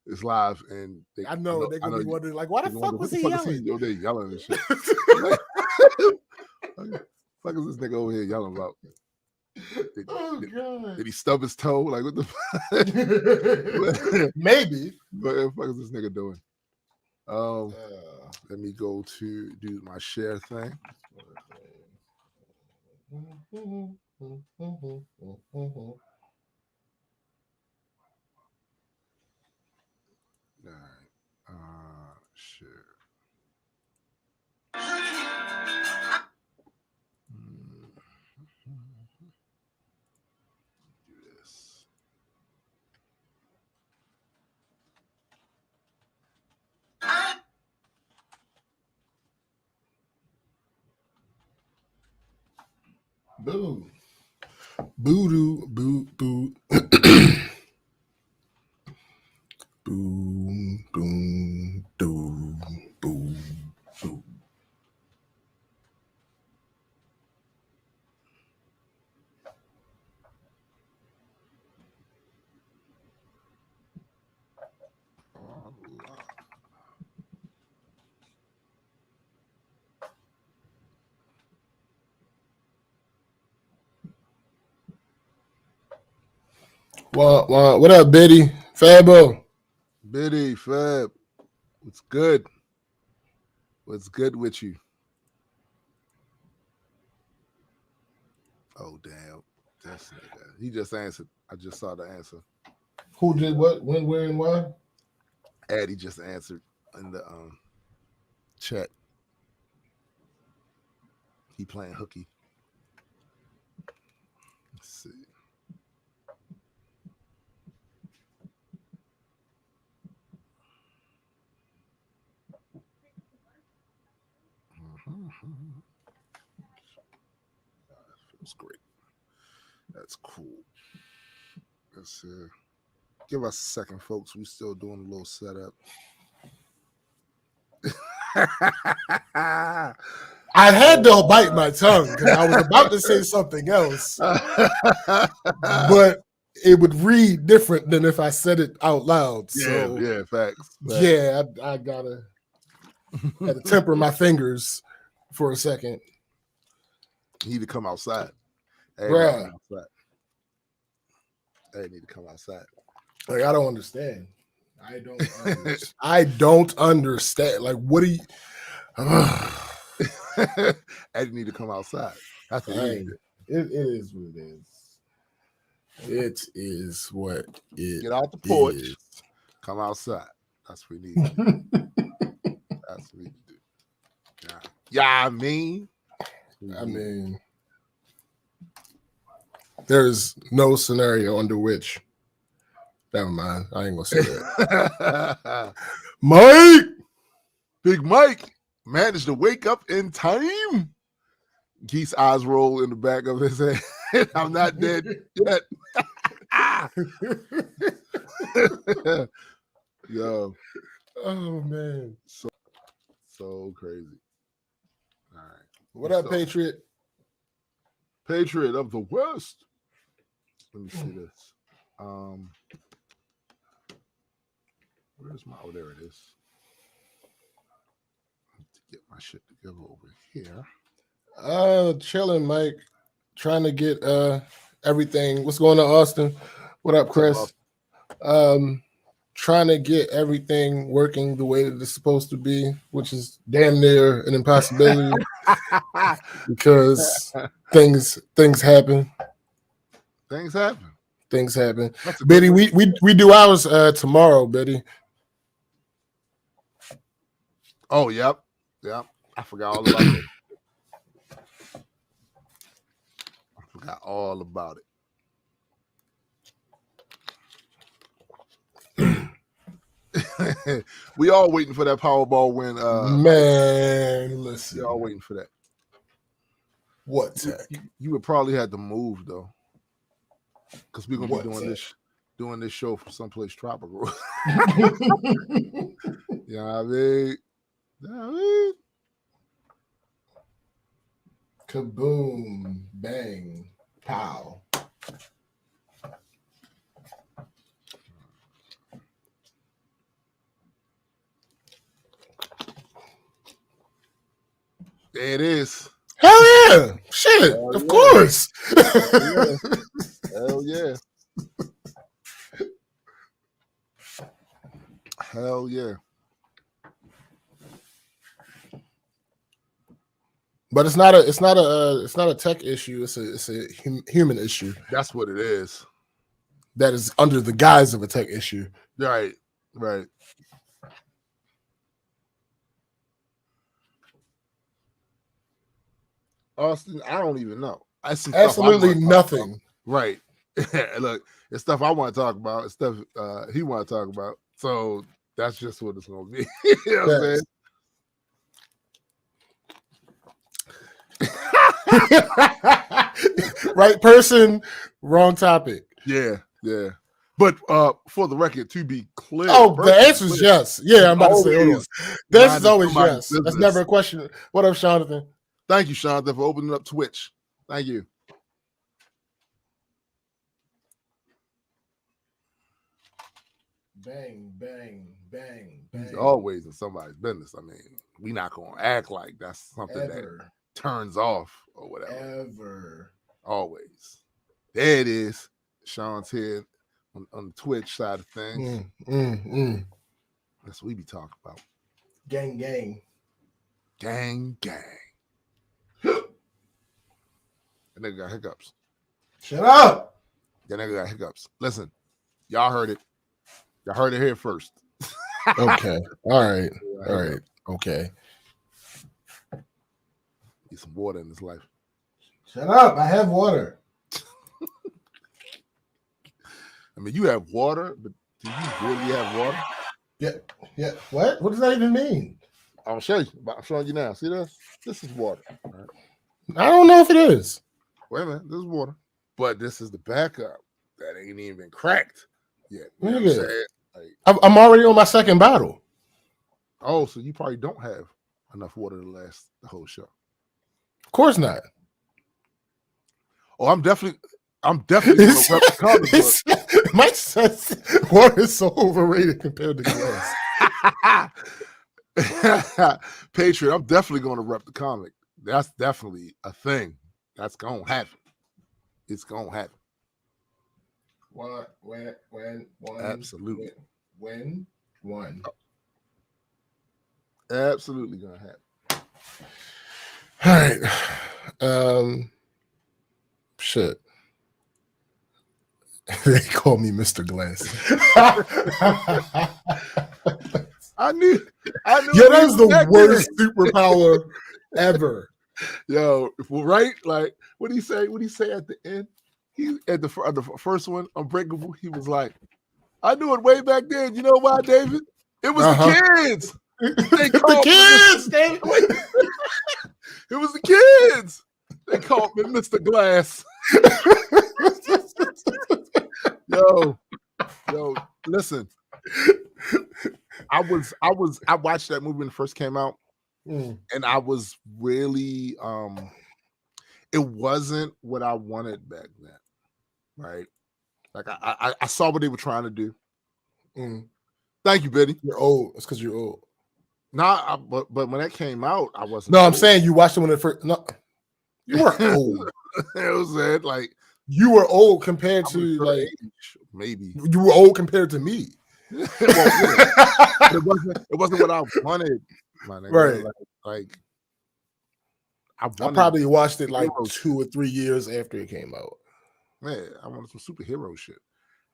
It's live, and I know they're gonna be wondering, like, why the fuck was he yelling? Yo, they yelling and shit. Fuck is this nigga over here yelling about? Did he stub his toe? Like, what the fuck? Maybe. What the fuck is this nigga doing? Let me go to do my share thing. All right. Share. Do this. Boo. Boo-doo, boo, boo. Boom, boom, doo, boom, boom. What up, Biddy? Fabo? Biddy, Fab. What's good? What's good with you? Oh, damn. That's nigga. He just answered. I just saw the answer. Who did what? When, where, and why? Addy just answered in the chat. He playing hooky. Let's see. That feels great. That's cool. Let's give us a second, folks. We still doing a little setup. I had to bite my tongue because I was about to say something else, but it would read different than if I said it out loud. So yeah, facts. Yeah, I gotta had to temper my fingers for a second. You need to come outside. Bruh. I need to come outside. Like, I don't understand. I don't understand. Like, what do you? I need to come outside. That's what it is what it is. It is what it Get out the porch. Is. Come outside. That's what we need. That's what we need to do. Yeah, I mean, there's no scenario under which. Never mind. I ain't gonna say that. Mike, Big Mike managed to wake up in time. Geese eyes roll in the back of his head. I'm not dead yet. Yo. Oh man. So crazy. All right. What up, Patriot? Patriot of the West. Let me see this. Where's my? Oh, there it is. I have to get my shit together over here. Chilling, Mike. Trying to get everything. What's going on, Austin? What up, Chris? Trying to get everything working the way that it's supposed to be, which is damn near an impossibility because things happen. Things happen. Things happen. Betty, we do ours tomorrow, Betty. Oh, yep. I forgot all about it. We all waiting for that Powerball win. Man, listen. We all waiting for that. What tech? You would probably have to move though, because we're gonna be doing this show from someplace tropical. Yeah, I mean. Kaboom, bang, pow. There it is. Hell yeah. Shit. Hell of yeah. course. Hell yeah. Hell yeah. But it's not a tech issue. It's a human issue. That's what it is. That is under the guise of a tech issue. Right. Right. Austin, I don't even know. I see Absolutely nothing. Right. Look, it's stuff I want to talk about. It's stuff he want to talk about. So that's just what it's gonna be. You know what I'm saying? Right person, wrong topic. Yeah, yeah. But for the record, to be clear, the answer is yes. Yeah, I'm about to say. Hold on. The answer is always yes. Business. That's never a question. What up, Jonathan? Thank you, Jonathan, for opening up Twitch. Thank you. Bang, bang, bang, bang. He's always in somebody's business. I mean, we not gonna act like that's something that turns off or whatever. Ever. Always. There it is. Sean's here on the Twitch side of things. That's what we be talking about. Gang, gang. Gang, gang. That nigga got hiccups. Shut up. That nigga got hiccups. Listen, y'all heard it. Y'all heard it here first. Okay. All right. All right. Okay. Need some water in his life. Shut up. I have water. I mean, you have water, but do you really have water? Yeah. Yeah. What? What does that even mean? I'll show you. I'm showing you now. See this? This is water. Right. I don't know if it is. Wait a minute. This is water. But this is the backup. That ain't even been cracked yet. You know what I'm saying? Like, I'm already on my second bottle. Oh, so you probably don't have enough water to last the whole show. Of course not. Oh, I'm definitely gonna rep the comic book. Mike says water is so overrated compared to glass. Patriot, I'm definitely gonna rep the comic. That's definitely a thing. That's gonna happen. It's gonna happen. When, absolutely. When. Absolutely gonna happen. All right. Shit. They call me Mr. Glass. I knew. Yo, that's the worst superpower ever. Yo, right? Like, what did he say? What did he say at the end? He at the first one, Unbreakable. He was like, "I knew it way back then. You know why, David? It was the kids. They called the kids, David. It was the kids. They called me Mr. Glass." Yo, listen. I watched that movie when it first came out, and I was really it wasn't what I wanted back then, right? Like I saw what they were trying to do. Thank you, Betty. You're old. It's because you're old. Nah, but when that came out, I wasn't. No, I'm saying you watched it when it first. No, you were old. It was it like you were old compared to like age, maybe you were old compared to me. It wasn't what I wanted, my nigga. Right. Like I probably watched it like 2 or 3 years after it came out. Man, I wanted some superhero shit.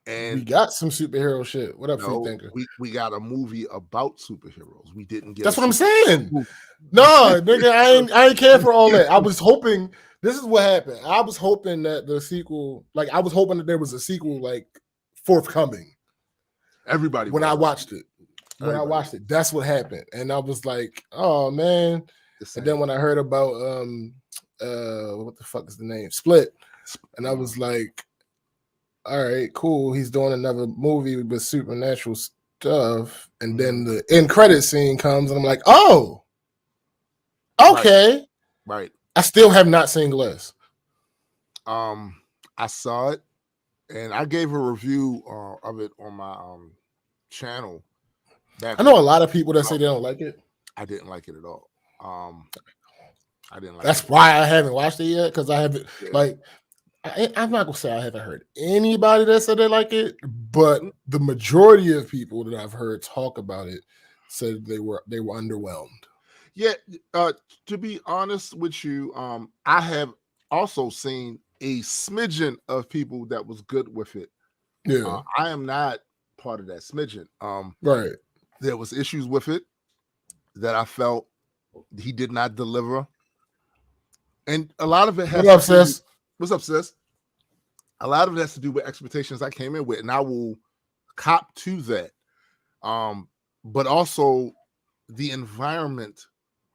And we got some superhero shit. What up, Free Thinker? We got a movie about superheroes. We didn't get. That's what I'm saying. No, nigga, I ain't care for all that. I was hoping. This is what happened. I was hoping that the sequel, like I was hoping that there was a sequel like forthcoming. Everybody when I watched it. I watched it, that's what happened. And I was like, oh man. And then when I heard about what the fuck is the name? Split. And I was like, all right, cool. He's doing another movie with supernatural stuff. And then the end credit scene comes, and I'm like, oh, okay. Right. I still have not seen Glass. I saw it, and I gave a review of it on my channel. I know a lot of people that say they don't like it. I didn't like it at all. I didn't like. That's why I haven't watched it yet, because I haven't I'm not gonna say I haven't heard anybody that said they like it, but the majority of people that I've heard talk about it said they were underwhelmed. Yeah, to be honest with you, I have also seen a smidgen of people that was good with it. Yeah, I am not part of that smidgen. Right. There was issues with it that I felt he did not deliver, and a lot of it has. What's up, sis? A lot of it has to do with expectations I came in with, and I will cop to that. But also the environment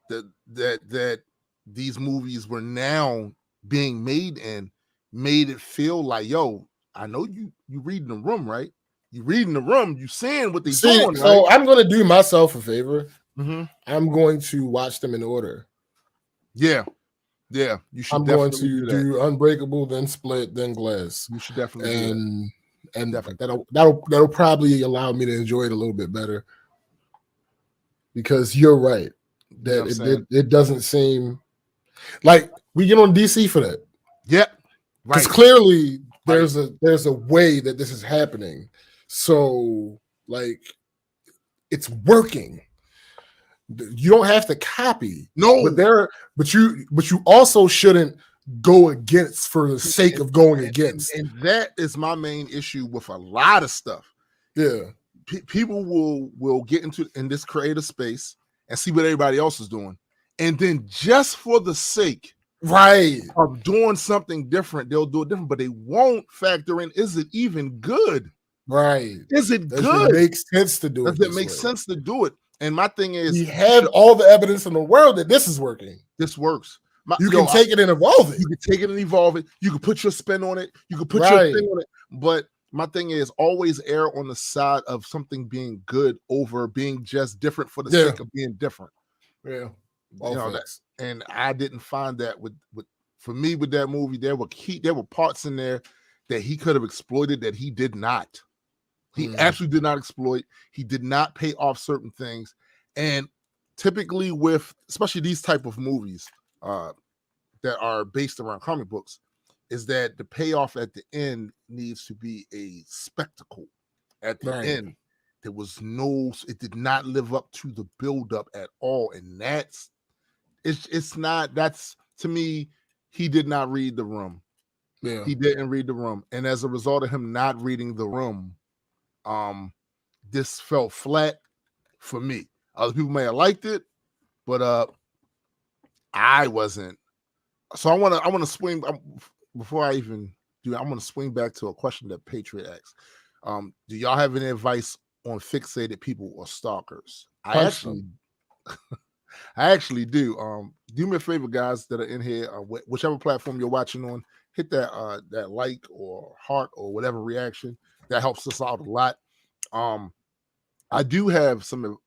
that these movies were now being made in made it feel like, yo, I know you reading the room, right? You reading the room, you seeing what they're doing. So I'm going to do myself a favor. Mm-hmm. I'm going to watch them in order. Yeah. You should. I'm going to do Unbreakable, then Split, then Glass. You should definitely do that. And definitely. that'll probably allow me to enjoy it a little bit better. Because you're right that it doesn't seem like we get on DC for that. Yeah, because clearly there's a way that this is happening. So like it's working. You don't have to copy. No, but you also shouldn't go against for the sake of going against. And that is my main issue with a lot of stuff. Yeah. People will get in this creative space and see what everybody else is doing, and then just for the sake of doing something different, they'll do it different, but they won't factor in, is it even good? Right. Is it good? It makes sense to do it. Does it make sense to do it? And my thing is, we have all the evidence in the world that this is working. This works. You can take it and evolve it. You can take it and evolve it. You can put your spin on it. You can put your thing on it. But my thing is always err on the side of something being good over being just different for the sake of being different. Yeah. And I didn't find that with for me with that movie. There were parts in there that he could have exploited that he did not. He absolutely did not exploit. He did not pay off certain things. And typically with especially these type of movies that are based around comic books, is that the payoff at the end needs to be a spectacle. At the end, it did not live up to the buildup at all. And that's to me, he did not read the room. Yeah. He didn't read the room. And as a result of him not reading the room, this felt flat for me. Other people may have liked it, but I wasn't. So I want to swing before I even do that. I'm going to swing back to a question that Patriot asked. Do y'all have any advice on fixated people or stalkers? I actually do. Do me a favor, guys that are in here, whichever platform you're watching on, hit that like or heart or whatever reaction. That helps us out a lot. I do have some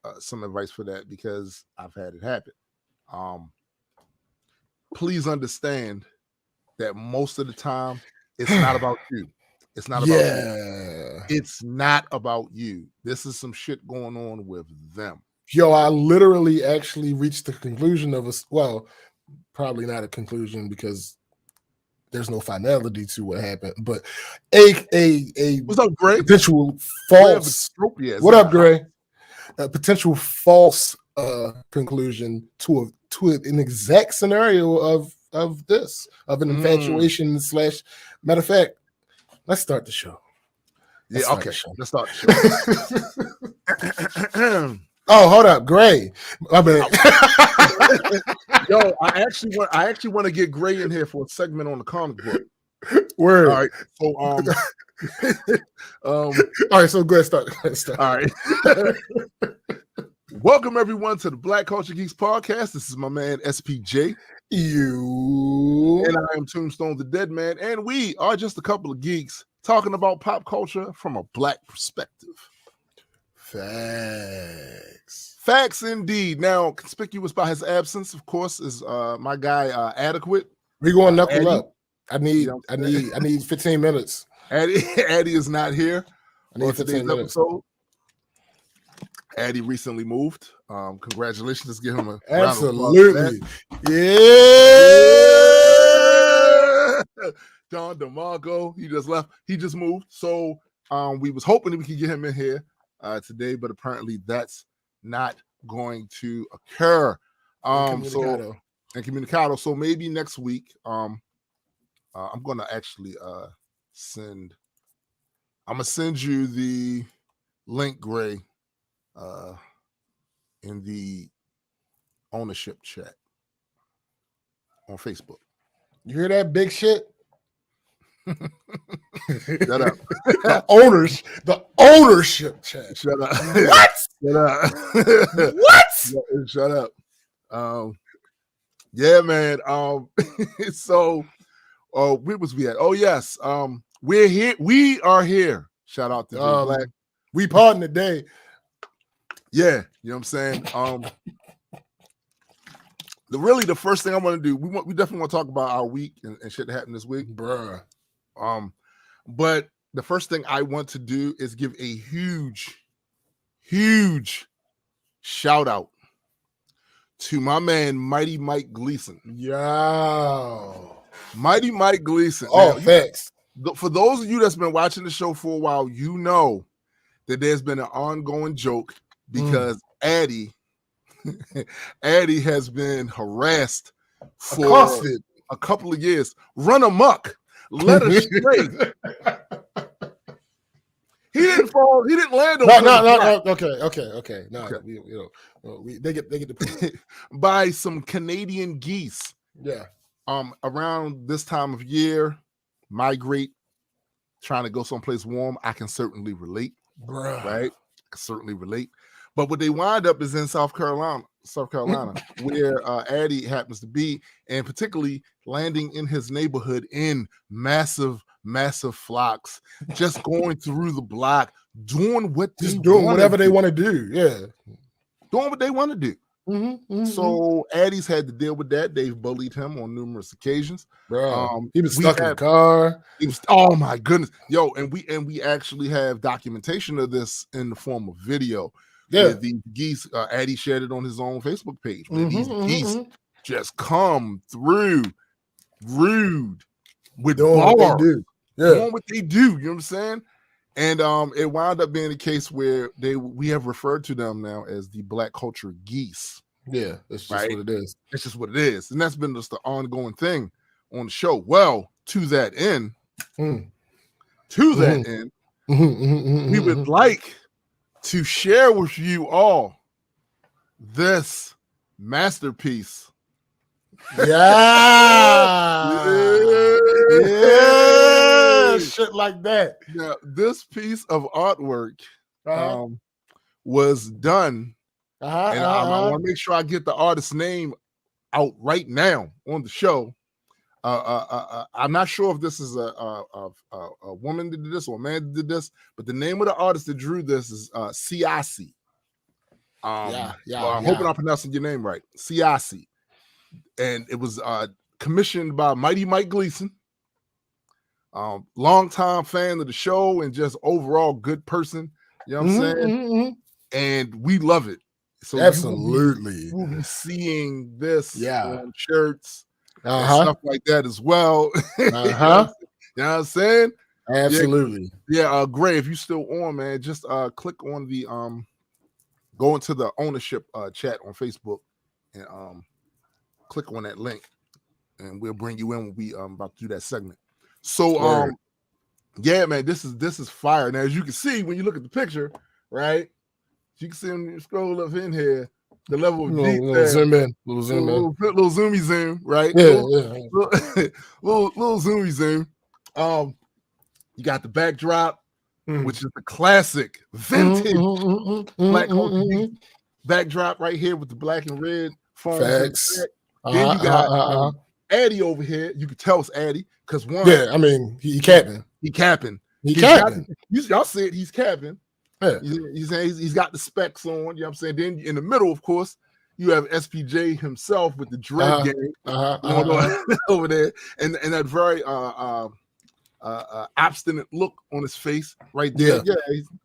advice for that because I've had it happen. Please understand that most of the time it's not about you. It's not about you. It's not about you. This is some shit going on with them. Yo, I literally actually reached the conclusion of probably not a conclusion because there's no finality to what happened, but a what's up, Gray? Potential false. What up, Gray? A potential false conclusion to an exact scenario of an infatuation / matter of fact, let's start the show. Let's start the show. Oh, hold up, Gray. My bad. Yo, I actually want to get Gray in here for a segment on the comic book. Word. All right. So all right, so go ahead, start. All right. Welcome everyone to the Black Culture Geeks podcast. This is my man SPJ. And I am Tombstone the Dead Man, and we are just a couple of geeks talking about pop culture from a black perspective. Facts indeed. Now, conspicuous by his absence, of course, is my guy Adequate. We're going to knuckle up. I need 15 minutes. Addy is not here. I need 15 minutes. Episode. Addy recently moved. Congratulations. Let's give him a absolutely. Yeah. Don DeMarco, he just left. He just moved. So we was hoping that we could get him in here today, but apparently that's not going to occur. Incommunicado. So maybe next week, I'm gonna actually send you the link, Gray, in the ownership chat on Facebook. You hear that big shit? Shut up. The ownership chat. Shut up. What? Shut up. What? Shut up. Yeah, man. So where was we at? Oh, yes. We're here. We are here. Shout out to Black. We pardon today. Yeah, you know what I'm saying? The first thing I want to do, we definitely want to talk about our week and shit that happened this week. Bruh. But the first thing I want to do is give a huge shout out to my man Mighty Mike Gleason. Yo. Mighty Mike Gleason. Oh, now, thanks. For those of you that's been watching the show for a while, you know that there's been an ongoing joke because Addy has been harassed for a couple of years. Run amok. Let us stray. He didn't fall. He didn't land on. No. Okay. No, okay. They get the point. By some Canadian geese. Yeah. Around this time of year, migrate, trying to go someplace warm. I can certainly relate. Bruh. Right? I can certainly relate. But what they wind up is in South Carolina, where Addy happens to be, and particularly landing in his neighborhood in massive flocks, just going through the block, doing whatever they want to do. Yeah. Doing what they want to do. So Addy's had to deal with that. They've bullied him on numerous occasions. Bro, he was stuck in the car. Oh my goodness. Yo, and we actually have documentation of this in the form of video. Yeah, the geese, Addy shared it on his own Facebook page. These geese just come through rude with doing what they do. Yeah, doing what they do. You know what I'm saying? And it wound up being a case where we have referred to them now as the Black culture geese. Yeah, that's just what it is. It's just what it is, and that's been just the ongoing thing on the show. Well, to that end, we would like to share with you all this masterpiece. Yeah, shit like that. Now, this piece of artwork was done, and I want to make sure I get the artist's name out right now on the show. I'm not sure if this is a woman that did this or a man that did this, but the name of the artist that drew this is Ciasi. I'm hoping I'm pronouncing your name right. Ciasi. And it was commissioned by Mighty Mike Gleason. Longtime fan of the show and just overall good person. You know what I'm saying? And we love it. So absolutely. We'll be seeing this on shirts. And stuff like that as well. You know what I'm saying? Absolutely. Yeah, Gray, if you still on, man, just click on the go into the ownership chat on Facebook and click on that link, and we'll bring you in when we about to do that segment. So yeah, man, this is fire. Now, as you can see when you look at the picture, right? You can see when you scroll up in here. The level of detail, little zoomy zoom, right? Yeah, little zoomy zoom. You got the backdrop, which is the classic vintage Black culture backdrop right here with the black and red foam. Facts. Then you got Addy over here. You can tell it's Addy because one. Yeah, I mean he capping. Y'all see it. He's capping. Yeah. He's got the specs on, you know what I'm saying? Then in the middle, of course, you have SPJ himself with the dread game over there, and that very obstinate look on his face right there. Yeah,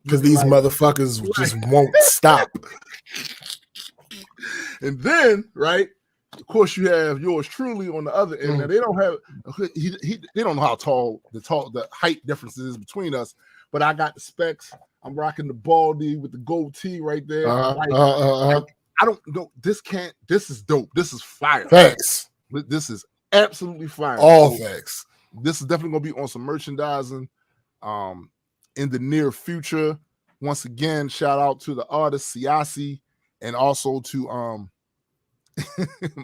because these motherfuckers just won't stop. And then, right, of course, you have yours truly on the other end. Now they don't have they don't know how tall the height differences is between us, but I got the specs. I'm rocking the baldy with the gold tee right there. I don't know. This is dope. This is fire. Facts. This is absolutely fire. All facts. This is definitely gonna be on some merchandising in the near future. Once again, shout out to the artist Siasi and also to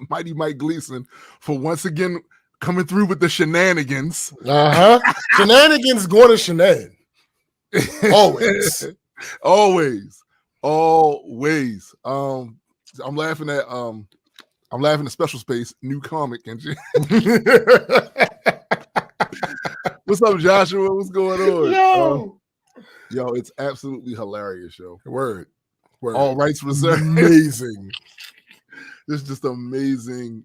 Mighty Mike Gleason for once again coming through with the shenanigans. Shenanigans going to shenan. Always. I'm laughing at Special Space new comic and shit. What's up, Joshua? What's going on? Yo, it's absolutely hilarious, yo. Word. All rights reserved. Amazing. This is just amazing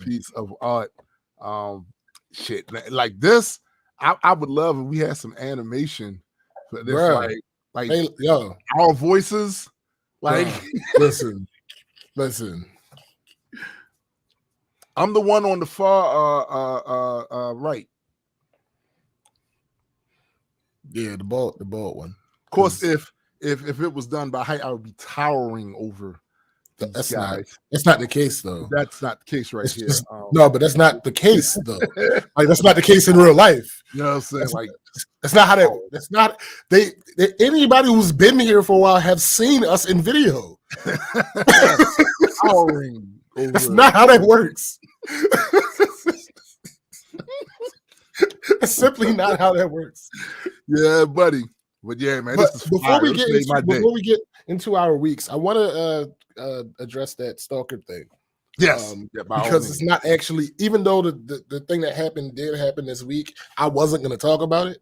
piece of art. Shit, like this, I would love if we had some animation for this, like our voices. Like, listen. I'm the one on the far right. Yeah, the bald one. Of course, if it was done by height, I would be towering over. That's not the case though. That's not the case right here. No, but that's not the case though. Like that's not the case in real life. You know what I'm saying? That's not how that. That's not anybody who's been here for a while have seen us in video. Towering over. That's not how that works. That's simply not how that works. Yeah, buddy. But yeah, man. Before we get into our weeks, I want to address that stalker thing. Yes, because it's not actually, even though the thing that happened did happen this week, I wasn't going to talk about it.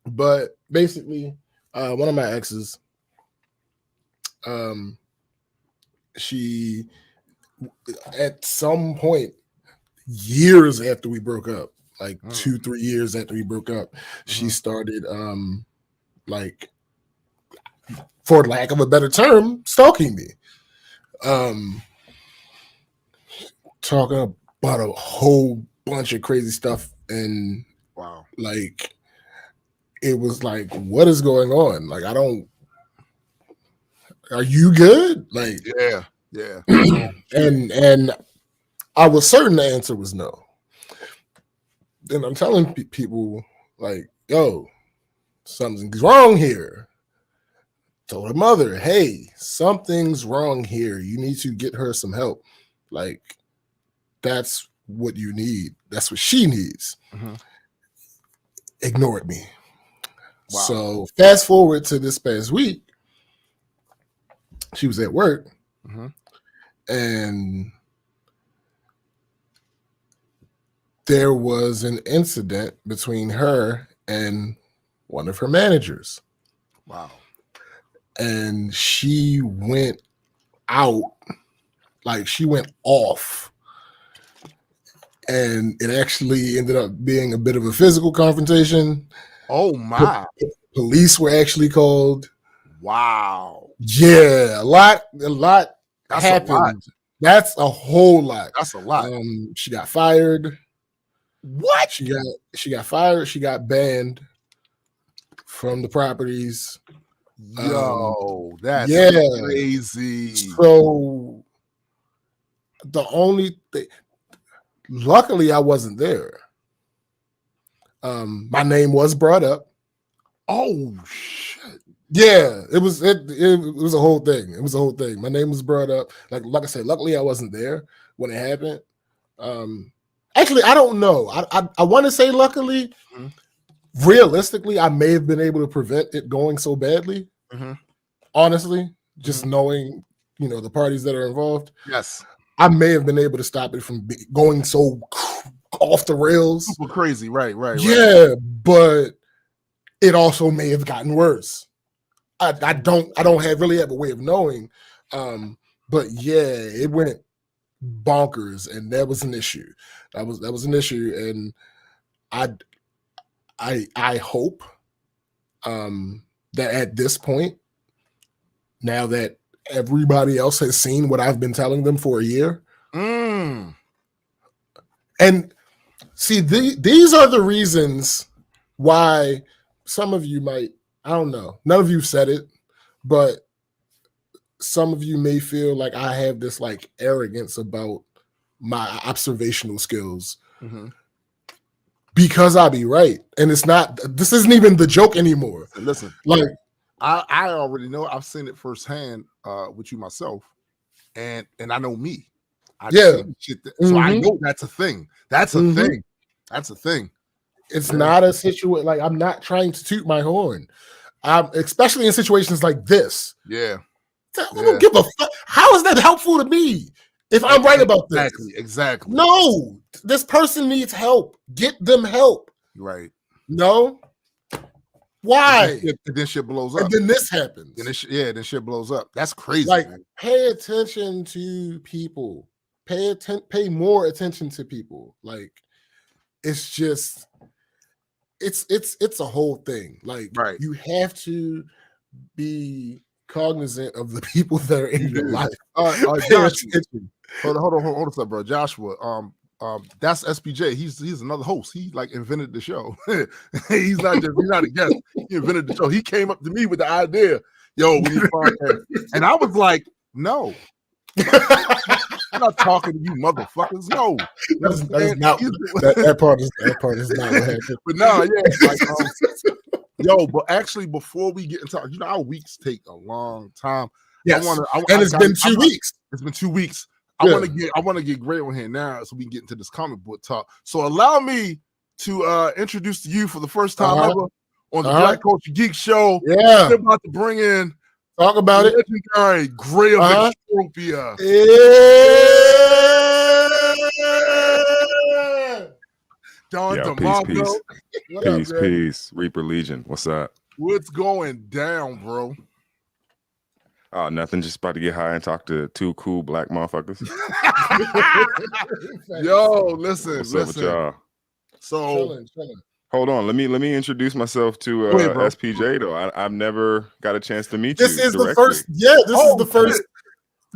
But basically, one of my exes, she, at some point, years after we broke up, like 2-3 years after we broke up, she started, like, for lack of a better term, stalking me. Talking about a whole bunch of crazy stuff, and like it was like, what is going on? Like, are you good? Like, yeah. and I was certain the answer was no. Then I'm telling people like, yo, something's wrong here. Told her mother, hey, something's wrong here. You need to get her some help. Like, that's what you need. That's what she needs. Ignored me. Wow. So fast forward to this past week, she was at work, and there was an incident between her and one of her managers. Wow. And she went out, like she went off. And it actually ended up being a bit of a physical confrontation. Oh my. Police were actually called. Wow. Yeah, a lot That's happened. A lot. That's a whole lot. That's a lot. She got fired. What? She got fired. She got banned from the properties. Yo, that's crazy. So the only thing, luckily I wasn't there. My name was brought up. Oh shit. Yeah, it was a whole thing. It was a whole thing. My name was brought up. Like I said, luckily I wasn't there when it happened. Actually, I don't know. I want to say luckily. Realistically, I may have been able to prevent it going so badly. Honestly, just knowing, the parties that are involved. Yes. I may have been able to stop it from going so off the rails. Super crazy. Right. Yeah, but it also may have gotten worse. I don't really have a way of knowing. But yeah, it went bonkers, and that was an issue. That was an issue, and I hope that at this point, now that everybody else has seen what I've been telling them for a year, and see, these are the reasons why some of you might, I don't know, none of you said it, but some of you may feel like I have this like arrogance about my observational skills because I'll be right. And this isn't even the joke anymore. Listen, like I already know, I've seen it firsthand with you myself, and I know me. So I know that's a thing. That's a thing. That's a thing. It's not a situation, like I'm not trying to toot my horn. Especially in situations like this. Yeah. I don't give a fuck. How is that helpful to me if I'm right about this? Exactly. No, this person needs help. Get them help. Right. No. Why? And then shit blows up. And then this happens. Then shit blows up. That's crazy. Like, man. Pay attention to people. Pay more attention to people. Like, it's just, it's a whole thing. Like, you have to be cognizant of the people that are in your life. Joshua, hold on, bro. Joshua, that's SPJ. He's another host. He like invented the show. he's not a guest. He invented the show. He came up to me with the idea, yo, we need a podcast. And I was like, no. I'm not talking to you motherfuckers. No. That part is not what happened. But no, yeah, like, yo, but actually, before we get into, our weeks take a long time. Yes, it's been 2 weeks. It's been 2 weeks. I want to get great on here now, so we can get into this comic book talk. So allow me to introduce to you for the first time ever on the Black Culture Geek Show. Yeah, we're about to bring in talk about it. Legendary Gray of Extropia. Don DeMarco. Peace. Reaper Legion. What's up? What's going down, bro? Nothing. Just about to get high and talk to two cool black motherfuckers. Yo, listen. What's up with y'all? So, hold on. Let me introduce myself to SPJ though. I've never got a chance to meet you. This is the first. Yeah, this is the first.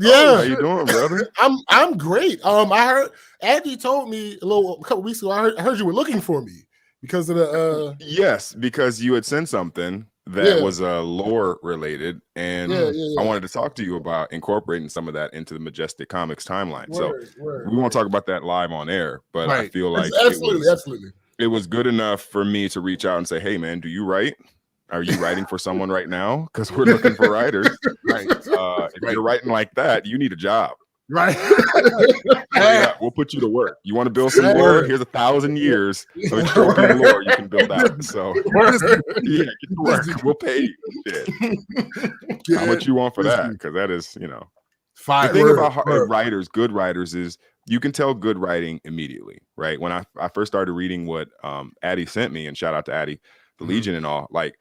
Yeah, how you doing, brother? I'm great. I heard Andy told me a couple weeks ago. I heard you were looking for me because of the. Yes, because you had sent something that was lore related, and I wanted to talk to you about incorporating some of that into the Majestic Comics timeline. We won't talk about that live on air, but I feel like absolutely. It was good enough for me to reach out and say, "Hey, man, do you write? Are you writing for someone right now? Because we're looking for writers. If you're writing like that, you need a job. Right. We'll put you to work. You want to build some lore? Here's 1,000 years of extraordinary lore you can build out. So get to work. We'll pay you. Shit. How much you want for that? Because that is, fire. The thing about writers, good writers, is you can tell good writing immediately, right? When I first started reading what Addie sent me, and shout out to Addie, the Legion and all, like,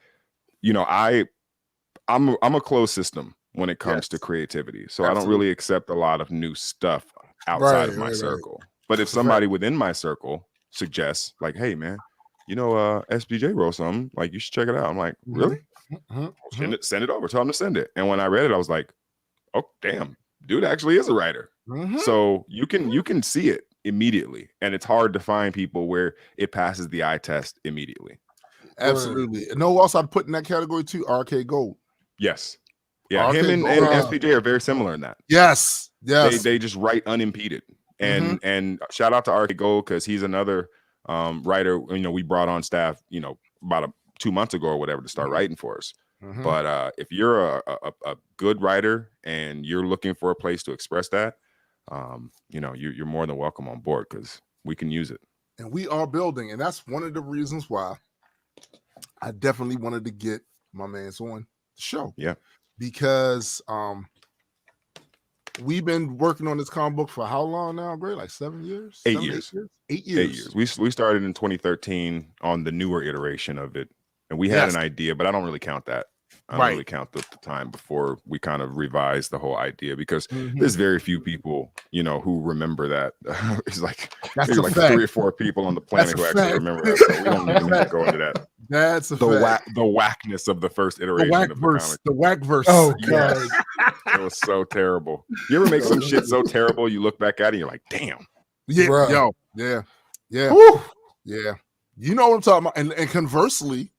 I'm a closed system when it comes to creativity. So I don't really accept a lot of new stuff outside of my circle. But if somebody within my circle suggests, like, hey, man, SPJ wrote something, like, you should check it out. I'm like, really? Send it over. Tell them to send it. And when I read it, I was like, oh, damn, dude actually is a writer. So you can see it immediately. And it's hard to find people where it passes the eye test immediately. Absolutely. No, also I'd put in that category too, RK Gold. Yes. Yeah, him and SPJ are very similar in that. Yes. They just write unimpeded. And shout out to RK Gold, because he's another writer, we brought on staff, about 2 months ago or whatever to start writing for us. But if you're a good writer and you're looking for a place to express that, you're more than welcome on board, because we can use it. And we are building, and that's one of the reasons why I definitely wanted to get my man's on the show. Yeah. Because we've been working on this comic book for how long now, Gray? Like 7 years? 8 years. 8 years. We started in 2013 on the newer iteration of it. And we had an idea, but I don't really count that. I don't really count the time before we kind of revised the whole idea, because there's very few people, who remember that. It's like maybe like 3 or 4 people on the planet who actually remember that. So we don't even need to go into that. That's the whackness of the first iteration of the comic. The whack-verse. Oh god, it was so terrible. You ever make some shit so terrible you look back at it and you're like, damn. Yeah, bruh. yo, yeah. Woo. Yeah. You know what I'm talking about. And conversely,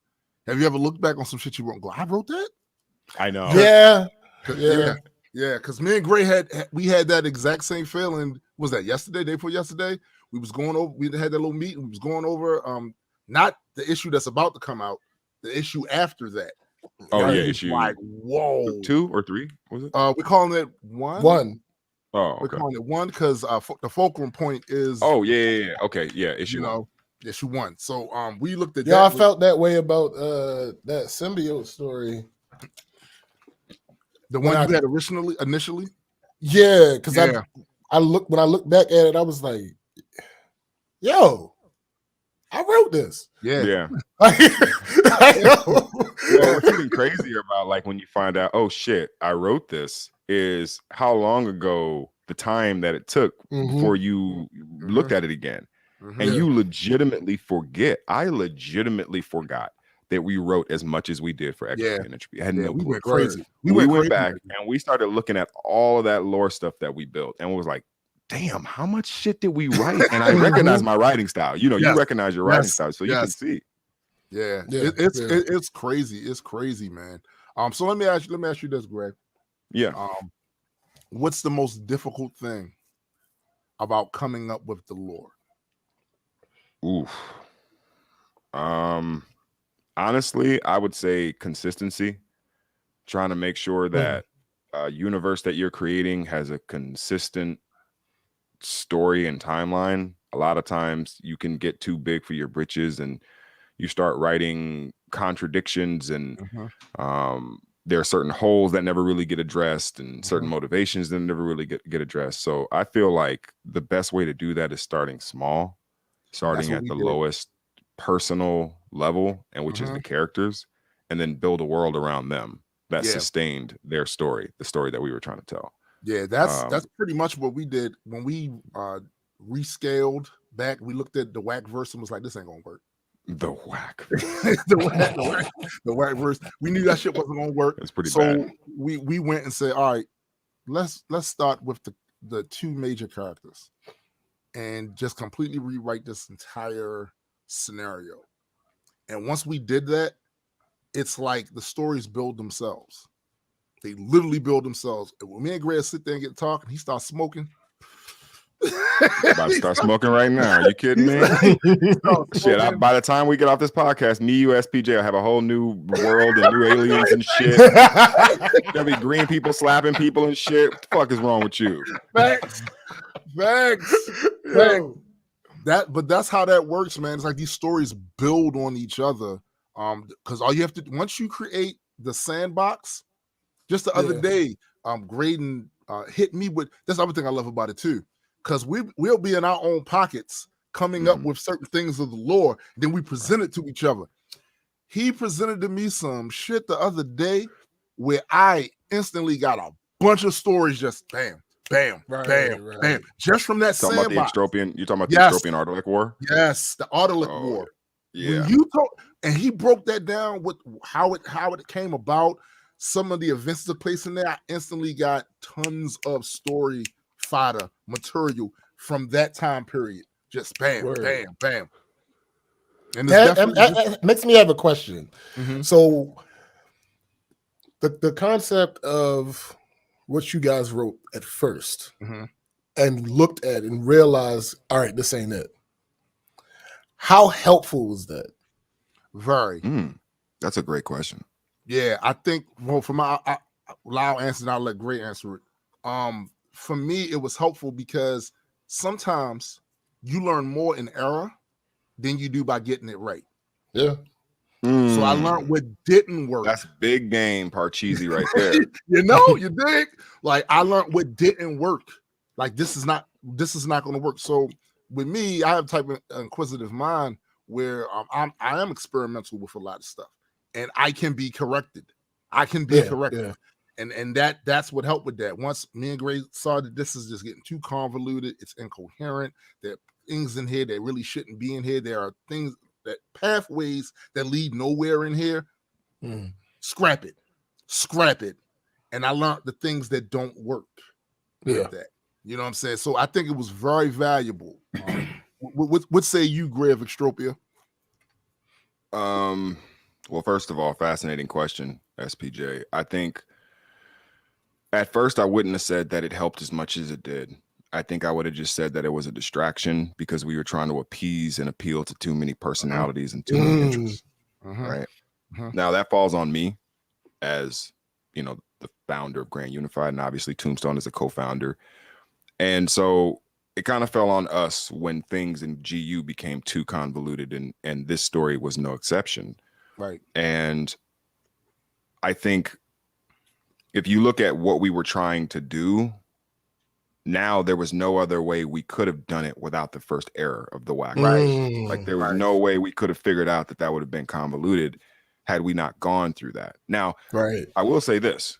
have you ever looked back on some shit you wrote and go, I wrote that? I know. Yeah. Because me and Gray had that exact same feeling. Was that yesterday, day before yesterday? We was going over, we had that little meeting. We was going over not the issue that's about to come out, the issue after that. Oh, yeah, issue like, whoa. 2 or 3, was it? We're calling it 1. 1. Oh, okay. We're calling it 1 because the fulcrum point is Okay, yeah, issue 1. Issue 1. So we looked at I felt that way about that symbiote story. The one you had initially? Yeah, because when I looked back at it, I was like, yo, I wrote this. Yeah. What's even crazier about, like, when you find out, oh shit, I wrote this, is how long ago, the time that it took before you looked at it again. And you legitimately forget. I legitimately forgot that we wrote as much as we did for X-Men and Entropy. I had no clue. We went crazy. We went back and we started looking at all of that lore stuff that we built, and was like, damn, how much shit did we write? And I recognize my writing style. You recognize your writing style, so you can see. Yeah. It's crazy. It's crazy, man. So let me ask you this, Greg. Yeah. What's the most difficult thing about coming up with the lore? Oof. Honestly, I would say consistency. Trying to make sure that a universe that you're creating has a consistent story and timeline. A lot of times you can get too big for your britches and you start writing contradictions, and there are certain holes that never really get addressed, and certain motivations that never really get addressed. So I feel like the best way to do that is starting small, starting at the lowest personal level, and which is the characters, and then build a world around them that sustained their story, the story that we were trying to tell. Yeah, that's pretty much what we did when we rescaled back. We looked at the whack verse and was like, this ain't gonna work. The whack. the whack verse. We knew that shit wasn't gonna work. It's pretty bad. we went and said, all right, let's start with the 2 major characters and just completely rewrite this entire scenario. And once we did that, it's like the stories build themselves. They literally build themselves. And when me and Greg sit there and get talking, he starts smoking. About to start smoking right now. You kidding me? Shit, by the time we get off this podcast, me, you, SPJ, will have a whole new world and new aliens and shit. There'll be green people slapping people and shit. What the fuck is wrong with you? Facts. But that's how that works, man. It's like these stories build on each other. Because all you have to, once you create the sandbox, just the other day, Graydon hit me with, that's the other thing I love about it too. Because we'll be in our own pockets coming up with certain things of the lore, then we present it to each other. He presented to me some shit the other day where I instantly got a bunch of stories just bam, bam, bam, just from that sandbox. You're talking about the Extropian Ardalek War? Yes, the Ardalek War. Yeah. When you talk, and he broke that down with how it came about, some of the events that took place in there, I instantly got tons of story fodder material from that time period. Just bam, bam, bam. And that makes me have a question. So the concept of what you guys wrote at first and looked at and realized, all right, this ain't it. How helpful was that? Very. That's a great question. Yeah, I think, well, for my I'll answer and I'll let Gray answer it. For me, it was helpful because sometimes you learn more in error than you do by getting it right. Yeah. So I learned what didn't work. That's big game Parcheesi right there. You dig? Like I learned what didn't work. Like this is not going to work. So with me, I have type of inquisitive mind where I am experimental with a lot of stuff, and I can be corrected. I can be corrected. And that's what helped with that. Once me and Gray saw that this is just getting too convoluted, it's incoherent, there are things in here that really shouldn't be in here. There are things that pathways that lead nowhere in here. Scrap it. And I learned the things that don't work with that. You know what I'm saying? So I think it was very valuable. What say you, Gray of Extropia? Well, first of all, fascinating question, SPJ. I think at first I wouldn't have said that it helped as much as it did. I think I would have just said that it was a distraction because we were trying to appease and appeal to too many personalities and too many interests. Right. Now that falls on me as, you know, the founder of Grand Unified, and obviously Tombstone is a co-founder. And so it kind of fell on us when things in GU became too convoluted, and this story was no exception. Right. And I think if you look at what we were trying to do, now there was no other way we could have done it without the first error of the whack. Right. Like there was no way we could have figured out that would have been convoluted had we not gone through that. Now, I will say this.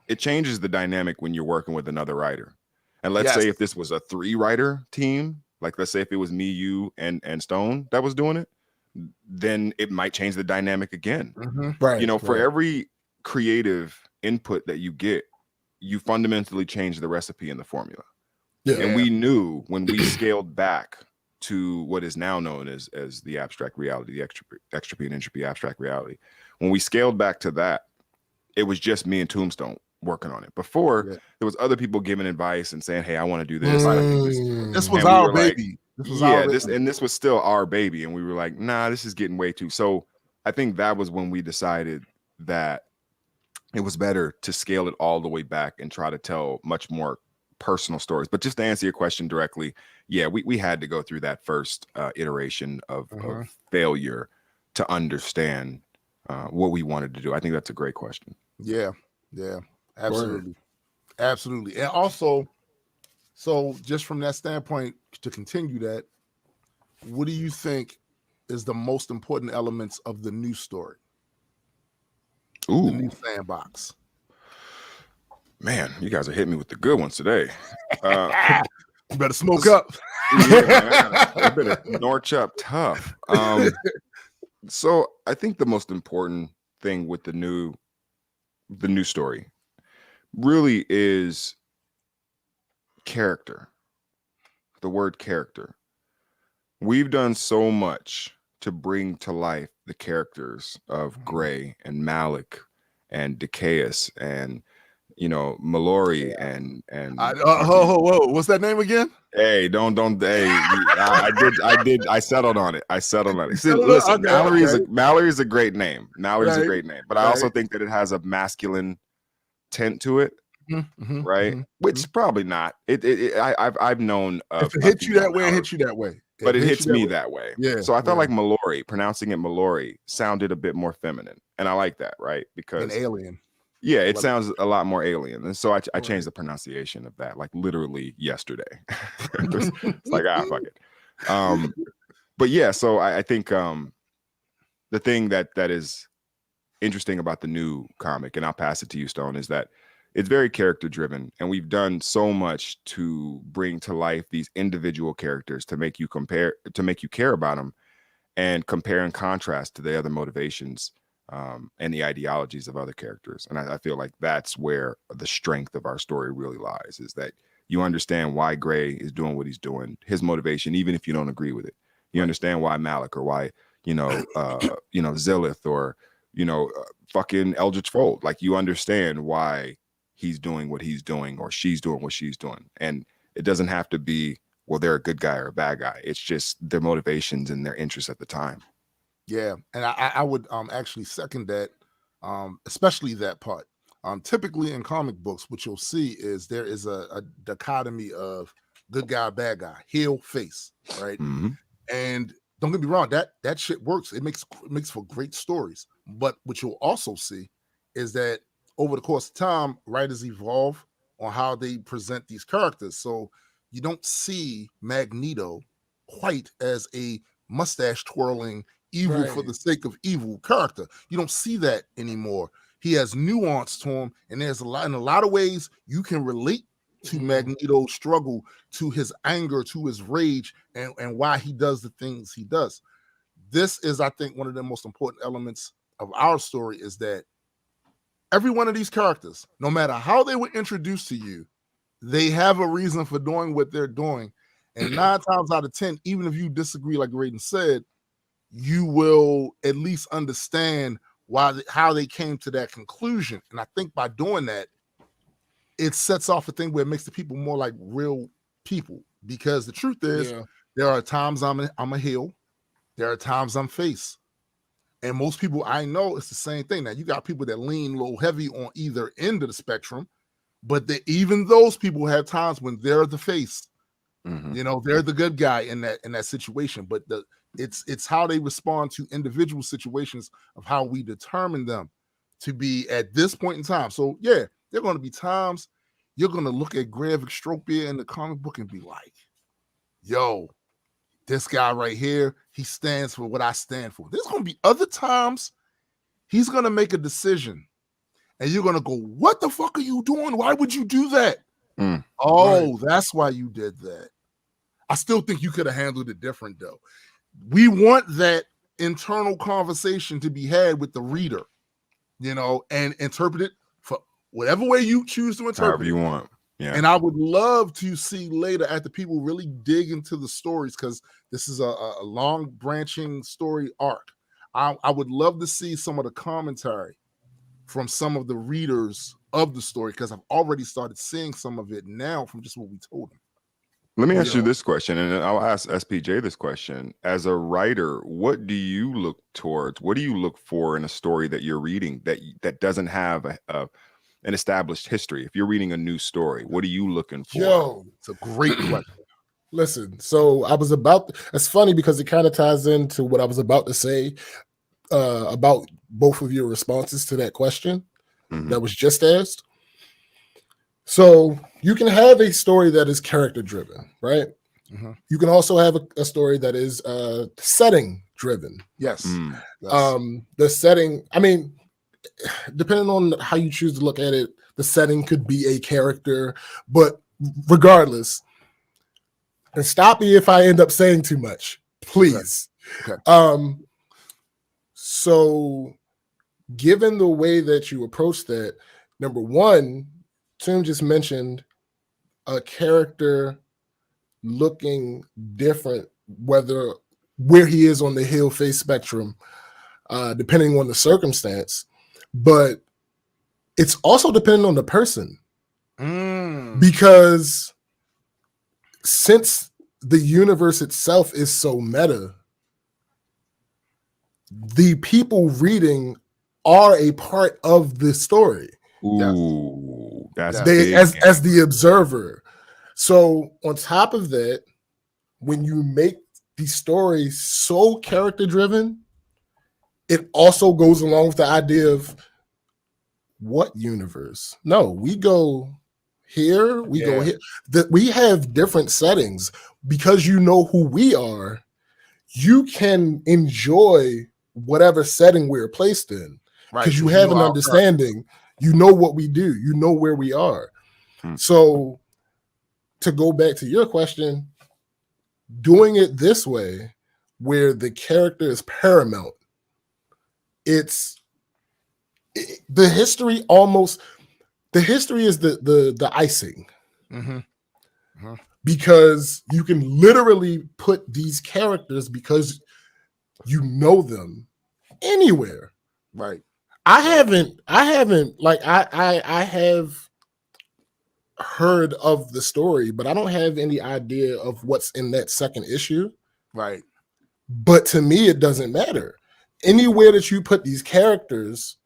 It changes the dynamic when you're working with another writer. And let's say if this was a 3-writer team, like let's say if it was me, you, and Stone that was doing it, then it might change the dynamic again. Right. You know, for every creative input that you get, you fundamentally change the recipe and the formula. And we knew when we scaled back to what is now known as the abstract reality, the extropy and entropy abstract reality. When we scaled back to that, it was just me and Tombstone working on it. Before, there was other people giving advice and saying, hey, I want to do this. This was our baby. This was still our baby. And we were like, nah, this is getting way too. So I think that was when we decided that it was better to scale it all the way back and try to tell much more personal stories. But just to answer your question directly, we had to go through that first iteration of failure to understand what we wanted to do. I think that's a great question. Yeah, absolutely. Absolutely. And also, so just from that standpoint, to continue that, what do you think is the most important elements of the new story? The new sandbox. Man, you guys are hitting me with the good ones today. You better smoke up. I better norch up tough. So I think the most important thing with the new story really is character. The word character. We've done so much to bring to life the characters of Gray and Malik and Decaeus and, you know, Mallory and whoa, what's that name again? Hey, don't I settled on it. See, listen, Mallory's a great name. Mallory's a great name, but I also think that it has a masculine tint to it. Right? Which probably not. I've known if it hits you that way, it hits you that way. But it hits me that way. Yeah. So I felt like Mallory, pronouncing it Mallory, sounded a bit more feminine. And I like that, right? Because an alien. Yeah, it sounds a lot more alien. And so I changed the pronunciation of that, like literally yesterday. It's like, fuck it. But yeah, so I think the thing that is interesting about the new comic, and I'll pass it to you, Stone, is that it's very character driven, and we've done so much to bring to life these individual characters to make you care about them, and compare and contrast to the other motivations and the ideologies of other characters. And I feel like that's where the strength of our story really lies, is that you understand why Gray is doing what he's doing, his motivation, even if you don't agree with it. You understand why Malik, or why, Zillith, or, fucking Eldritch Fold. Like, you understand why he's doing what he's doing, or she's doing what she's doing. And it doesn't have to be, well, they're a good guy or a bad guy. It's just their motivations and their interests at the time. Yeah. And I would actually second that, especially that part. Typically in comic books, what you'll see is there is a dichotomy of good guy, bad guy, heel, face, right? And don't get me wrong, that shit works. It makes for great stories. But what you'll also see is that over the course of time, writers evolve on how they present these characters. So you don't see Magneto quite as a mustache twirling evil for the sake of evil character. You don't see that anymore. He has nuance to him, and there's in a lot of ways you can relate to Magneto's struggle, to his anger, to his rage, and why he does the things he does. This is, I think, one of the most important elements of our story is that every one of these characters, no matter how they were introduced to you, they have a reason for doing what they're doing. And 9 times out of 10, even if you disagree, like Raiden said, you will at least understand how they came to that conclusion. And I think by doing that, it sets off a thing where it makes the people more like real people. Because the truth is, there are times I'm a heel, there are times I'm face. And most people I know, it's the same thing. Now, you got people that lean a little heavy on either end of the spectrum, but even those people have times when they're the face. You know, they're the good guy in that situation. But it's how they respond to individual situations of how we determine them to be at this point in time. So yeah, there are going to be times you're going to look at Grav Extropia in the comic book and be like, yo, this guy right here, he stands for what I stand for. There's going to be other times he's going to make a decision and you're going to go, what the fuck are you doing? Why would you do that? That's why you did that. I still think you could have handled it different, though. We want that internal conversation to be had with the reader, you know, and interpret it for whatever way you choose to interpret however you want. Yeah. And I would love to see later after people really dig into the stories, because this is a long branching story arc. I would love to see some of the commentary from some of the readers of the story, because I've already started seeing some of it now from just what we told them. Let me ask you this question, and I'll ask SPJ this question. As a writer, what do you look towards? What do you look for in a story that you're reading that doesn't have an established history? If you're reading a new story, what are you looking for? Yo, it's a great question. Listen, so it's funny because it kind of ties into what I was about to say about both of your responses to that question that was just asked. So you can have a story that is character driven, right? You can also have a story that is setting driven. Yes. The setting, I mean, depending on how you choose to look at it, the setting could be a character, but regardless, and stop me if I end up saying too much, please. Okay. So given the way that you approach that, number one, Tim just mentioned a character looking different, where he is on the heel face spectrum, depending on the circumstance, but it's also dependent on the person. Because since the universe itself is so meta, the people reading are a part of the story. Ooh, that's as the observer. So on top of that, when you make the story so character driven, it also goes along with the idea of what universe? No, we go here, we go here. That we have different settings because you know who we are. You can enjoy whatever setting we're placed in because you have an understanding. You know what we do. You know where we are. So to go back to your question, doing it this way, where the character is paramount, the history is the icing. Because you can literally put these characters, because you know them, anywhere. Right. I haven't like I have heard of the story, but I don't have any idea of what's in that second issue. Right. But to me, it doesn't matter. Anywhere that you put these characters,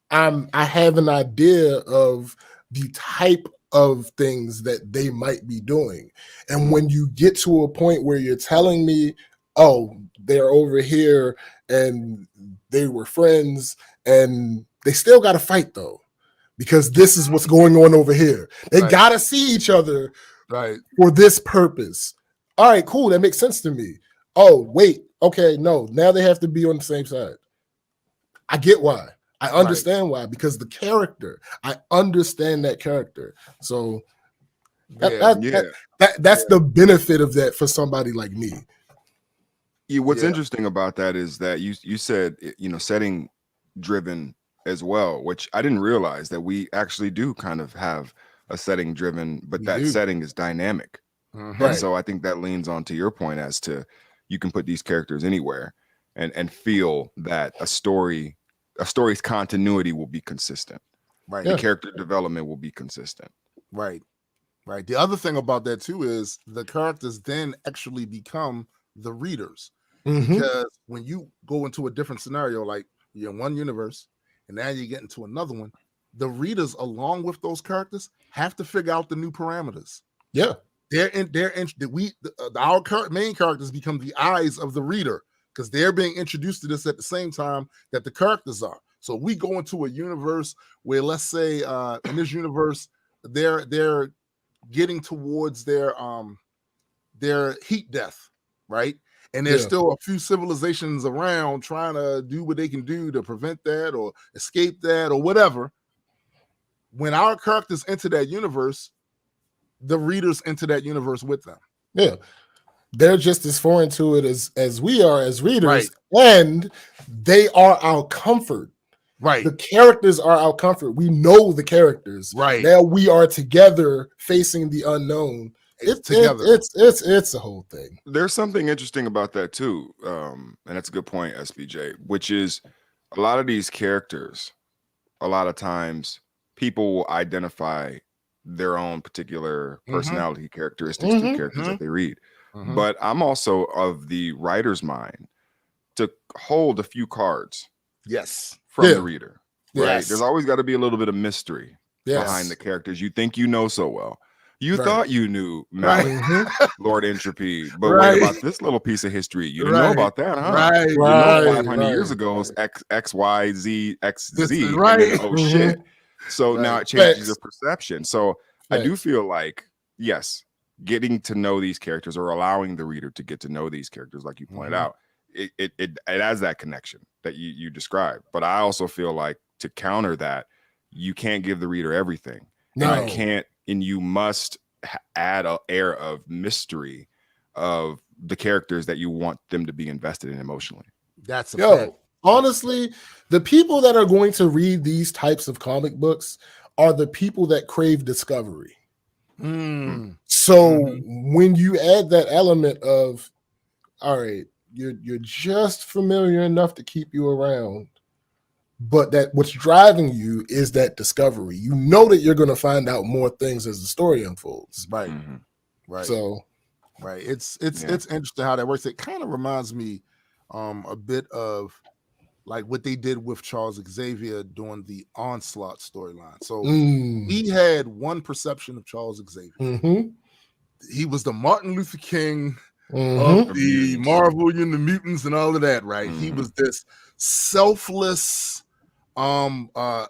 I have an idea of the type of things that they might be doing. And when you get to a point where you're telling me, oh, they're over here and they were friends and they still got to fight though, because this is what's going on over here. They got to see each other for this purpose. All right, cool. That makes sense to me. Oh, wait. Okay, no. Now they have to be on the same side. I get why. I understand why, because the character, I understand that character. So that's the benefit of that for somebody like me. Yeah, what's interesting about that is that you said, setting driven as well, which I didn't realize that we actually do kind of have a setting driven, but that setting is dynamic. And so I think that leans on to your point as to you can put these characters anywhere and feel that a story's continuity will be consistent. Right. The character development will be consistent. Right. Right. The other thing about that too is the characters then actually become the readers. Because when you go into a different scenario, like you're in one universe and now you get into another one, the readers along with those characters have to figure out the new parameters. Yeah. Our main characters become the eyes of the reader because they're being introduced to this at the same time that the characters are. So we go into a universe where, let's say, in this universe, they're getting towards their heat death, right? And there's still a few civilizations around trying to do what they can do to prevent that or escape that or whatever. When our characters enter that universe, the readers enter that universe with them. Yeah. They're just as foreign to it as we are as readers, and they are our comfort. Right. The characters are our comfort. We know the characters. Right. Now we are together facing the unknown. It's a whole thing. There's something interesting about that too, and that's a good point, SBJ, which is a lot of these characters, a lot of times people will identify their own particular personality characteristics to characters that they read. But I'm also of the writer's mind to hold a few cards from the reader, right? There's always got to be a little bit of mystery behind the characters you think you know so well. You thought you knew Malik, Lord Entropy, but what about this little piece of history? You didn't know about that, huh? You know 500 years ago is X, Y, Z, X, Z. Then, oh, shit. So now it changes your perception. So I do feel like, yes, getting to know these characters or allowing the reader to get to know these characters, like you pointed out, it has that connection that you described. But I also feel like to counter that, you can't give the reader everything. No. And you can't. And you must add an air of mystery of the characters that you want them to be invested in emotionally. That's a fact. Honestly, the people that are going to read these types of comic books are the people that crave discovery. So when you add that element of, all right, you're just familiar enough to keep you around, but that what's driving you is that discovery. You know that you're going to find out more things as the story unfolds. Right. Right. So, it's interesting how that works. It kind of reminds me a bit of like what they did with Charles Xavier during the Onslaught storyline. So we had one perception of Charles Xavier. He was the Martin Luther King of the Marvel, the mutants and all of that, right? He was this selfless, there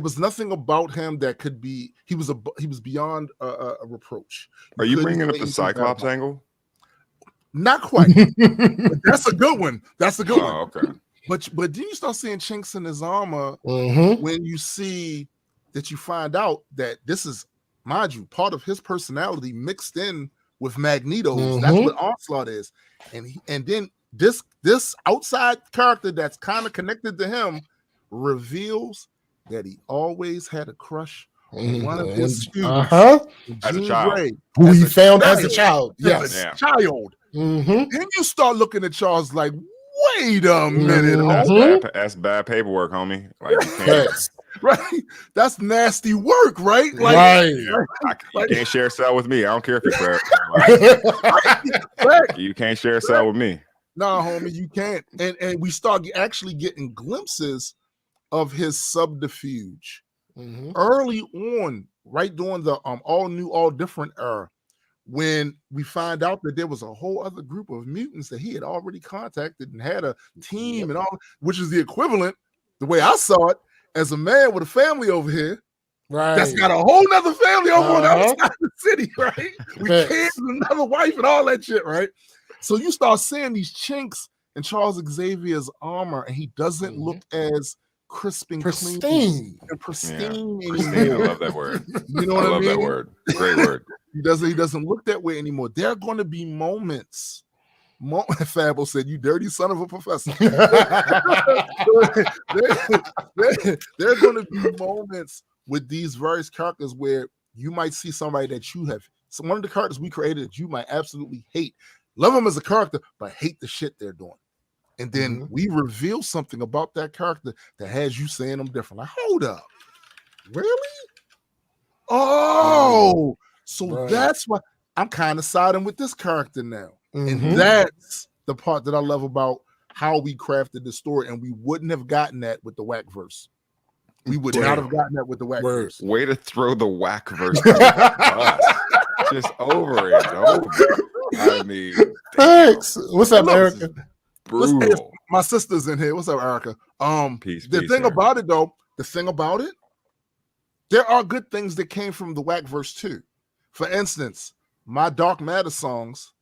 was nothing about him that could be. He was beyond a reproach. Are you bringing up the Cyclops angle? Not quite. But that's a good one. That's a good one. Okay. But then you start seeing chinks in his armor when you see that you find out that this is, mind you, part of his personality mixed in with Magneto's. That's what Onslaught is, and then this outside character that's kind of connected to him reveals that he always had a crush on one of his students as a child, Grey, who he found as a child. Yes, child. Then you start looking at Charles like, wait a minute, that's bad paperwork, homie. Like, you can't, right? That's nasty work, right? Like, you can't share a cell with me. I don't care if you're you can't share a cell with me. No, homie, you can't. And we start actually getting glimpses of his subterfuge early on, right during the all new, all different era, when we find out that there was a whole other group of mutants that he had already contacted and had a team and all, which is the equivalent, the way I saw it, as a man with a family over here. Right. That's got a whole nother family over on the other side of the city, right? With kids and another wife and all that shit, right? So you start seeing these chinks in Charles Xavier's armor, and he doesn't look as crisp and pristine. clean and pristine yeah. Pristine. I love that word. You know what I mean? I love that word. Great word. He doesn't look that way anymore. There are going to be moments. Fabo said, "You dirty son of a professor." there are going to be moments with these various characters where you might see somebody that you have. So one of the characters we created that you might absolutely hate, love them as a character, but hate the shit they're doing. And then we reveal something about that character that has you saying them different. Like, hold up, really? Oh, so that's why I'm kind of siding with this character now. And that's the part that I love about how we crafted the story. And we wouldn't have gotten that with the whack verse. We would not have gotten that with the whack verse. Way to throw the whack verse just over and over. I mean, thanks. What's up, Erica? Brutal. My sister's in here. What's up, Erica? Peace, the thing about it, though, there are good things that came from the whack verse too. For instance, my Dark Matter songs,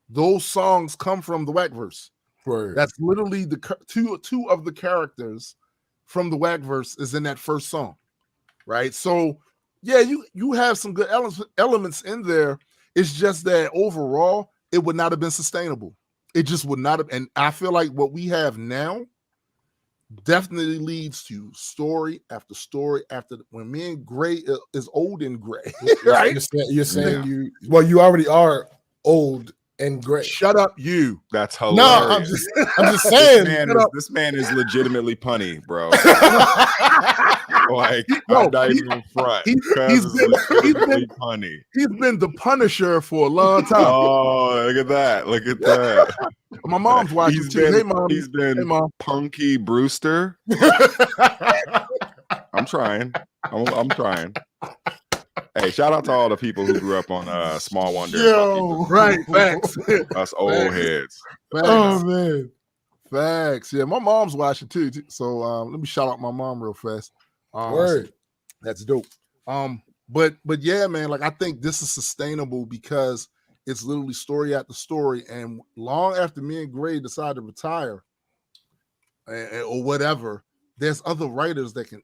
those songs come from the whack verse. Right. That's literally the two of the characters from the whack verse is in that first song, right? So yeah, you have some good elements in there. It's just that overall, it would not have been sustainable. It just would not have. And I feel like what we have now definitely leads to story after story after when me and Gray is old and gray, right? You're saying you already are old and gray. Shut up, you. That's hilarious. No, I'm just saying. This man is legitimately punny, bro. Like, I'm not even in front. He's been punny. He's been the Punisher for a long time. Oh, look at that. Look at that. My mom's watching too. Hey, Mom. He's been Punky Brewster. I'm trying. I'm trying. Hey, shout out to all the people who grew up on Small Wonder. Yo, right, facts. Us old heads. Facts. Oh, man. Facts. Yeah, my mom's watching too. So let me shout out my mom real fast. Word. That's dope. But yeah, man, like I think this is sustainable because it's literally story after story. And long after me and Gray decide to retire or whatever, there's other writers that can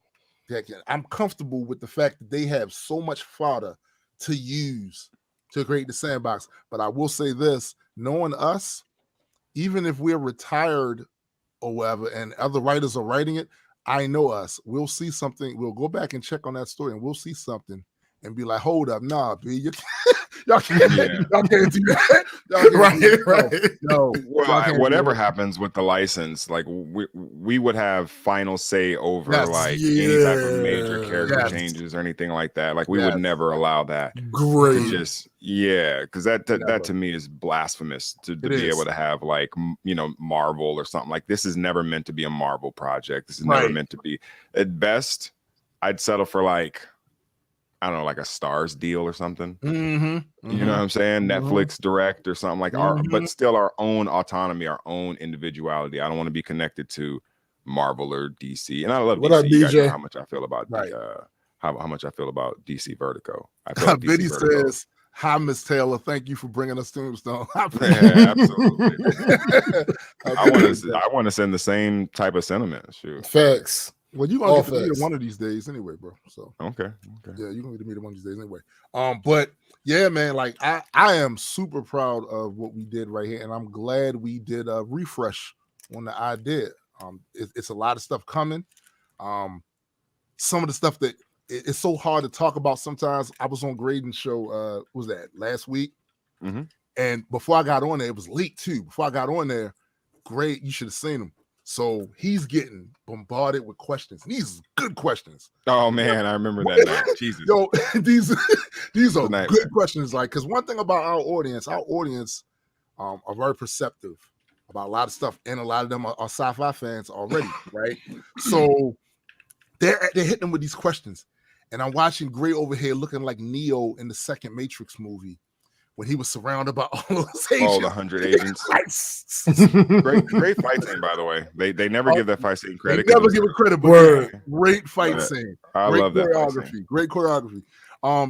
I'm comfortable with the fact that they have so much fodder to use to create the sandbox. But I will say this, knowing us, even if we're retired or whatever and other writers are writing it, I know us. We'll see something. We'll go back and check on that story and we'll see something and be like, hold up, nah, B, y'all can't do that. Right. No. Whatever happens with the license, like we would have final say over any type of major character changes or anything like that. Like we would never allow that. Great. Because that to me is blasphemous to be able to have like Marvel or something. Like this is never meant to be a Marvel project. This is never meant to be. At best, I'd settle for like, I don't know, like a Stars deal or something. You know what I'm saying? Netflix Direct or something like but still our own autonomy, our own individuality. I don't want to be connected to Marvel or DC. And I love what DC. Up, you guys DJ? know how much I feel about how much I feel about DC Vertigo. I feel like Biddy says, "Hi, Miss Taylor. Thank you for bringing us Tombstone." Yeah, absolutely. I want to send the same type of sentiment. Shoot. Facts. Well, you're gonna get to meet it one of these days anyway, bro. So okay. Yeah, you're gonna get to meet it one of these days anyway. But yeah, man, like I am super proud of what we did right here, and I'm glad we did a refresh on the idea. It's a lot of stuff coming. Some of the stuff that it's so hard to talk about sometimes. I was on Graydon's show, what was that last week? And before I got on there, it was late too. Before I got on there, Gray, you should have seen him. So he's getting bombarded with questions. These good questions. Oh man, I remember that night. Jesus. Yo, these are good questions. Like, because one thing about our audience are very perceptive about a lot of stuff, and a lot of them are sci-fi fans already, right? So they're hitting them with these questions. And I'm watching Gray over here looking like Neo in the second Matrix movie when he was surrounded by all those agents. All the 100 agents. Great fight scene, by the way. They never give that fight scene credit. They never give it credit, but great fight scene. I love that choreography. Great choreography.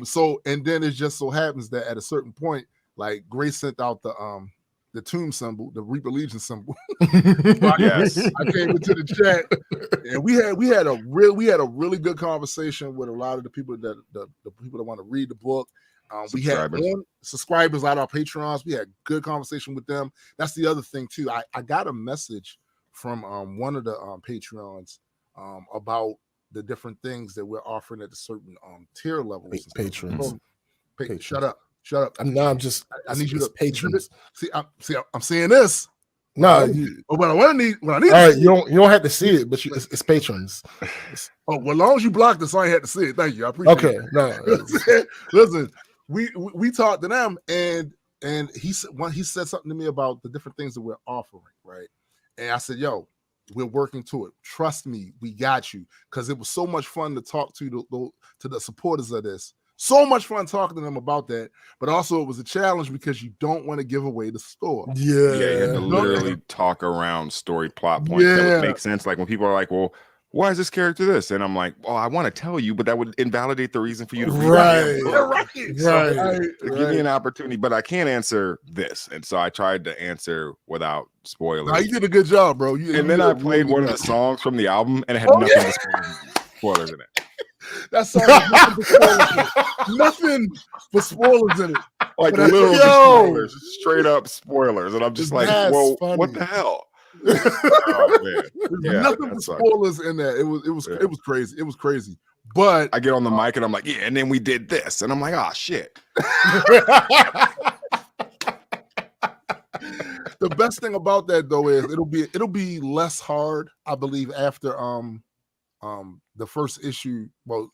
So and then it just so happens that at a certain point, like Gray sent out the the tomb symbol, the Reaper Legion symbol. Yes. I came into the chat, and we had a really good conversation with a lot of the people that the people that want to read the book. We had subscribers out our Patreons. We had good conversation with them. That's the other thing too. I got a message from one of the Patreons about the different things that we're offering at a certain tier levels. Patrons. Shut up. I need you to patrons. I'm saying this. No, but I need. All right, you don't have to see it, but it's patrons. Well, as long as you blocked this, I ain't had to see it. Thank you. I appreciate it. No. Listen, we talked to them, and he said something to me about the different things that we're offering, right? And I said, yo, we're working to it. Trust me, we got you. Because it was so much fun to talk to the supporters of this. So much fun talking to them about that, but also it was a challenge because you don't want to give away the store. Yeah, you have to literally talk around story plot points that would make sense. Like when people are like, well, why is this character this? And I'm like, well, I want to tell you, but that would invalidate the reason for you to read it. Right. Give me an opportunity, but I can't answer this. And so I tried to answer without spoilers. Nah, you did a good job, bro. Then I played one of the songs from the album, and it had nothing but spoilers in it. That song has nothing but spoilers in it. Like literal spoilers, straight up spoilers. And I'm just like, well, what the hell? Oh, man. There's nothing but spoilers in that. It was crazy. It was crazy. But I get on the mic and I'm like, yeah, and then we did this. And I'm like, oh shit. The best thing about that though is it'll be less hard, I believe, after the first issue,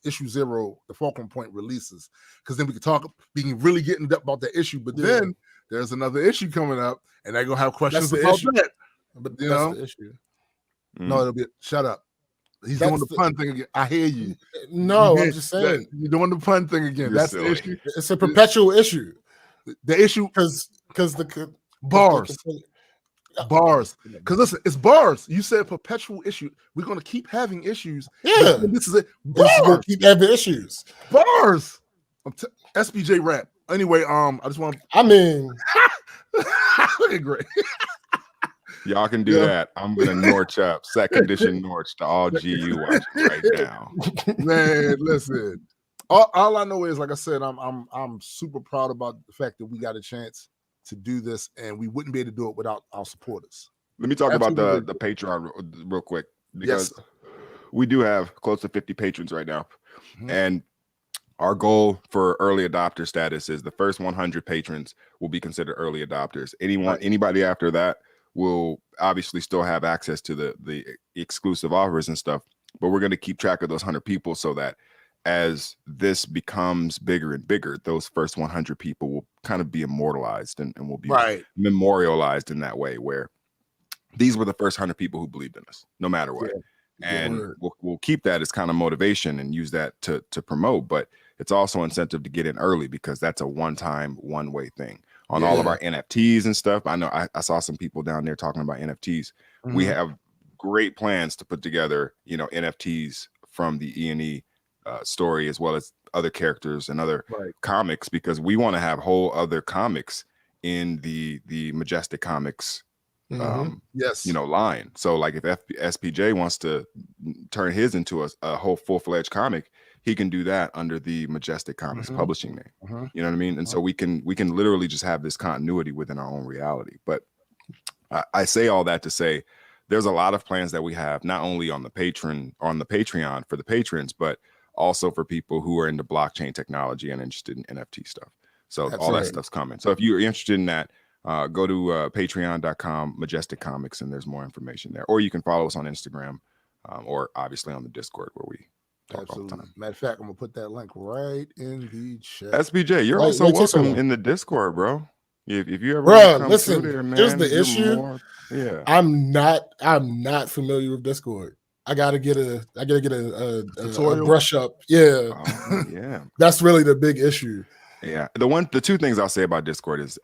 issue 0, the Fulcrum Point releases, because then we can really get in depth about the issue. But then there's another issue coming up, and they're gonna have questions about that. But that's the issue. No, it'll be shut up. He's doing the pun thing again. I hear you. No, I'm just saying you're doing the pun thing again. That's silly. The issue. It's a perpetual issue. The issue because the bars. Bars, because listen, it's bars. You said perpetual issue. We're gonna keep having issues. Yeah, this is it. We'll keep having issues. Bars. SBJ rap. Anyway, I just want. I mean, great. Y'all can do that. I'm gonna Norch up second edition Norch to all GU watching right now. Man, listen. All I know is, like I said, I'm super proud about the fact that we got a chance to do this, and we wouldn't be able to do it without our supporters. Let me talk about the Patreon real quick, because we do have close to 50 patrons right now. And our goal for early adopter status is the first 100 patrons will be considered early adopters. Anybody after that will obviously still have access to the exclusive offers and stuff, but we're going to keep track of those 100 people so that as this becomes bigger and bigger, those first 100 people will kind of be immortalized and will be memorialized in that way, where these were the first 100 people who believed in us, no matter what. And we'll keep that as kind of motivation and use that to promote, but it's also incentive to get in early, because that's a one-way thing on all of our NFTs and stuff. I know I saw some people down there talking about NFTs. We have great plans to put together, NFTs from the E&E story, as well as other characters and other comics, because we want to have whole other comics in the Majestic Comics line. So like if SPJ wants to turn his into a whole full-fledged comic, he can do that under the Majestic Comics publishing name. You know what I mean? And so we can literally just have this continuity within our own reality. But I say all that to say there's a lot of plans that we have, not only on the Patreon for the patrons, but also for people who are into blockchain technology and interested in NFT stuff. So all that stuff's coming. So if you're interested in that, go to patreon.com, Majestic Comics, and there's more information there. Or you can follow us on Instagram, or obviously on the Discord, where we talk all the time. Matter of fact, I'm gonna put that link right in the chat. SBJ, you're also welcome in the Discord, bro. If you ever listen, there, man, here's the issue. I'm not familiar with Discord. I gotta get a brush up. Yeah. That's really the big issue. Yeah. The two things I'll say about Discord is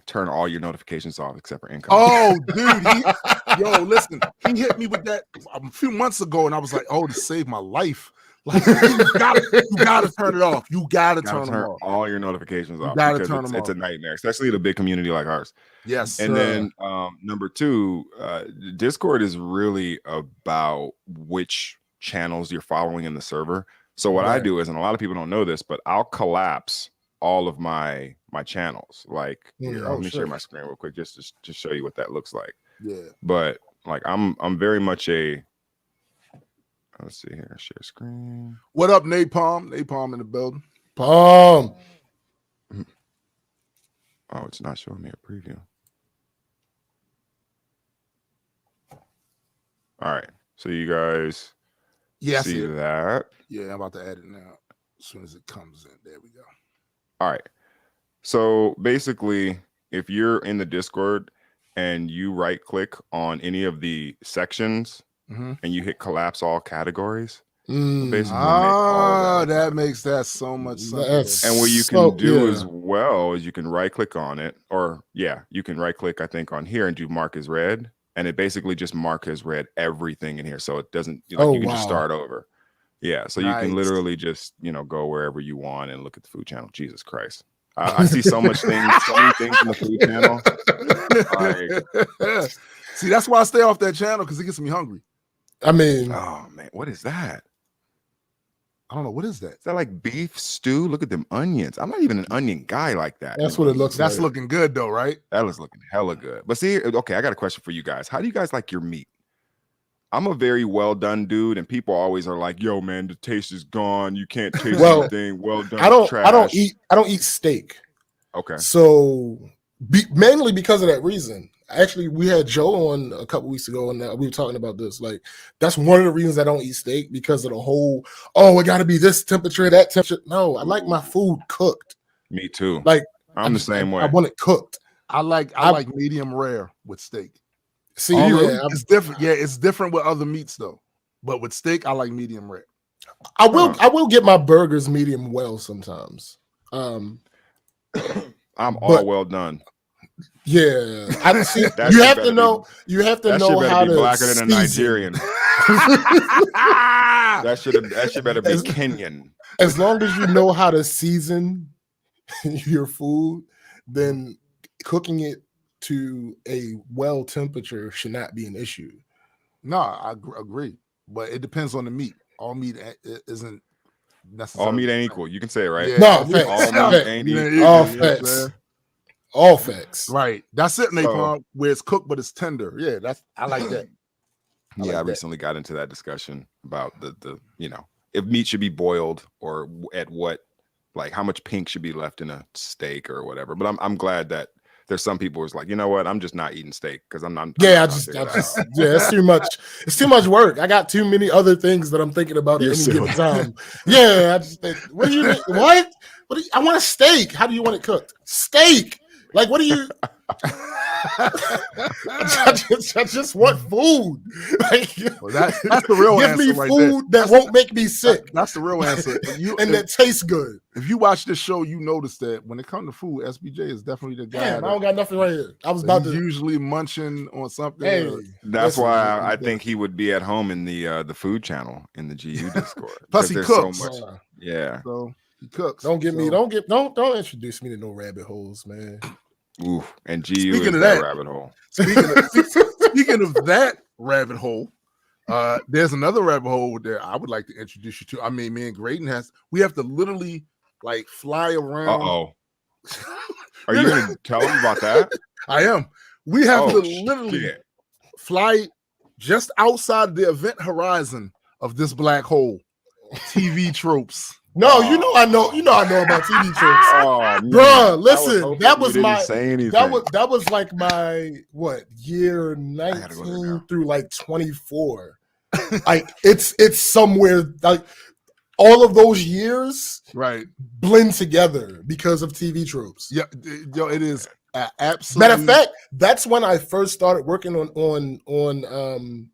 turn all your notifications off except for income. Oh, dude. Listen, he hit me with that a few months ago, and I was like, to save my life. Like you gotta turn it off. You gotta turn them off. All your notifications off because it's a nightmare, especially in a big community like ours. Yes. And then number two, Discord is really about which channels you're following in the server. So what I do is, and a lot of people don't know this, but I'll collapse all of my channels. Like, let me share my screen real quick just to show you what that looks like. Yeah. But like I'm very much let's see here, share screen. What up, Napalm? Napalm in the building. Palm. Oh, it's not showing me a preview. All right. So you guys see that? Yeah, I'm about to add it now. As soon as it comes in. There we go. All right. So basically, if you're in the Discord and you right click on any of the sections and you hit collapse all categories, basically that makes that so much sense. And what you can do as well is you can right click on it, or you can right click, I think, on here and do mark as read. And it basically just mark as read everything in here. So it doesn't, you can just start over. Yeah. So you can literally just, go wherever you want and look at the food channel. Jesus Christ. I see so many things in the food channel. See, that's why I stay off that channel, because it gets me hungry. I mean, oh man, what is that? I don't know. What is that? Is that like beef stew? Look at them onions. I'm not even an onion guy like that. That's what it looks like. That's looking good though, right? That is looking hella good. But see, okay, I got a question for you guys. How do you guys like your meat? I'm a very well done dude, and people always are like, "Yo, man, the taste is gone. You can't taste anything. Well done." I don't eat steak. Okay. So mainly because of that reason. Actually, we had Joe on a couple weeks ago, and we were talking about this. Like, that's one of the reasons I don't eat steak, because of the whole, it got to be this temperature, that temperature. No, I like my food cooked. Me too. Like, I'm the same way. I want it cooked. I like medium rare with steak. See, it's different. Yeah, it's different with other meats though. But with steak, I like medium rare. I will get my burgers medium well sometimes. I'm all well done. Yeah, I see. You have to know how to blacker than a Nigerian. that should better be Kenyan. As long as you know how to season your food, then cooking it to a well temperature should not be an issue. No, I agree, but it depends on the meat. All meat isn't necessarily. All meat ain't equal. You can say it, right? Yeah, no, facts. All meat ain't equal. All facts. All facts. Right. That's it, Napalm, where it's cooked but it's tender. Yeah, I like that. I recently got into that discussion about the if meat should be boiled or at what, like how much pink should be left in a steak or whatever. But I'm glad that there's some people who's like, you know what, I'm just not eating steak because I'm not. It's too much. It's too much work. I got too many other things that I'm thinking about at any given time. Yeah, I just think, what do you what? I want a steak. How do you want it cooked? Steak. Like, what do you? I just want food. Like, that's the real answer. Give me food that won't make me sick. That's the real answer. That tastes good. If you watch this show, you notice that when it comes to food, SBJ is definitely the guy. Damn, I don't got nothing right here. I was about to usually munching on something. Hey, that's why I think he would be at home in the food channel in the GU Discord. Plus, he cooks. So much, so he cooks. Don't introduce me to no rabbit holes, man. Ooh, and GU is that rabbit hole. Speaking of that rabbit hole, there's another rabbit hole there I would like to introduce you to. I mean, me and Graydon we have to literally like fly around. Are you going to tell him about that? I am. We have to literally fly just outside the event horizon of this black hole. TV tropes. No, I know about TV tropes. Bruh, listen, that was like my year 19 through like 24. Like it's somewhere like all of those years blend together because of TV tropes. Yeah, yo, it is absolutely. Matter of fact, that's when I first started working on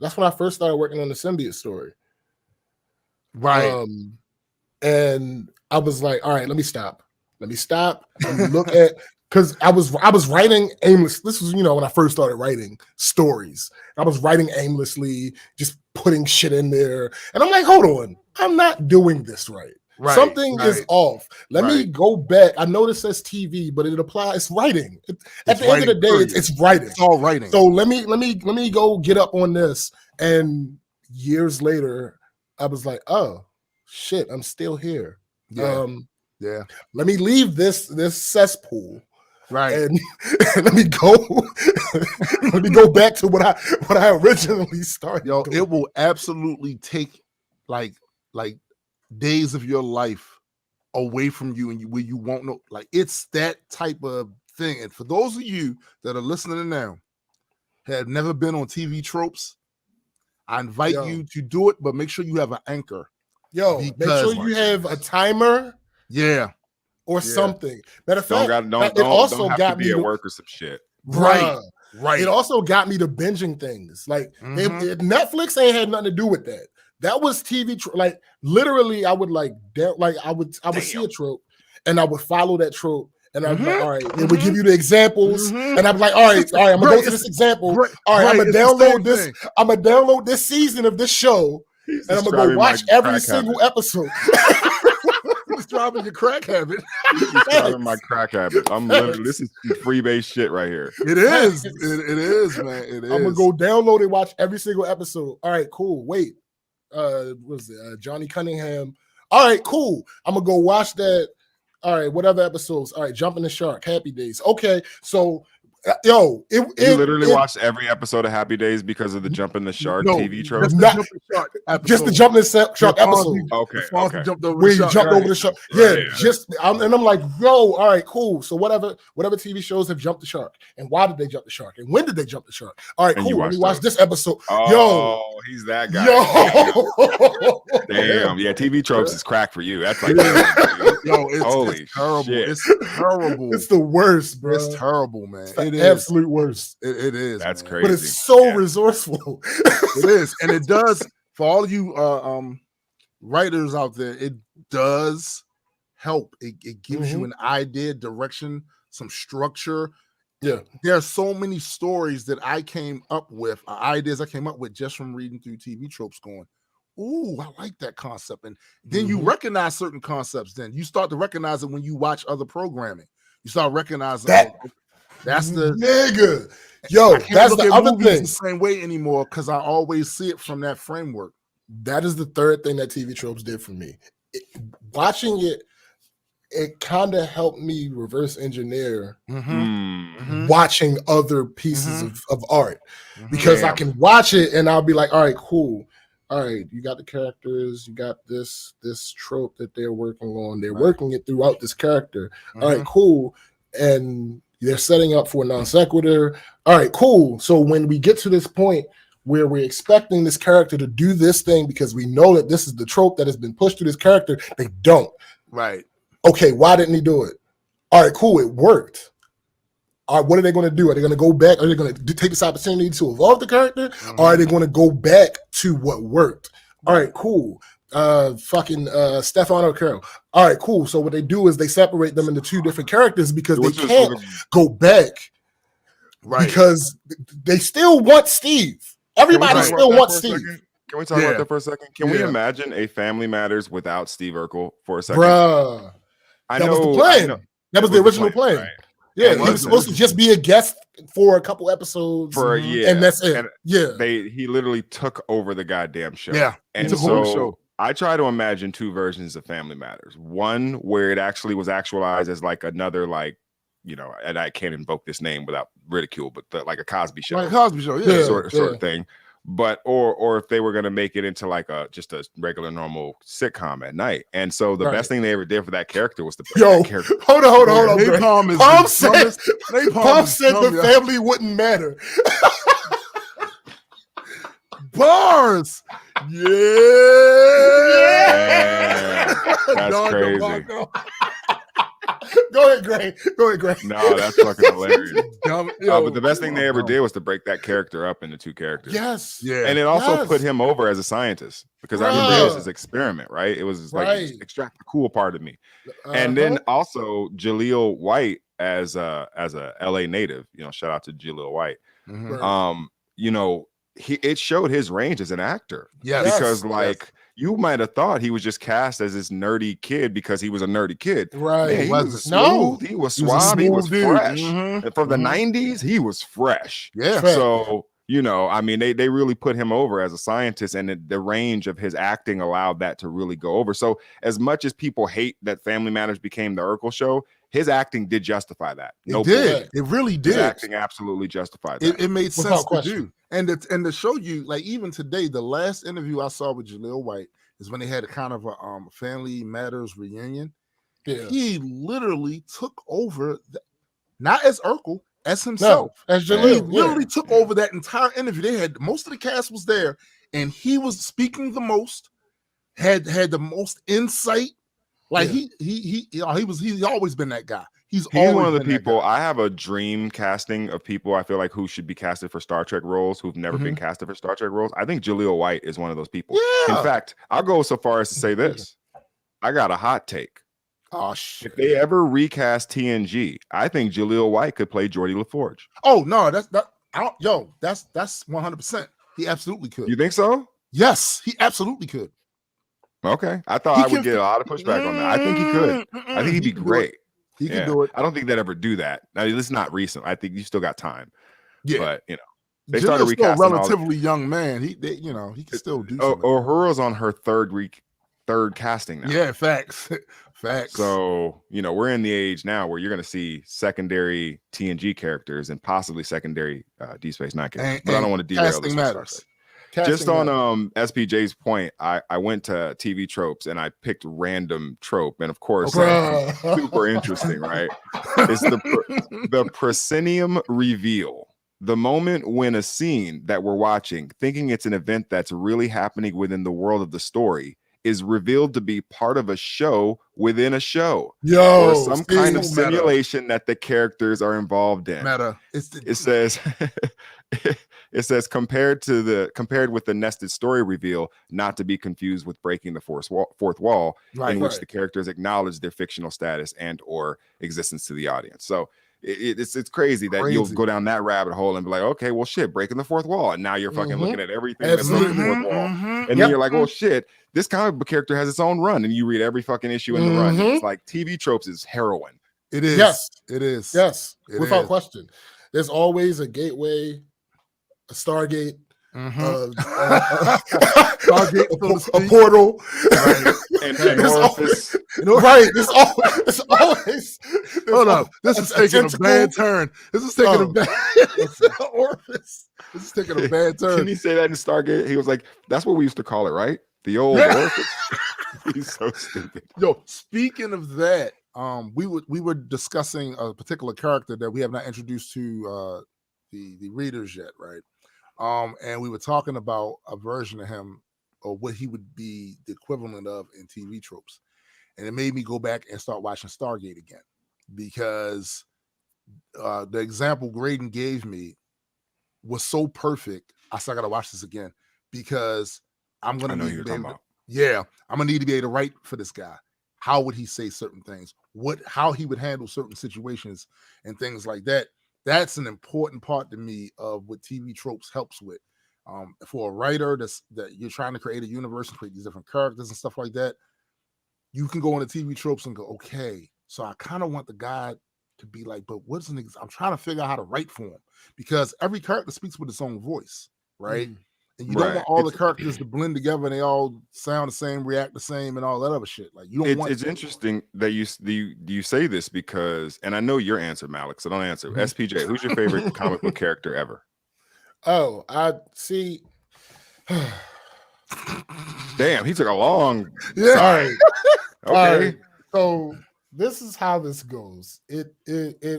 that's when I first started working on the Symbiote story. Right. And I was like, all right, let me stop. Let me look at because I was writing aimless. This was, when I first started writing stories. I was writing aimlessly, just putting shit in there. And I'm like, hold on, I'm not doing this right. Something is off. Let me go back. I know this says TV, but it applies. It's writing. At the end of the day, it's writing. It's all writing. So let me go get up on this. And years later, I was like, oh shit, I'm still here. Yeah. Let me leave this cesspool. Right. And let me go back to what I originally started. Yo, it will absolutely take like days of your life away from you, and where you won't know. Like, it's that type of thing. And for those of you that are listening now, have never been on TV Tropes, I invite you to do it, but make sure you have an anchor. Make sure you have a timer. Yeah. Or something. Matter of fact, it also got me to work or some shit. Right. It also got me to binging things. Like Netflix ain't had nothing to do with that. That was TV. Like literally, I would I would see a trope, and I would follow that trope. And I'd be like, all right, it would give you the examples. And I'm like, all right, I'm gonna go to this example. All right, I'm gonna download this. I'm gonna download this season of this show, and I'm gonna go watch every single episode. Driving your crack habit. Driving my crack habit. I'm literally, this is freebase shit right here. It is. It is, man. It is. I'm gonna go download and watch every single episode. All right, cool. Wait, what was it? Johnny Cunningham. All right, cool. I'm gonna go watch that. All right, whatever episodes. All right, Jumping the Shark, Happy Days. Okay, so you literally watched every episode of Happy Days because of the Jumping the Shark TV trope? Just the Jumping the Shark episode. Okay. Where you jumped over the shark. And I'm like, yo, all right, cool. So whatever TV shows have jumped the shark, and why did they jump the shark, and when did they jump the shark? All right, cool. Let me watch this episode. Oh, he's that guy. Damn. Yeah, TV tropes is crack for you. That's like, it's terrible. Shit. It's terrible. It's the worst, bro. It's terrible, man. It is absolute worst. It is. That's man. crazy. But it's so resourceful. It is, and it does for all you writers out there. It does help. It gives you an idea, direction, some structure. Yeah, there are so many stories that I came up with, ideas I came up with just from reading through TV Tropes. Going, ooh, I like that concept, and then you recognize certain concepts. Then you start to recognize it when you watch other programming. You start recognizing that. That's the nigga. Yo, that's the other thing. The same way anymore because I always see it from that framework. That is the third thing that TV Tropes did for me. Watching it kind of helped me reverse engineer watching other pieces of art because I can watch it and I'll be like, all right, cool. All right, you got the characters, you got this trope that they're working on. They're working it throughout this character. All right, cool. And they're setting up for a non sequitur. All right, cool. So when we get to this point where we're expecting this character to do this thing because we know that this is the trope that has been pushed through this character, they don't. Right. Okay, why didn't he do it? All right, cool. It worked. All right, what are they going to do? Are they going to go back? Are they going to take this opportunity to evolve the character? Or are they going to go back to what worked? All right, cool. Stefano Carroll. All right, cool. So what they do is they separate them into two different characters because they can't go back, right? Because they still want Steve. Everybody still wants Steve. Can we talk about that for a second? Can we imagine a Family Matters without Steve Urkel for a second? Bruh, that was the plan. That was the original plan. Right? Yeah, he was supposed to just be a guest for a couple episodes for a year, and that's it. And he literally took over the goddamn show. Yeah, and so I try to imagine two versions of Family Matters. One where it actually was actualized as like another, like, you know, and I can't invoke this name without ridicule, but like a Cosby Show, like a Cosby Show, yeah, sort of thing. But or if they were going to make it into like just a regular normal sitcom at night. And so the best thing they ever did for that character was to break that character. Hold on. Palm said the family wouldn't matter. Bars. Yeah. That's crazy. Go ahead, Gray. No, that's fucking hilarious. But the best thing they ever did was to break that character up into two characters. Yes. Yeah. And it also put him over as a scientist because I remember it was his experiment, right? It was like extract the cool part of me. And then also Jaleel White as a LA native, you know, shout out to Jaleel White. Mm-hmm. You know, it showed his range as an actor. Yes. Because like you might have thought he was just cast as this nerdy kid because he was a nerdy kid. Right. Man, he was smooth, he was suave, he was fresh. Mm-hmm. And from the 90s, he was fresh. Yeah. So, you know, I mean, they really put him over as a scientist, and the range of his acting allowed that to really go over. So as much as people hate that Family Matters became the Urkel show, his acting did justify that. It did. It really did. His acting absolutely justified that. It made sense to do. And to show you, like, even today, the last interview I saw with Jaleel White is when they had a kind of a Family Matters reunion. Yeah. He literally took over, not as Urkel, as himself. No, as Jaleel. He literally took over that entire interview. They had most of the cast was there, and he was speaking the most, had the most insight. Like he's always been that guy. He's one of the people. I have a dream casting of people I feel like who should be casted for Star Trek roles who've never been casted for Star Trek roles. I think Jaleel White is one of those people. Yeah. In fact, I'll go so far as to say this. I got a hot take. Oh shit! If they ever recast TNG, I think Jaleel White could play Geordi LaForge. Oh no, that's 100%. He absolutely could. You think so? Yes, he absolutely could. Okay, I thought I would get a lot of pushback on that. I think he could. I think he'd be great. He can do it. I don't think they'd ever do that. Now, this is not recent. I think you still got time. Yeah, but you know, they started recasting. Still a relatively young man. He can still do something. Uhura's on her third casting now. Yeah, facts. So you know, we're in the age now where you're going to see secondary TNG characters and possibly secondary Deep Space Nine characters. But I don't want to derail this. Matters. Just on SPJ's point, I went to TV tropes and I picked random trope, and of course, super interesting, right? It's the proscenium reveal, the moment when a scene that we're watching, thinking it's an event that's really happening within the world of the story, is revealed to be part of a show within a show, or some kind of simulation that the characters are involved in. It says. It says compared with the nested story reveal, not to be confused with breaking the fourth wall, in which the characters acknowledge their fictional status and or existence to the audience. So it's crazy that you'll go down that rabbit hole and be like, okay, well shit, breaking the fourth wall, and now you're fucking looking at everything that's on the fourth wall, and then you're like, oh shit, this comic book character has its own run, and you read every fucking issue in the run. It's like TV tropes is heroin. It is. Yes, it is. Yes, without question. There's always a gateway, a Stargate, Stargate, a portal, right? and orifice. Right. There's always. Hold up. This is taking a bad turn. This is taking a bad orifice. This is taking a bad turn. Can he say that in Stargate? He was like, "That's what we used to call it, right? The old orifice." He's so stupid. Yo, speaking of that, we were discussing a particular character that we have not introduced to the readers yet, right? And we were talking about a version of him or what he would be the equivalent of in TV tropes. And it made me go back and start watching Stargate again, because the example Graydon gave me was so perfect. I still got to watch this again, because I'm going to need to be able to, I'm going to need to be able to write for this guy. How would he say certain things? How he would handle certain situations and things like that. That's an important part to me of what TV tropes helps with. For a writer that you're trying to create a universe and create these different characters and stuff like that, you can go into TV tropes and go, okay, so I kind of want the guy to be like, but what's I'm trying to figure out how to write for him, because every character speaks with its own voice, right? And you don't want all the characters to blend together and they all sound the same, react the same, and all that other shit. Like, you don't want. It's interesting that you say this, because, and I know your answer, Malik, so don't answer. SPJ, who's your favorite comic book character ever? Oh, I see. Damn, he took a long. Yeah. Sorry. Okay. All right. So this is how this goes. It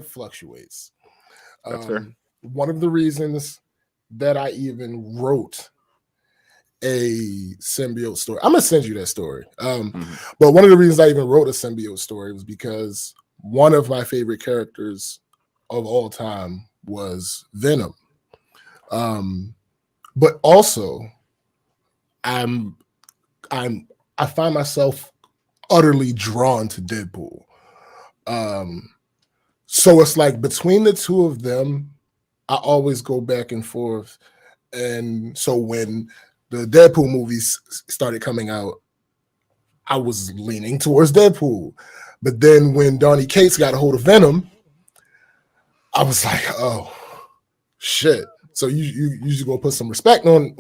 fluctuates. That's fair. One of the reasons that I even wrote a symbiote story, I'm gonna send you that story. But one of the reasons I even wrote a symbiote story was because one of my favorite characters of all time was Venom. But also I find myself utterly drawn to Deadpool. So it's like between the two of them, I always go back and forth. And so when the Deadpool movies started coming out, I was leaning towards Deadpool. But then when Donny Cates got a hold of Venom, I was like, oh, shit. So you just gonna put some respect on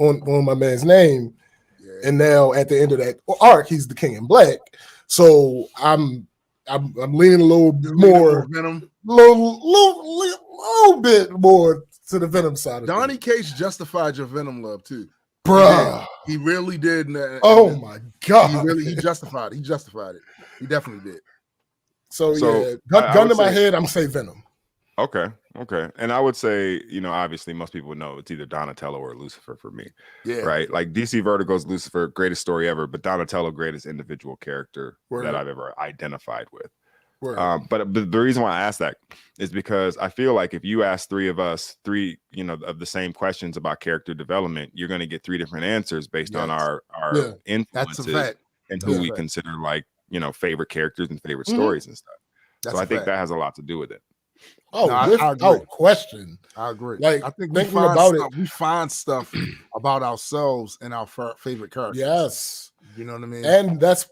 my man's name. Yeah. And now at the end of that arc, he's the King in Black. So I'm leaning a little more Venom. Little bit more to the Venom side of Donny Cates justified your Venom love too. Bruh. He really did. My God. He justified it. He justified it. He definitely did. So yeah, gun to my head, I'm gonna say Venom. Okay. And I would say, obviously most people know it's either Donatello or Lucifer for me. Yeah. Right? Like DC Vertigo's Lucifer, greatest story ever, but Donatello, greatest individual character that I've ever identified with. But the reason why I asked that is because I feel like if you ask three of us, of the same questions about character development, you're going to get three different answers based on our influences and who we consider like, favorite characters and favorite stories and stuff. So I think that has a lot of to do with it. Oh, without question. I agree. Like, I think we find stuff about ourselves and our favorite characters. Yes. You know what I mean? And that's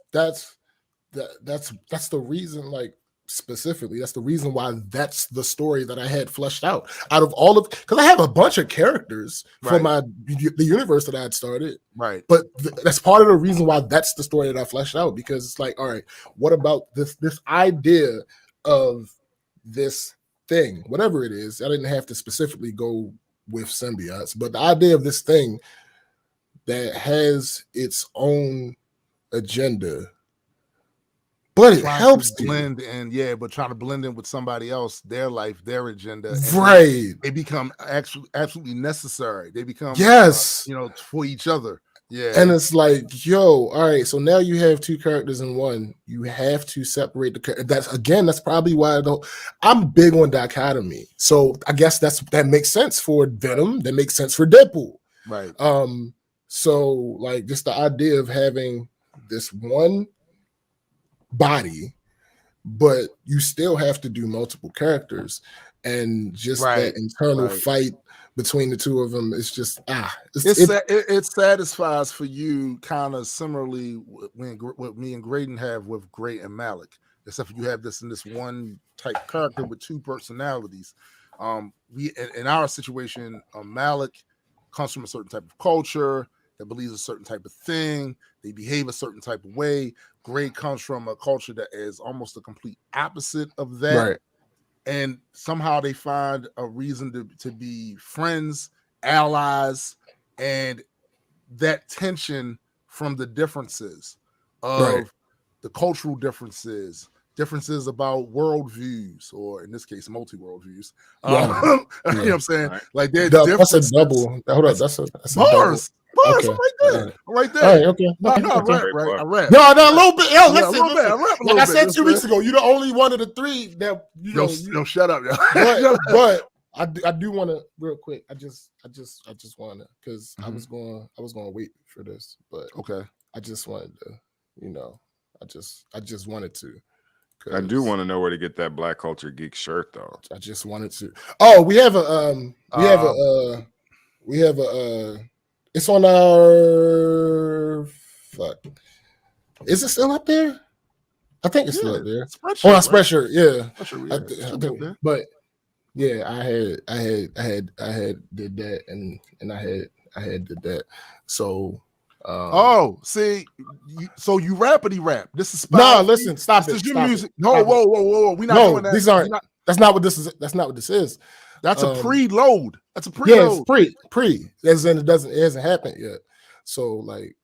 the reason, like, specifically, that's the reason why that's the story that I had fleshed out of all of, because I have a bunch of characters for the universe that I had started. Right. But that's part of the reason why that's the story that I fleshed out, because it's like, all right, what about this idea of this thing, whatever it is? I didn't have to specifically go with symbiotes, but the idea of this thing that has its own agenda, but it helps blend but try to blend in with somebody else, their life, their agenda. Right. They become absolutely necessary. They become for each other. Yeah. And it's like, yo, all right, so now you have two characters in one. You have to separate the character. That's probably why I'm big on dichotomy. So I guess that makes sense for Venom. That makes sense for Deadpool. Right. So like just the idea of having this one body, but you still have to do multiple characters, and just that internal fight between the two of them, it's just it satisfies for you kind of similarly what me and Graydon have with Gray and Malik, except for you have this one type character with two personalities. We in our situation, Malik comes from a certain type of culture that believes a certain type of thing. They behave a certain type of way. Gray comes from a culture that is almost the complete opposite of that. Right. And somehow they find a reason to be friends, allies, and that tension from the differences of the cultural differences about worldviews, or in this case, multi-worldviews. You know what I'm saying? Right. Like there's differences. That's a double. Hold on, that's a bars. Okay. I'm right there. I'm right there. All right, okay. No, I rap. No, a little bit. Yo, listen. I rap a little like I said 2 weeks ago, you're the only one of the three that shut up, yo. But I do want to real quick. I just want to, because I was going to wait for this, but okay. I just wanted to, I just wanted to. I do want to know where to get that Black Culture Geek shirt, though. I just wanted to. Oh, we have a it's on our Is it still up there? I think it's still up there. On our spreadshirt, yeah. But yeah, I had did that, and I had did that. So see, so you rapidy rap. This is no. Listen, stop this it. Is your stop music. It. No, whoa. We not doing that. These aren't. That's not what this is. That's not what this is. That's a preload. That's a preload. Yeah, it's pre. As in it hasn't happened yet. So like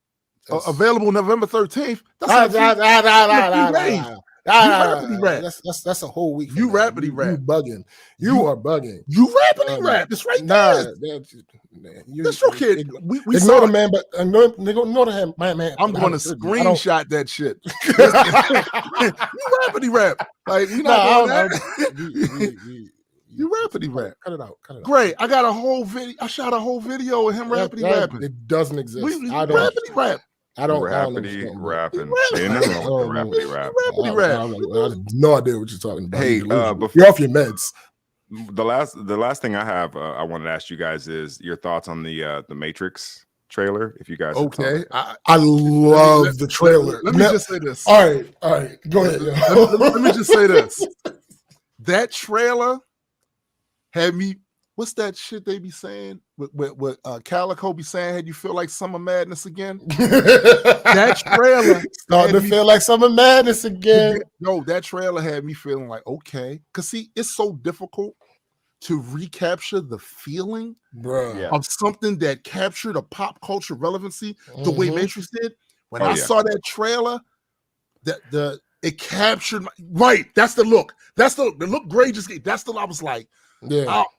available November 13th. That's a whole week. You rapidy rap. You bugging. You are bugging. You rapidy rap. It's right there. That's your kid. We ignore the man, but ignore the man. I'm going to screenshot that shit. You rapidy rap. Like you not doing that. You rapidy rap. Cut it out. Great. I got a whole video. I shot a whole video of him rapidy rapping. It doesn't exist. Rapidy rap. I don't Rappity rapping. Ain't nothing wrong with the rappity rap. I have no idea what you're talking about. Hey, you're off your meds. The last thing I have, I wanted to ask you guys is your thoughts on the Matrix trailer. If you guys, okay, I love the trailer. Let me just say this. All right, go ahead. Let me just say this. That trailer had me. What's that shit they be saying? What Calico be saying? Had you feel like Summer Madness again? That trailer starting to feel like Summer Madness again. No, that trailer had me feeling like, okay, because see, it's so difficult to recapture the feeling of something that captured a pop culture relevancy the way Matrix did. When I saw that trailer, it captured that's the look. That's the look great. That's the I was like,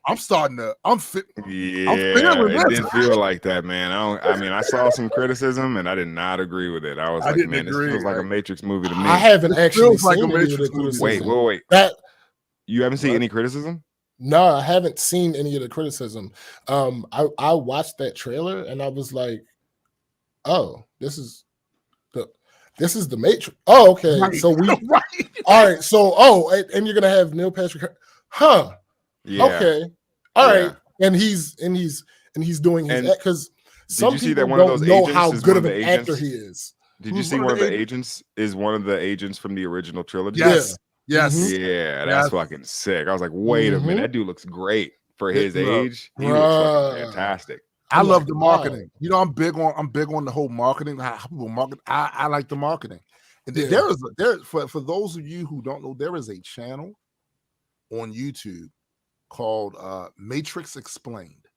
I'm starting to. I'm feeling it didn't feel like that, man. I saw some criticism and I did not agree with it. I was like, man, this feels like a Matrix movie to me. I haven't actually seen like a Matrix movie. Wait. You haven't seen any criticism? No, I haven't seen any of the criticism. I watched that trailer and I was like, oh, this is the Matrix. Oh, okay. Right. So all right. So and you're gonna have Neil Patrick, huh? Yeah. Okay. All right. And he's doing his because some people don't know how good of an actor he is. Did you see one of the agents is one of the agents from the original trilogy? Yes. Yes. Yeah, that's fucking sick. I was like, wait a minute, that dude looks great for his age. He looks fucking fantastic. I love the marketing. You know, I'm big on the whole marketing. How people market. I like the marketing. And for those of you who don't know, there is a channel on YouTube called Matrix Explained.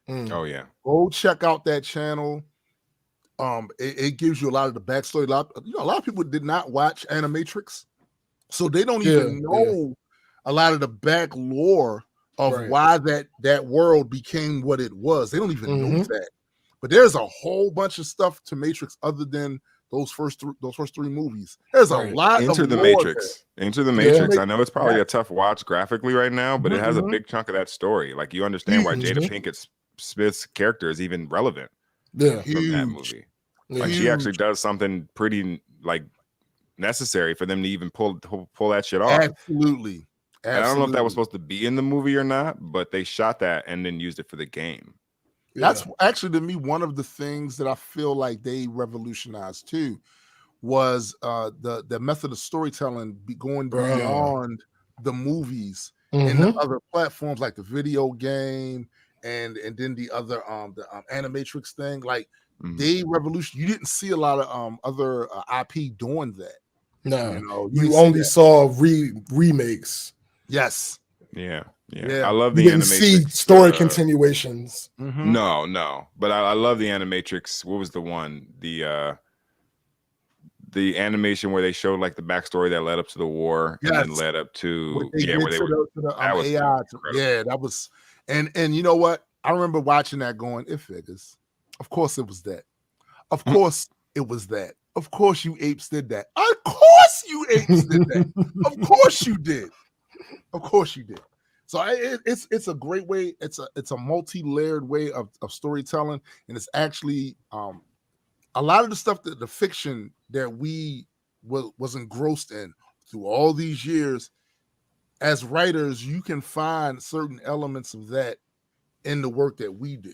Oh yeah, go check out that channel. It gives you a lot of the backstory. A lot of people did not watch Animatrix, so they don't even know a lot of the back lore of why that world became what it was. They don't even know that. But there's a whole bunch of stuff to Matrix other than those first three movies. There's a lot Into of the Matrix. There. Into the Matrix. I know it's probably a tough watch graphically right now, but it has a big chunk of that story. Like you understand why Jada Pinkett Smith's character is even relevant. Yeah, from that movie. Like she actually does something pretty like necessary for them to even pull that shit off. Absolutely. And I don't know if that was supposed to be in the movie or not, but they shot that and then used it for the game. That's actually, to me, one of the things that I feel like they revolutionized too was the method of storytelling going beyond the movies and the other platforms like the video game and then the other Animatrix thing. Like they revolution. You didn't see a lot of other IP doing that. No, you only saw remakes. Yes. Yeah. I love the Animatrix. See story continuations. No, but I love the Animatrix. What was the one? The animation where they showed like the backstory that led up to the war and then led up to AI. That was and you know what? I remember watching that going, it figures. Of course it was that. Of course it was that. Of course you apes did that. Of course you apes did that. Of course you did. Of course you did. So it's a great way. It's a multi-layered way of storytelling, and it's actually a lot of the stuff that the fiction that we was engrossed in through all these years. As writers, you can find certain elements of that in the work that we do,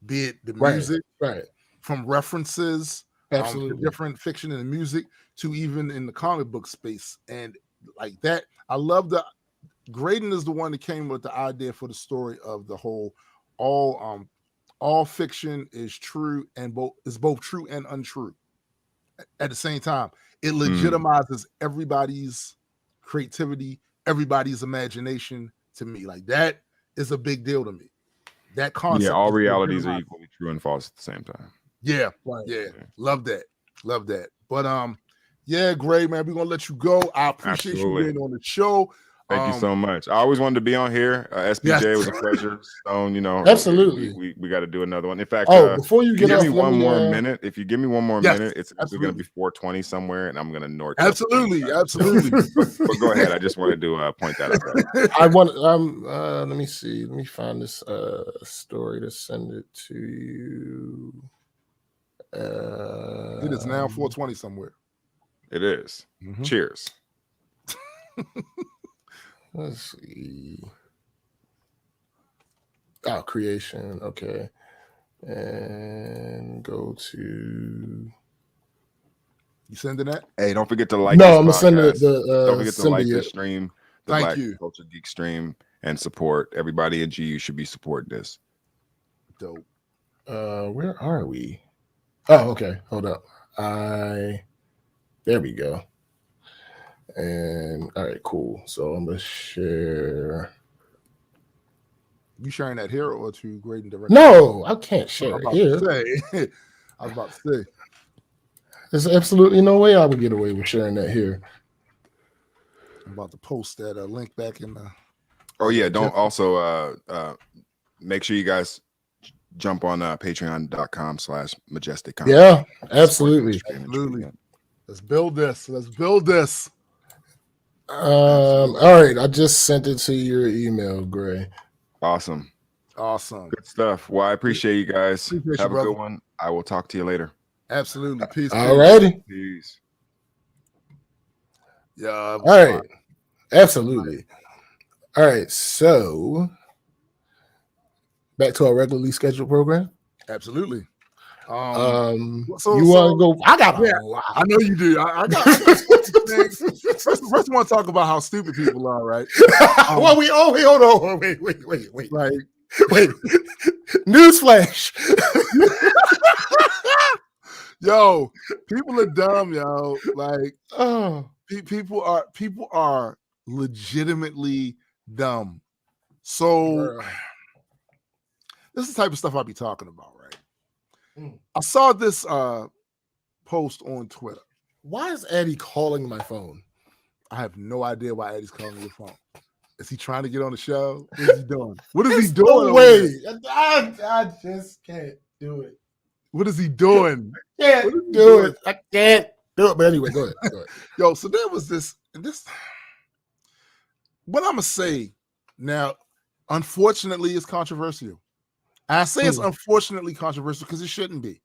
be it the music, from references, to different fiction and music, to even in the comic book space, and like that. I love the. Graydon is the one that came with the idea for the story of the whole all fiction is true and both true and untrue at the same time. It legitimizes everybody's creativity, everybody's imagination. To me, like that is a big deal to me. That concept, all realities are equally true and false at the same time. Love that. But Gray, man, we're gonna let you go. I appreciate you being on the show. Thank you so much. I always wanted to be on here. SPJ was a pleasure. Stone, absolutely. We got to do another one. In fact, before you give me one more minute, if you give me one more minute, it's going to be 4:20 somewhere, and I'm going to north. Absolutely. But go ahead. I just wanted to point that out. I want. Let me see. Let me find this story to send it to you. It is now 4:20 somewhere. It is. Cheers. Let's see. Oh, creation. Okay. And go to. You sending that? Hey, don't forget to like. No, I'm gonna send don't forget to like the this stream, the Thank Black you. Culture Geek stream, and support everybody at GU should be supporting this. Dope. Where are we? Oh, okay. Hold up. There we go. And all right, cool. So I'm gonna share. You sharing that here or to Graydon directly? No, I can't share it here. I was about to say. There's absolutely no way I would get away with sharing that here. I'm about to post that link back in the. Oh yeah, don't also make sure you guys jump on patreon.com/majestic. Yeah, absolutely. Let's build this. All right, I just sent it to your email, Gray. Awesome. Good stuff. Well, I appreciate you guys. Have a good one. I will talk to you later. Absolutely. Peace. All righty. Peace. Yeah. All right. Absolutely. All right. So back to our regularly scheduled program. Absolutely. So you want to go? I got. I know you do. I got things. First, I want to talk about how stupid people are, right? Well, hold on. Wait. Like, wait. Newsflash. Yo, people are dumb, yo. Like, people are legitimately dumb. So this is the type of stuff I'll be talking about, right? I saw this post on Twitter. Why is Eddie calling my phone? I have no idea why Eddie's calling your phone. Is he trying to get on the show? What is he doing? What is he doing? No way. I just can't do it. What is he doing? I can't do it. But anyway, go ahead. Yo, so there was this. What I'm going to say now, unfortunately, is controversial. I say it's unfortunately controversial because it shouldn't be.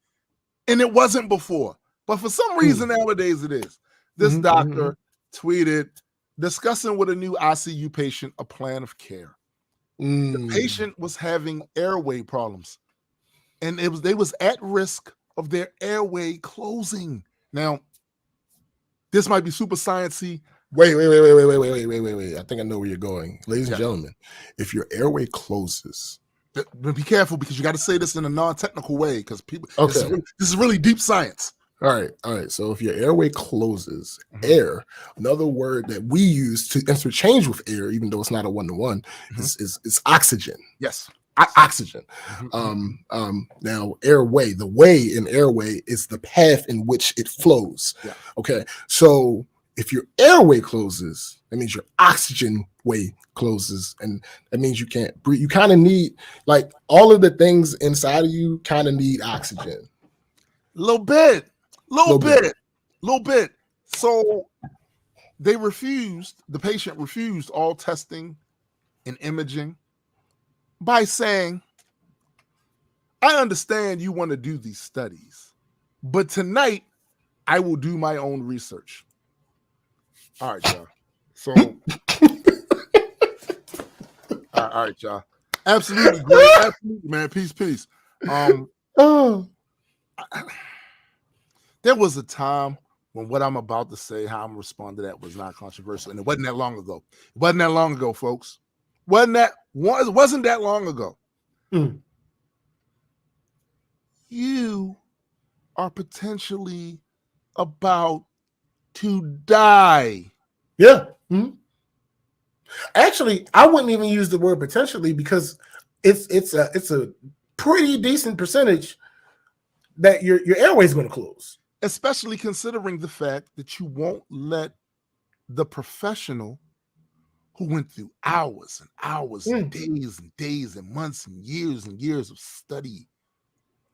And it wasn't before. But for some reason nowadays it is. This doctor tweeted discussing with a new ICU patient a plan of care. The patient was having airway problems. And they was at risk of their airway closing. Now, this might be super sciencey. Wait. I think I know where you're going. Ladies and gentlemen, if your airway closes, but be careful because you got to say this in a non-technical way because people. This is really deep science. All right. So if your airway closes, air, another word that we use to interchange with air, even though it's not a one-to-one, is oxygen. Yes, oxygen. Now airway, the way in airway is the path in which it flows. Yeah. Okay. So if your airway closes, that means your oxygen way closes, and that means you can't breathe. You kind of need, like, all of the things inside of you kind of need oxygen. Little bit. So the patient refused all testing and imaging by saying, I understand you want to do these studies, but tonight I will do my own research. All right, y'all. So, all right, y'all. Absolutely great. Absolutely, man. Peace. There was a time when what I'm about to say, how I'm responding to that, was not controversial, and it wasn't that long ago. It wasn't that long ago, folks. Wasn't that long ago. You are potentially about to die. Yeah. Actually, I wouldn't even use the word potentially because it's a pretty decent percentage that your airway is going to close. Especially considering the fact that you won't let the professional who went through hours and hours and days and months and years of study,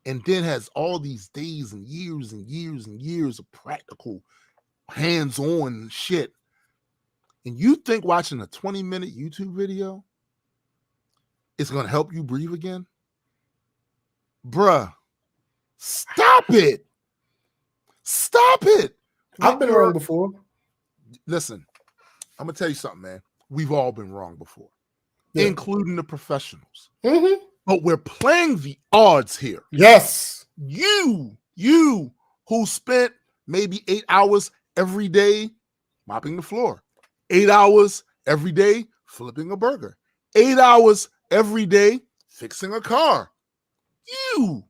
and then has all these days and years of practical hands-on shit. And you think watching a 20-minute YouTube video is going to help you breathe again? Bruh, Stop it. Stop it. I've been wrong before. Listen, I'm going to tell you something, man. We've all been wrong before, including the professionals. Mm-hmm. But we're playing the odds here. Yes. You who spent maybe 8 hours every day mopping the floor, 8 hours every day flipping a burger, 8 hours every day fixing a car. You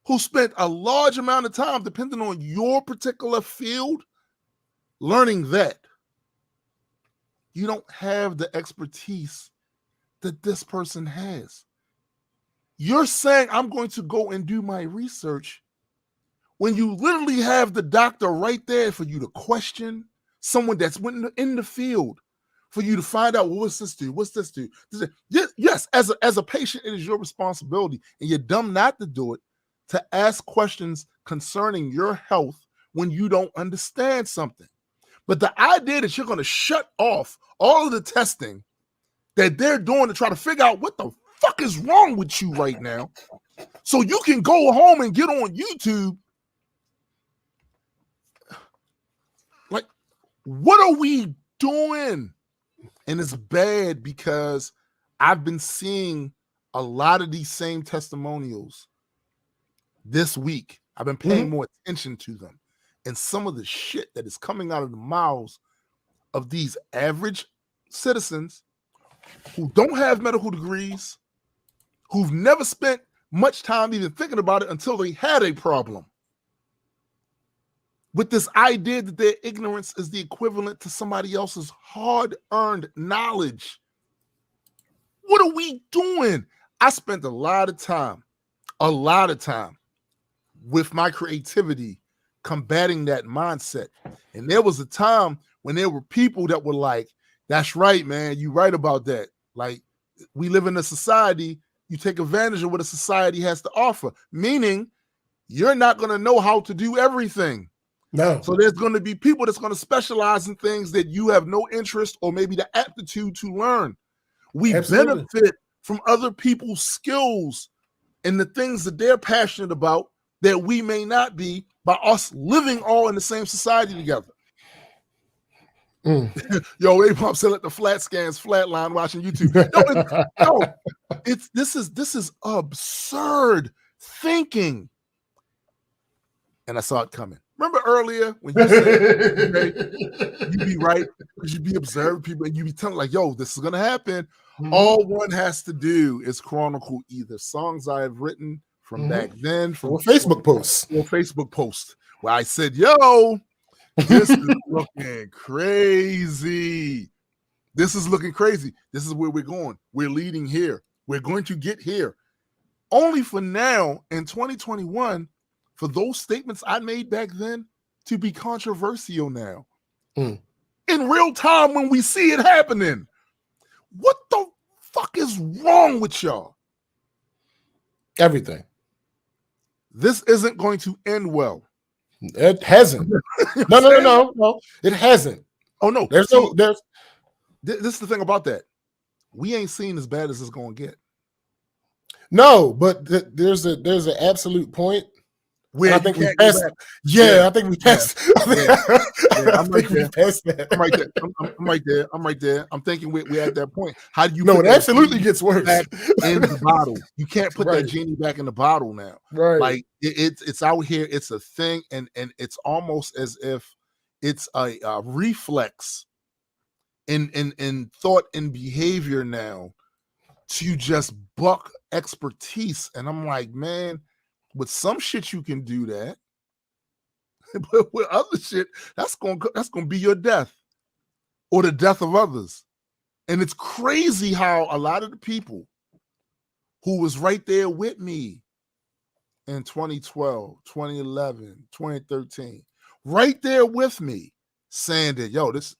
who spent a large amount of time, depending on your particular field, learning that. You don't have the expertise that this person has. You're saying, I'm going to go and do my research when you literally have the doctor right there for you to question, someone that's in the field, for you to find out, well, what's this do? What's this do? Yes, as a patient, it is your responsibility, and you're dumb not to do it, to ask questions concerning your health when you don't understand something. But the idea that you're going to shut off all of the testing that they're doing to try to figure out what the fuck is wrong with you right now, so you can go home and get on YouTube. Like, what are we doing? And it's bad because I've been seeing a lot of these same testimonials this week. I've been paying more attention to them. And some of the shit that is coming out of the mouths of these average citizens who don't have medical degrees, who've never spent much time even thinking about it until they had a problem, with this idea that their ignorance is the equivalent to somebody else's hard-earned knowledge. What are we doing? I spent a lot of time with my creativity combating that mindset. And there was a time when there were people that were like, that's right, man, you're right about that. Like, we live in a society, you take advantage of what a society has to offer, meaning you're not going to know how to do everything. No. So there's going to be people that's going to specialize in things that you have no interest or maybe the aptitude to learn. We benefit from other people's skills and the things that they're passionate about that we may not be, by us living all in the same society together. Yo, A-Pump said let the flat scans flatline watching YouTube. This is absurd thinking. And I saw it coming. Remember earlier when you said you be right because you be observing people and you be telling like, yo, this is gonna happen. All one has to do is chronicle either songs I have written from back then, from Facebook posts, or Facebook post where I said, yo, this is looking crazy. This is looking crazy. This is where we're going. We're leading here. We're going to get here. Only for now in 2021, for those statements I made back then to be controversial now. In real time when we see it happening. What the fuck is wrong with y'all? Everything. This isn't going to end well. It hasn't. No. It hasn't. Oh no. This is the thing about that. We ain't seen as bad as it's gonna get. No, but there's an absolute point where I think we passed. I think we passed. I'm right there. I'm thinking we're at that point. How do you? No, it absolutely gets worse. Back in the bottle. You can't put that genie back in the bottle now. Right. Like it's out here. It's a thing, and it's almost as if it's a reflex in thought and behavior now to just buck expertise. And I'm like, man, with some shit you can do that, but with other shit, that's gonna be your death or the death of others. And it's crazy how a lot of the people who was right there with me in 2012, 2011, 2013, right there with me, saying that, yo, that's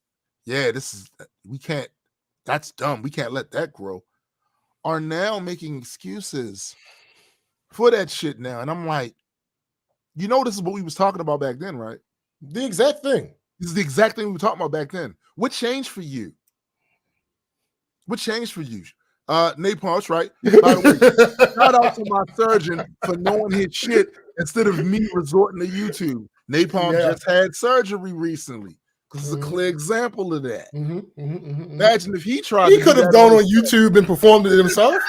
dumb. We can't let that grow, are now making excuses for that shit now. And I'm like, this is what we was talking about back then, right? The exact thing. This is the exact thing we were talking about back then. What changed for you? What changed for you? Napalm, right? By the way, shout out to my surgeon for knowing his shit Instead of me resorting to YouTube. Napalm just had surgery recently. This is a clear example of that. Imagine if he tried. He could have gone on YouTube and performed it himself.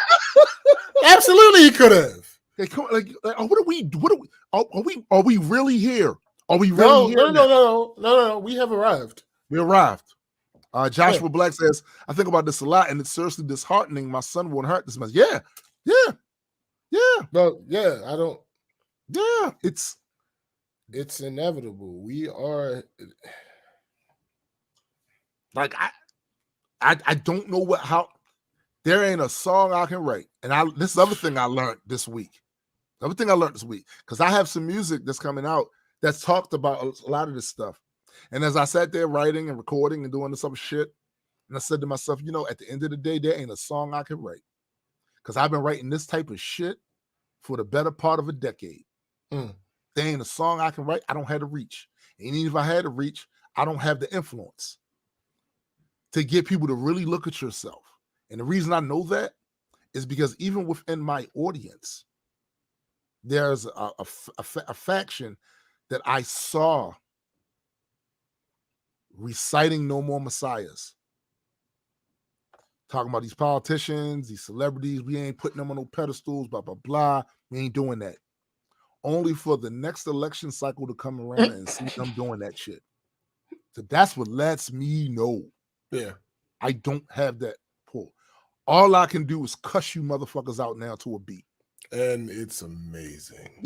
Absolutely, he could have. What are we really here? Are we really here? No. We have arrived. We arrived. Joshua Black says, I think about this a lot, and it's seriously disheartening. My son won't hurt this much. Yeah. No, yeah, I don't. Yeah, it's inevitable. We are like I don't know how there ain't a song I can write. And this is the other thing I learned this week. Because I have some music that's coming out that's talked about a lot of this stuff. And as I sat there writing and recording and doing this other shit, and I said to myself, at the end of the day, there ain't a song I can write. Because I've been writing this type of shit for the better part of a decade. There ain't a song I can write. I don't have the reach. And even if I had the reach, I don't have the influence to get people to really look at yourself. And the reason I know that is because even within my audience, there's a faction that I saw reciting No More Messiahs. Talking about these politicians, these celebrities, we ain't putting them on no pedestals, blah, blah, blah. We ain't doing that. Only for the next election cycle to come around and see them doing that shit. So that's what lets me know. Yeah. I don't have that pull. All I can do is cuss you motherfuckers out now to a beat. And it's amazing.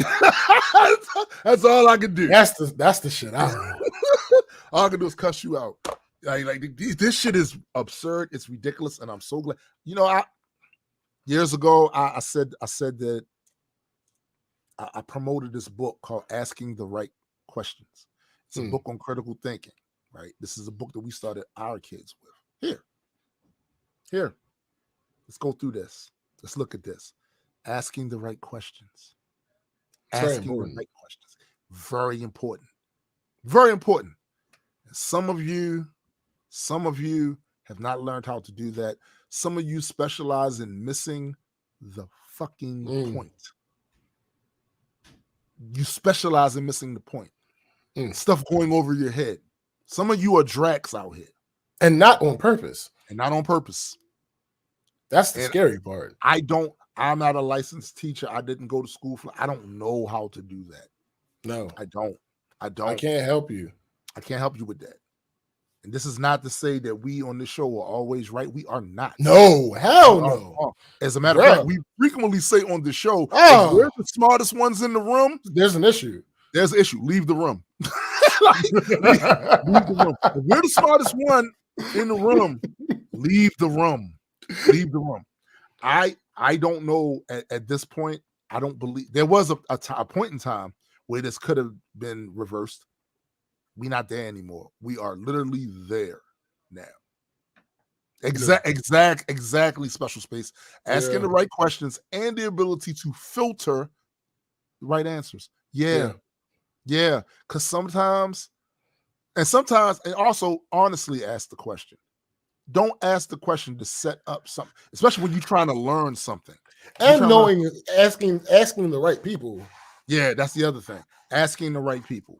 That's all I can do. That's the shit I know. All I can do is cuss you out. Like this shit is absurd. It's ridiculous, and I'm so glad. Years ago, I said that I promoted this book called Asking the Right Questions. It's a book on critical thinking, right? This is a book that we started our kids with. Here. Let's go through this. Let's look at this. Asking the right questions. Asking the right questions. Very important. Very important. And some of you have not learned how to do that. Some of you specialize in missing the fucking point. You specialize in missing the point. Stuff going over your head. Some of you are Drax out here. And not on purpose. That's the scary part. I'm not a licensed teacher. I didn't go to school for. I don't know how to do that. No, I don't. I can't help you. I can't help you with that. And this is not to say that we on this show are always right. We are not. No, hell no. As a matter of fact, we frequently say on the show, if we're the smartest ones in the room, there's an issue. There's an issue. Leave the room. Leave the room. If we're the smartest one in the room, leave the room. Leave the room. I don't know at this point. I don't believe there was a point in time where this could have been reversed. We're not there anymore. We are literally there now. Exactly. Special space, asking the right questions and the ability to filter the right answers. Yeah. Because sometimes, and also honestly ask the question. Don't ask the question to set up something, especially when you're trying to learn something. And asking the right people. Yeah, that's the other thing. Asking the right people.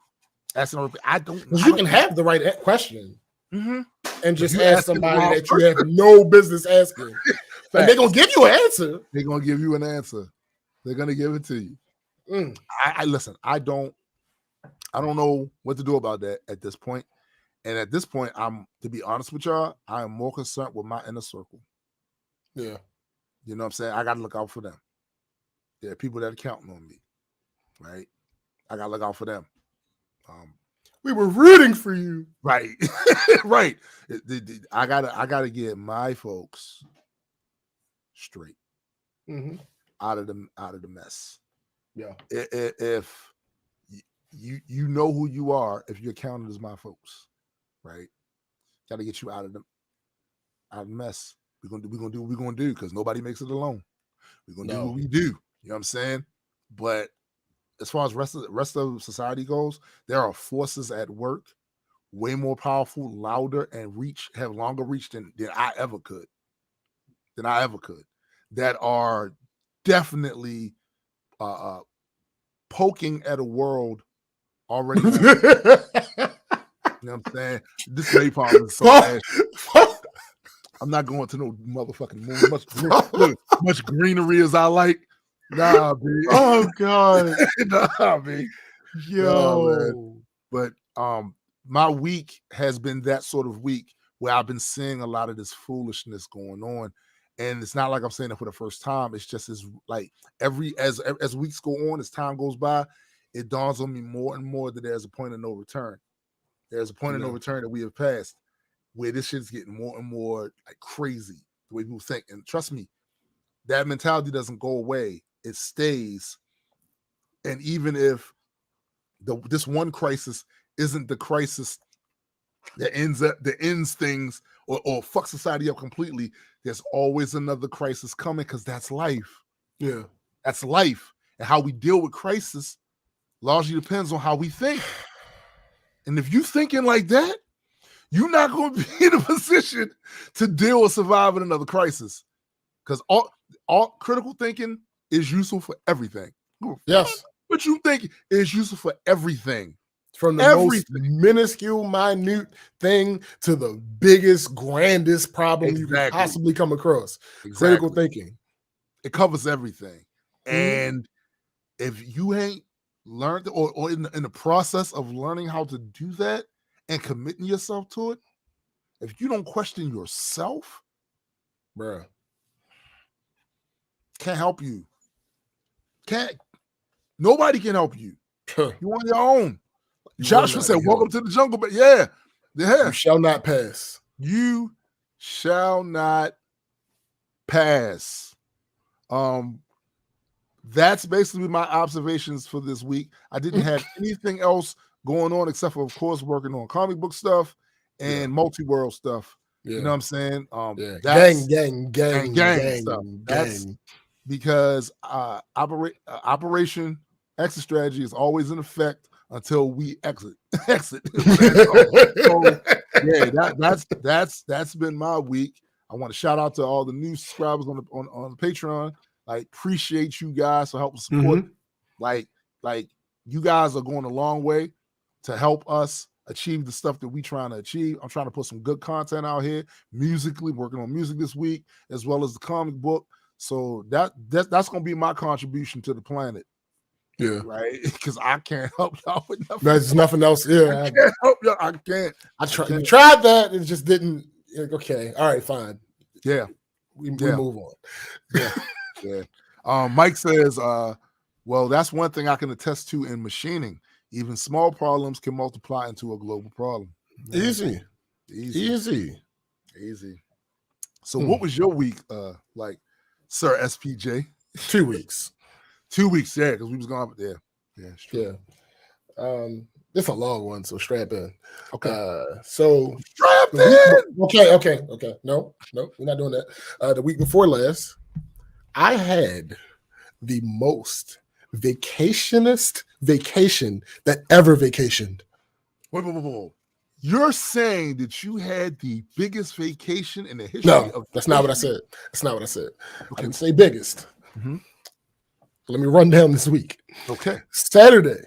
You can have the right question and just ask somebody that you have no business asking. And they're gonna give you an answer. They're gonna give you an answer. They're gonna give it to you. I listen. I don't know what to do about that at this point. And at this point, to be honest with y'all, I am more concerned with my inner circle. Yeah. You know what I'm saying? I got to look out for them. There are people that are counting on me, right? I got to look out for them. We were rooting for you. Right. Right. I gotta get my folks straight out of the mess. Yeah. If you know who you are, if you're counted as my folks, right? Got to get you out of the mess. We're gonna do what we're gonna do because nobody makes it alone. We're gonna do what we do. You know what I'm saying? But as far as rest of society goes, there are forces at work, way more powerful, louder, and have longer reach than I ever could. That are definitely poking at a world already. You know what I'm saying? This napalm is so ash. I'm not going to no motherfucking moon. Much greenery as I like. Nah, B. Oh God. Nah, B. Yo. But my week has been that sort of week where I've been seeing a lot of this foolishness going on. And it's not like I'm saying it for the first time. It's just as like as weeks go on, as time goes by, it dawns on me more and more that there's a point of no return. There's a point of no return that we have passed, where this shit's getting more and more like crazy the way people think. And trust me, that mentality doesn't go away. It stays. And even if this one crisis isn't the crisis that ends things or fucks society up completely, there's always another crisis coming, because that's life. Yeah. That's life. And how we deal with crisis largely depends on how we think. And if you thinking like that, you're not going to be in a position to deal with surviving another crisis. Because all critical thinking is useful for everything. Yes. What you think is useful for everything. From the most minuscule, minute thing to the biggest, grandest problem you can possibly come across. Critical thinking. It covers everything. And if you ain't learned or in the process of learning how to do that and committing yourself to it, if you don't question yourself, bruh, can't help you. Nobody can help you. You on your own. Joshua said, welcome to the jungle, but yeah. You shall not pass. You shall not pass. That's basically my observations for this week. I didn't have anything else going on except for, of course, working on comic book stuff and multi-world stuff. You know what I'm saying? That's gang stuff. That's because Operation Exit Strategy is always in effect until we exit. So yeah, that's been my week. I want to shout out to all the new subscribers on the Patreon. Like, appreciate you guys for helping support. Like you guys are going a long way to help us achieve the stuff that we trying to achieve. I'm trying to put some good content out here musically, working on music this week, as well as the comic book. So that's gonna be my contribution to the planet. Yeah. Right. Because I can't help y'all with nothing. There's nothing else. Yeah. I can't help y'all. I can't. You tried that. It just didn't. Okay. All right. Fine. Yeah. We move on. Yeah. Yeah. Mike says, well, that's one thing I can attest to in machining. Even small problems can multiply into a global problem. Easy. So what was your week like, Sir SPJ? 2 weeks. 2 weeks, yeah, because we was going up there. Yeah, sure. Yeah. It's a long one, so strap in. Okay. So strap in. Okay. No, we're not doing that. The week before last, I had the most vacationist vacation that ever vacationed. Whoa. You're saying that you had the biggest vacation in the history of that's not what I said. Okay. I didn't say biggest. Let me run down this week. Okay. Saturday,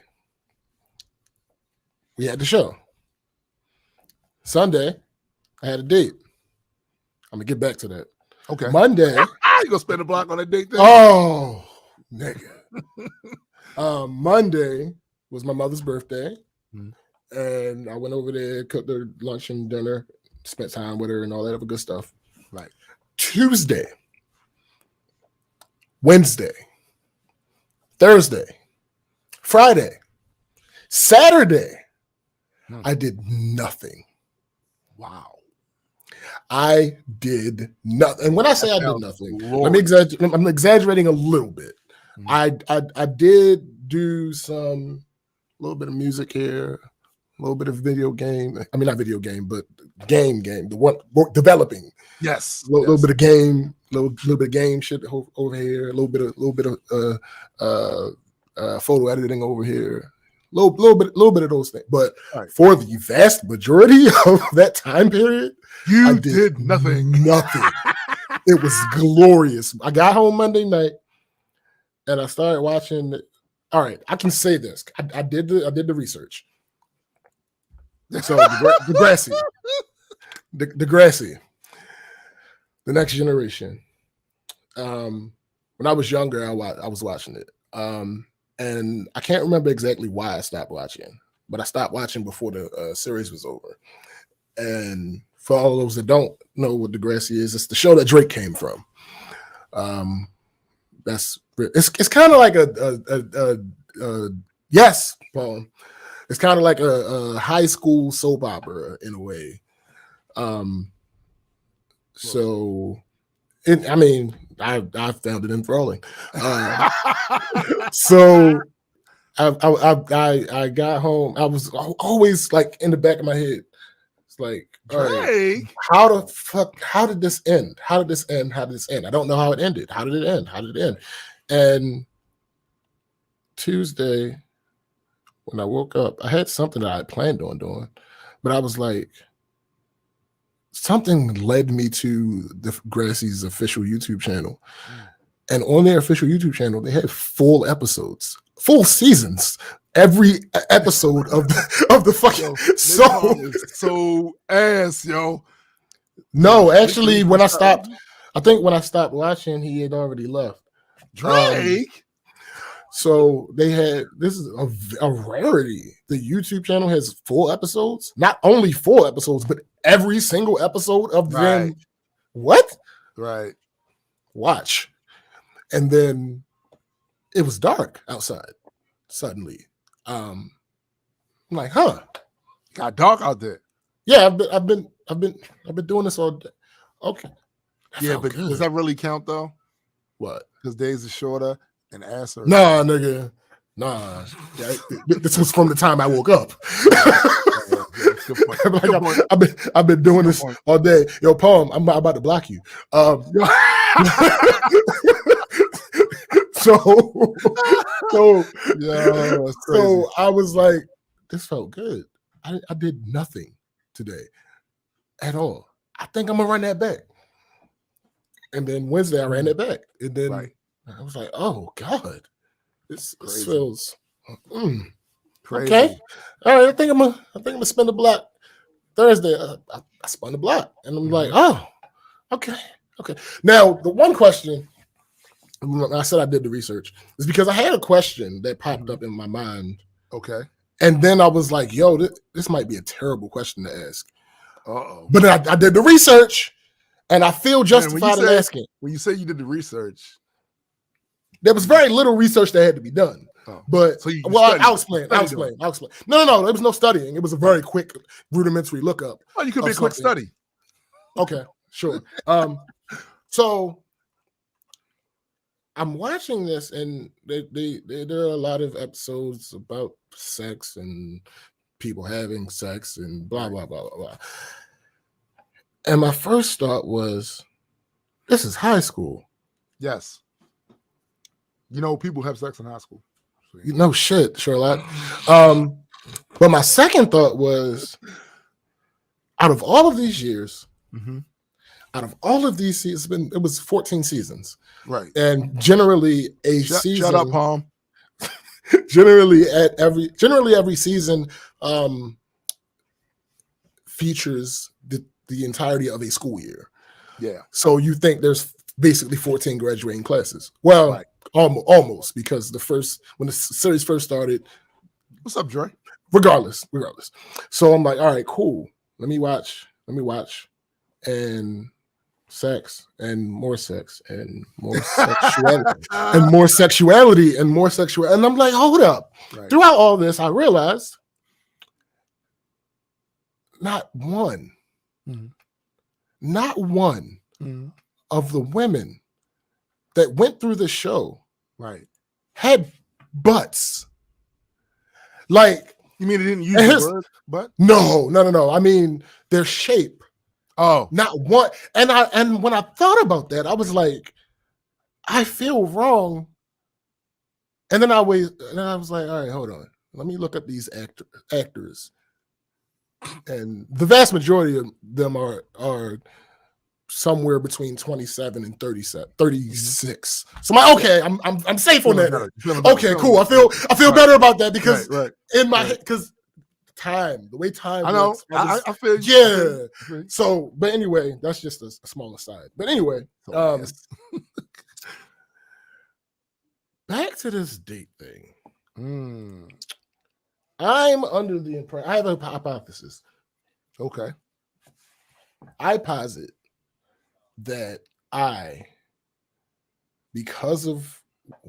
we had the show. Sunday, I had a date. I'm gonna get back to that. Okay. Monday, you gonna spend a block on that date? Then? Oh, nigga. Monday was my mother's birthday, and I went over there, cooked her lunch and dinner, spent time with her, and all that other good stuff. Right. Tuesday, Wednesday, Thursday, Friday, Saturday, I did nothing. Wow. I did nothing. And when I say I did nothing, I'm exaggerating a little bit. I did do a little bit of music here, a little bit of video game. I mean, not video game, but game. The one developing. Yes. A little bit of game, little bit of game shit over here. A little bit of photo editing over here. Little bit of those things. But for the vast majority of that time period, I did nothing. Nothing. It was glorious. I got home Monday night and I started watching. all right, I can say this. I did the research. So Degrassi, The Next Generation. When I was younger, I was watching it, and I can't remember exactly why I stopped watching, but I stopped watching before the series was over. And for all those that don't know what Degrassi is, it's the show that Drake came from. It's kind of like a yes, Paul. It's kind of like a high school soap opera in a way. So, I found it enthralling. So I got home. I was always like in the back of my head. It's like, Drake, how did this end? How did this end? How did this end? I don't know how it ended. How did it end? How did it end? And Tuesday, when I woke up, I had something that I had planned on doing, but I was like, something led me to Degrassi's official YouTube channel. And on their official YouTube channel, they had full episodes, full seasons, every episode of the fucking so ass, yo. No, actually, when I stopped watching, he had already left. Drake. So they had, this is a rarity. The YouTube channel has full episodes, not only full episodes, but every single episode of them. What? Right. Watch. And then it was dark outside suddenly. I'm like, huh? Got dark out there. Yeah, I've been doing this all day. Okay. Yeah, but does that really count though? What? Because days are shorter and ass are. Nah, nigga. Nah. Yeah, this was from the time I woke up. I've been doing this all day. Yo, Palm, I'm about to block you. So I was like, this felt good. I did nothing today at all. I think I'm gonna run that back. And then Wednesday I ran it back. And then I was like, oh God, this feels crazy. Okay. All right, I think I'm gonna spin the block Thursday. I spun the block, and I'm like, oh, okay. Now the one question I said I did the research is because I had a question that popped up in my mind. Okay. And then I was like, yo, this might be a terrible question to ask. Uh-oh. But I did the research, and I feel justified in asking. When you say you did the research, there was very little research that had to be done. But I'll explain. No, there was no studying. It was a very quick, rudimentary lookup. Oh, you could be a quick study. Okay, sure. So I'm watching this, and there are a lot of episodes about sex and people having sex and blah blah blah blah blah. And my first thought was, this is high school. Yes. You know, people have sex in high school. You know, shit, Sherlock. But my second thought was, out of all of these years, out of all of these seasons, it was 14 seasons. Right. And generally season. Shut up, Palm. Generally every season features the entirety of a school year. Yeah. So you think there's basically 14 graduating classes. Well, almost, because when the series first started. What's up, Dre? Regardless. So I'm like, all right, cool. Let me watch. And sex and more sexuality and more sexuality. And I'm like, hold up. Right. Throughout all this, I realized not one of the women that went through the show had butts. Like, you mean it didn't use the word butt? No. I mean their shape. Oh, not one. And when I thought about that, I was like, I feel wrong. And then I was like, all right, hold on. Let me look up these actors. And the vast majority of them are somewhere between 27 and 36. So I'm like, okay, I'm safe on that. Okay, cool. I feel better about that because in my head, because the way time works, I feel you. Yeah. So, but anyway, that's just a small aside. But anyway, back to this date thing. I'm under the impression, I have a hypothesis. Okay. I posit that because of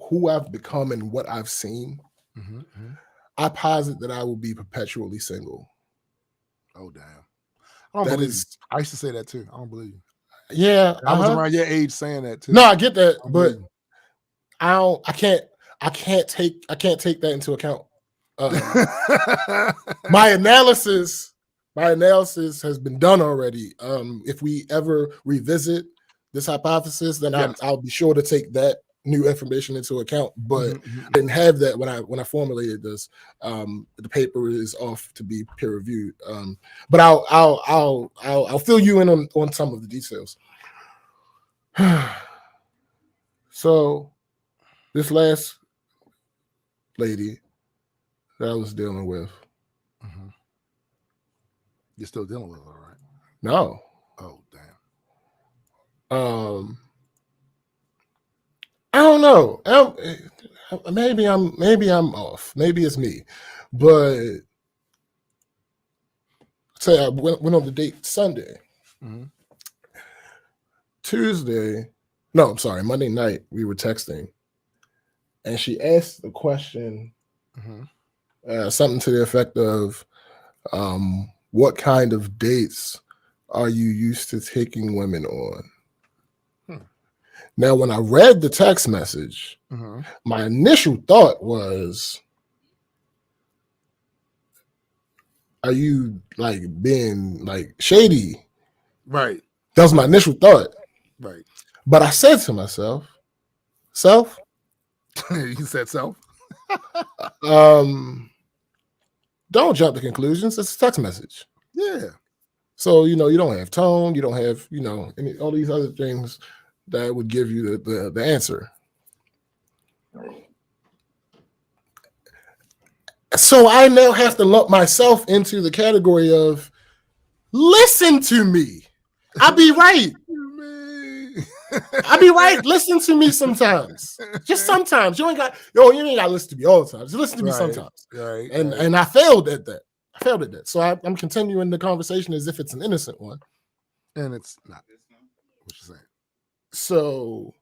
who I've become and what I've seen, I posit that I will be perpetually single. Oh, damn. I don't believe you. I used to say that too. I don't believe you. Yeah. I was around your age saying that too. No, I get that, but I can't take that into account. My analysis has been done already. If we ever revisit this hypothesis, then I'll be sure to take that new information into account. But I didn't have that when I formulated this. The paper is off to be peer reviewed. But I'll fill you in on some of the details. So this last lady that I was dealing with. You're still dealing with her, right? No. Oh, damn. I don't know. Maybe I'm off. Maybe it's me. But say I went on the date Sunday. Monday night, we were texting. And she asked the question, something to the effect of, what kind of dates are you used to taking women on? Now, when I read the text message, my initial thought was, are you like being like shady? Right. That was my initial thought. Right. But I said to myself, self? You said self? Don't jump to conclusions. It's a text message. Yeah. So, you don't have tone. You don't have, all these other things that would give you the answer. So I now have to lump myself into the category of listen to me. I'll be right. I'll be right. Listen to me sometimes. Just sometimes. You ain't got to listen to me all the time. Just listen to me sometimes. Right. And I failed at that. So I'm continuing the conversation as if it's an innocent one. And it's not. What you saying? So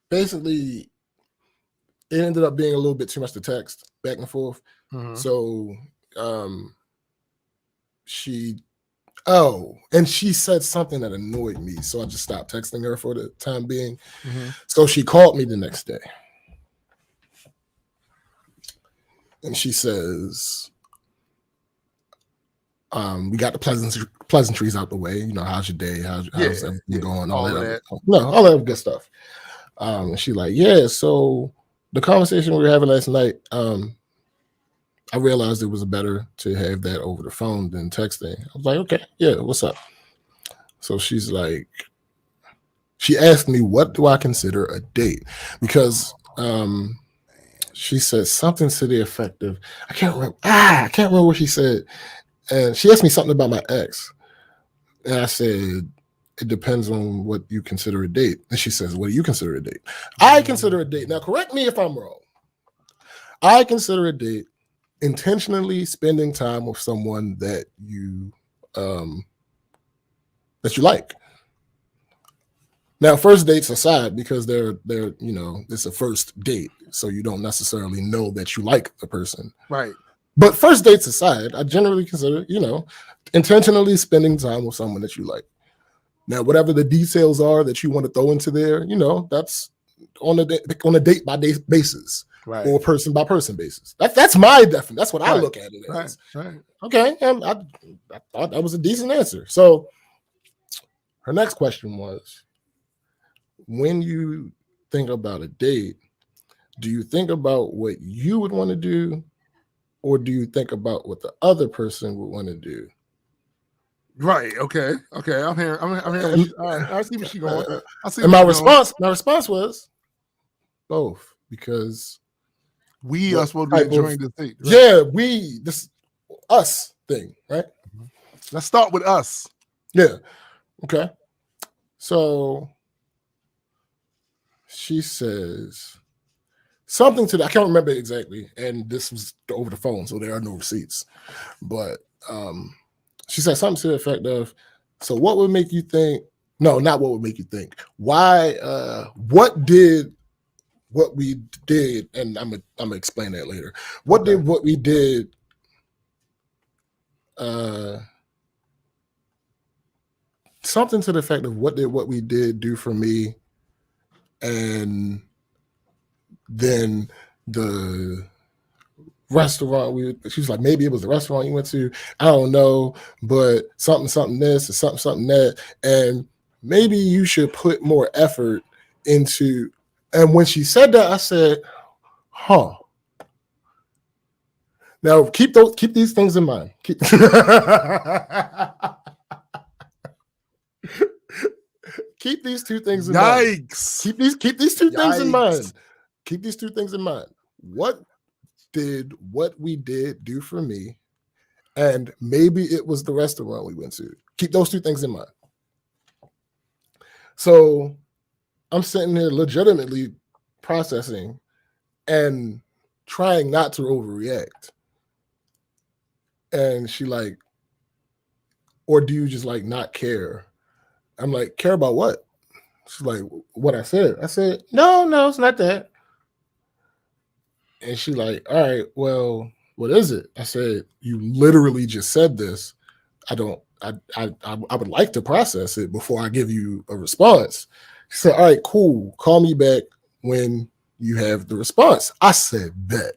basically it ended up being a little bit too much to text back and forth. So she said something that annoyed me. So I just stopped texting her for the time being. So she called me the next day. And she says, we got the pleasantries out the way. How's your day? How's everything going? All that good stuff. And she like, yeah, so the conversation we were having last night, I realized it was better to have that over the phone than texting. I was like, okay, yeah, what's up? So she's like, she asked me, what do I consider a date? Because she said something to the effect of, I can't remember what she said. And she asked me something about my ex. And I said, it depends on what you consider a date. And she says, what do you consider a date? I consider a date. Now, correct me if I'm wrong. I consider a date intentionally spending time with someone that you like. Now, first dates aside, because they're it's a first date, so you don't necessarily know that you like the person. Right. But first dates aside, I generally consider, intentionally spending time with someone that you like. Now, whatever the details are that you want to throw into there, that's on a date by date basis. Right. Or person by person basis. That's my definition. That's what I look at it as. Right. Okay, and I thought that was a decent answer. So her next question was, when you think about a date, do you think about what you would want to do, or do you think about what the other person would want to do? Right. Okay. I'm hearing. All right. I see where she going. I see. And my response was both, because we are supposed to be enjoying this thing. Right? Yeah, this us thing, right? Let's start with us. Yeah. Okay. So she says something to I can't remember exactly, and this was over the phone, so there are no receipts. But she said something to the effect of, so what would make you think? No, not what would make you think. Why? What we did, and I'm gonna explain that later. What we did? Something to the effect of, what did what we did do for me? And then the restaurant she was like, maybe it was the restaurant you went to, I don't know, but something this and something that, and maybe you should put more effort into. And when she said that, I said, huh. Now keep these things in mind. Keep these two things in mind. Keep these two things in mind. Keep these two things in mind. What did what we did do for me? And maybe it was the restaurant we went to. Keep those two things in mind. So I'm sitting here legitimately processing and trying not to overreact. And she like, or do you just like not care? I'm like, care about what? She's like, what I said. I said, no, it's not that. And she like, all right, well, what is it? I said, you literally just said this. I would like to process it before I give you a response. She said, all right, cool. Call me back when you have the response. I said, bet.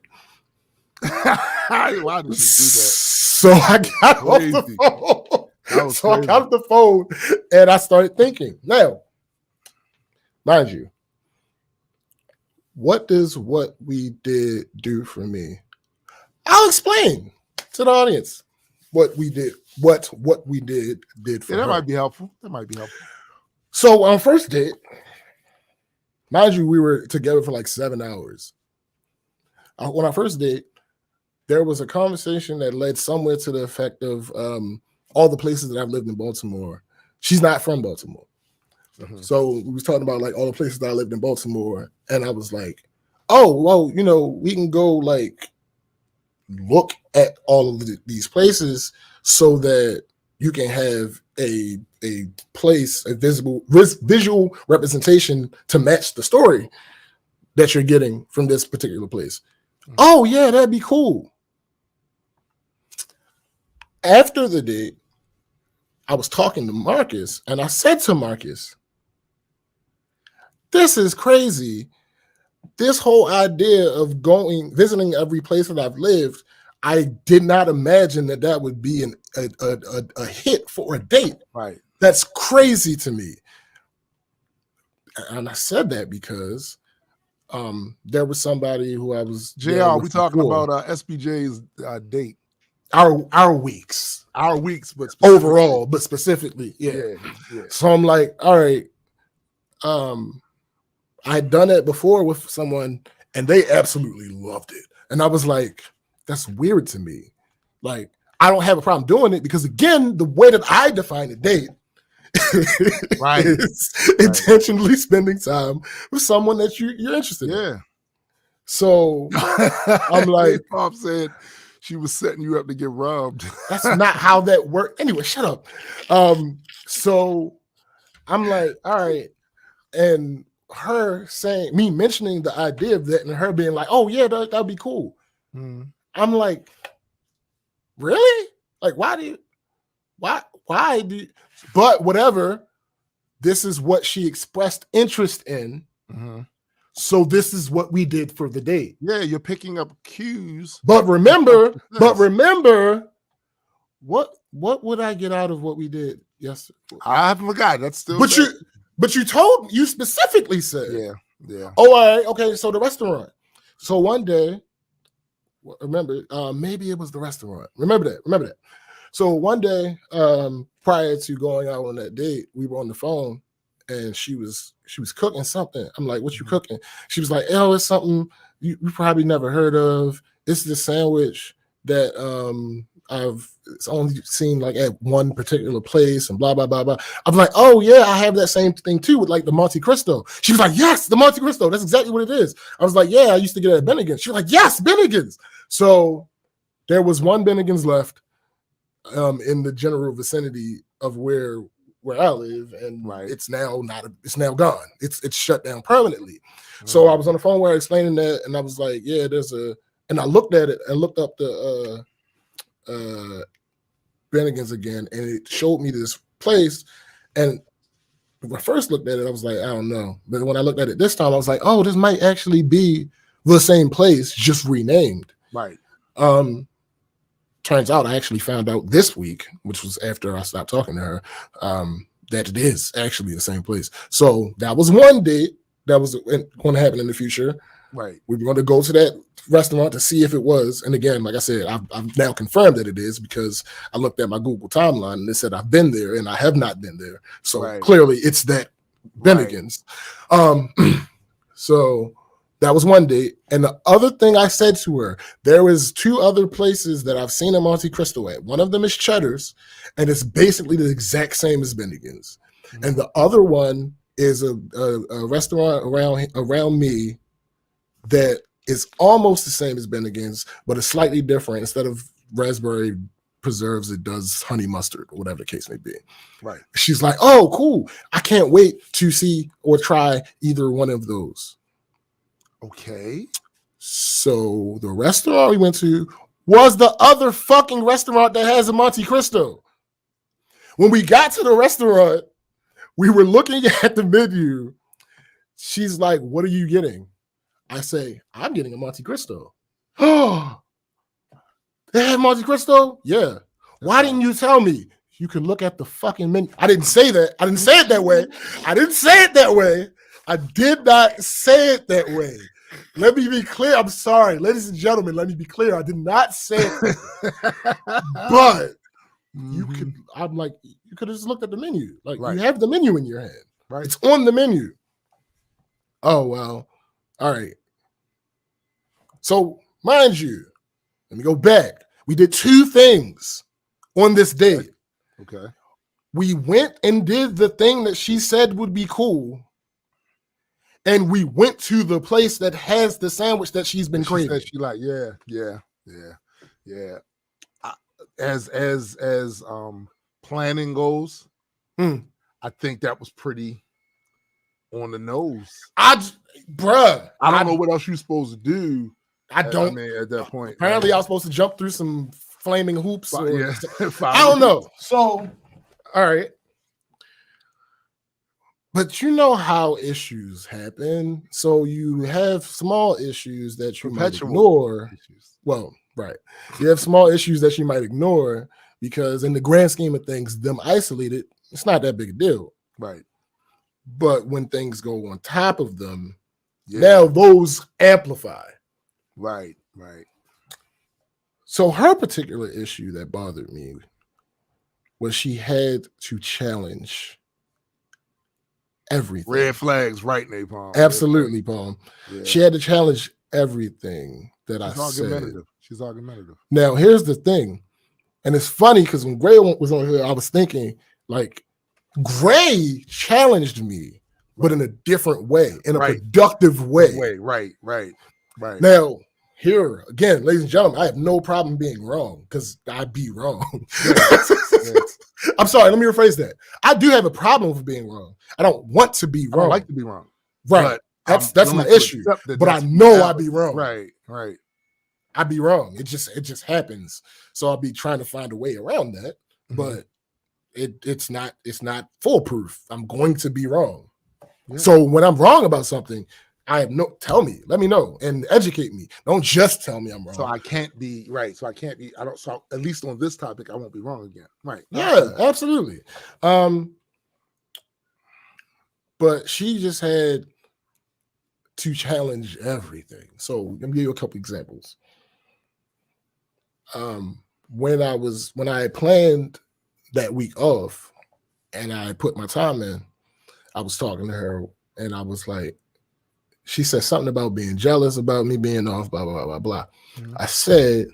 Why did you do that? So I got off the phone. So I got off the phone and I started thinking. Now, mind you, what does what we did do for me? I'll explain to the audience what we did. What we did for that her. might be helpful. So on first date, mind you, we were together for like 7 hours. On our first date, there was a conversation that led somewhere to the effect of all the places that I've lived in Baltimore. She's not from Baltimore. Mm-hmm. So we was talking about like all the places that I lived in Baltimore. And I was like, oh, well, we can go like look at all of these places so that you can have a place, a visual representation to match the story that you're getting from this particular place. Mm-hmm. Oh yeah, that'd be cool. After the date, I was talking to Marcus and I said to Marcus, this is crazy. This whole idea of visiting every place that I've lived, I did not imagine that would be a hit for a date. Right. That's crazy to me. And I said that because there was somebody who I was. JR, we talking about SBJ's date. Our weeks, but overall, but specifically, yeah. So I'm like, all right, I'd done it before with someone, and they absolutely loved it, and I was like, that's weird to me. Like, I don't have a problem doing it because, again, the way that I define a date, right, is intentionally spending time with someone that you're interested in. Yeah. So I'm like, Pop said she was setting you up to get robbed. That's not how that worked. Anyway, shut up. So I'm like, all right. And her me mentioning the idea of that and her being like, oh yeah, that'd be cool. Mm. I'm like, really? Like, why do you, but whatever, this is what she expressed interest in. Mm-hmm. So this is what we did for the date. Yeah, you're picking up cues. But remember, what would I get out of what we did yesterday? I haven't forgotten. That's still. But you specifically said. Yeah. Oh, all right. Okay. So the restaurant. So one day, remember, maybe it was the restaurant. Remember that. So one day, prior to going out on that date, we were on the phone, and she was cooking something. I'm like, "What you cooking?" She was like, "Oh, it's something you probably never heard of. It's this sandwich that it's only seen like at one particular place and blah blah blah blah." I'm like, "Oh yeah, I have that same thing too with like the Monte Cristo." She was like, "Yes, the Monte Cristo. That's exactly what it is." I was like, "Yeah, I used to get it at Bennigan's." She was like, "Yes, Bennigan's." So there was one Bennigan's left in the general vicinity of where I live, and it's now gone. It's shut down permanently. So I was on the phone where I explaining that, and I was like, "Yeah, and I looked at it. I looked up the Bennigan's again, and it showed me this place. And when I first looked at it, I was like, I don't know. But when I looked at it this time, I was like, oh, this might actually be the same place, just renamed. Right. Turns out I actually found out this week, which was after I stopped talking to her, that it is actually the same place. So that was one date that was going to happen in the future. Right. We were going to go to that restaurant to see if it was. And again, like I said, I've now confirmed that it is, because I looked at my Google timeline and it said I've been there, and I have not been there. So clearly it's that Bennigan's. So that was one date. And the other thing I said to her, there was two other places that I've seen a Monte Cristo at. One of them is Cheddar's, and it's basically the exact same as Bennigan's. Mm-hmm. And the other one is a restaurant around me that is almost the same as Bennigan's, but it's slightly different. Instead of raspberry preserves, it does honey mustard, or whatever the case may be. Right. She's like, oh, cool. I can't wait to see or try either one of those. Okay. So the restaurant we went to was the other fucking restaurant that has a Monte Cristo. When we got to the restaurant, we were looking at the menu. She's like, what are you getting? I say, I'm getting a Monte Cristo. Oh, they have Monte Cristo? Yeah. Why didn't you tell me? You can look at the fucking menu. I didn't say that. I didn't say it that way. I didn't say it that way. I did not say it that way. Let me be clear. I'm sorry. Ladies and gentlemen, let me be clear. I did not say it. But you could, I'm like, you could have just looked at the menu. Like, you have the menu in your hand. Right. It's on the menu. Oh, well. All right. So, mind you, let me go back. We did two things on this date. Okay. We went and did the thing that she said would be cool. And we went to the place that has the sandwich that she's been craving. She like, yeah. As planning goes, I think that was pretty on the nose. I don't know what else you're supposed to do. I don't. I mean, at that point, apparently, I was supposed to jump through some flaming hoops. I don't know. So, all right. But you know how issues happen. So you have small issues that you might ignore. Well, right. You have small issues that you might ignore because in the grand scheme of things, them isolated, it's not that big a deal. Right. But when things go on top of them, now those amplify. Right. So her particular issue that bothered me was she had to challenge everything. Red flags, right, Napalm? Absolutely, Palm. Yeah. She had to challenge everything that I said. She's argumentative. Now, here's the thing, and it's funny because when Gray was on here, I was thinking, like, Gray challenged me, but in a different way, in a productive way. Right. Now, here again, ladies and gentlemen, I have no problem being wrong because I'd be wrong. Yes. I'm sorry, let me rephrase that. I do have a problem with being wrong. I don't want to be wrong. I don't like to be wrong. Right. That's my issue. But I know I'd be wrong. Right. I'd be wrong. It just happens. So I'll be trying to find a way around that. But it's not foolproof. I'm going to be wrong. Yeah. So when I'm wrong about something, tell me, let me know and educate me. Don't just tell me I'm wrong. So I can't be right. So at least on this topic, I won't be wrong again. Right. Yeah, absolutely. But she just had to challenge everything. So let me give you a couple examples. when I planned that week off and I put my time in, I was talking to her and I was like, she said something about being jealous about me being off, blah, blah, blah, blah, blah. Mm-hmm. I said,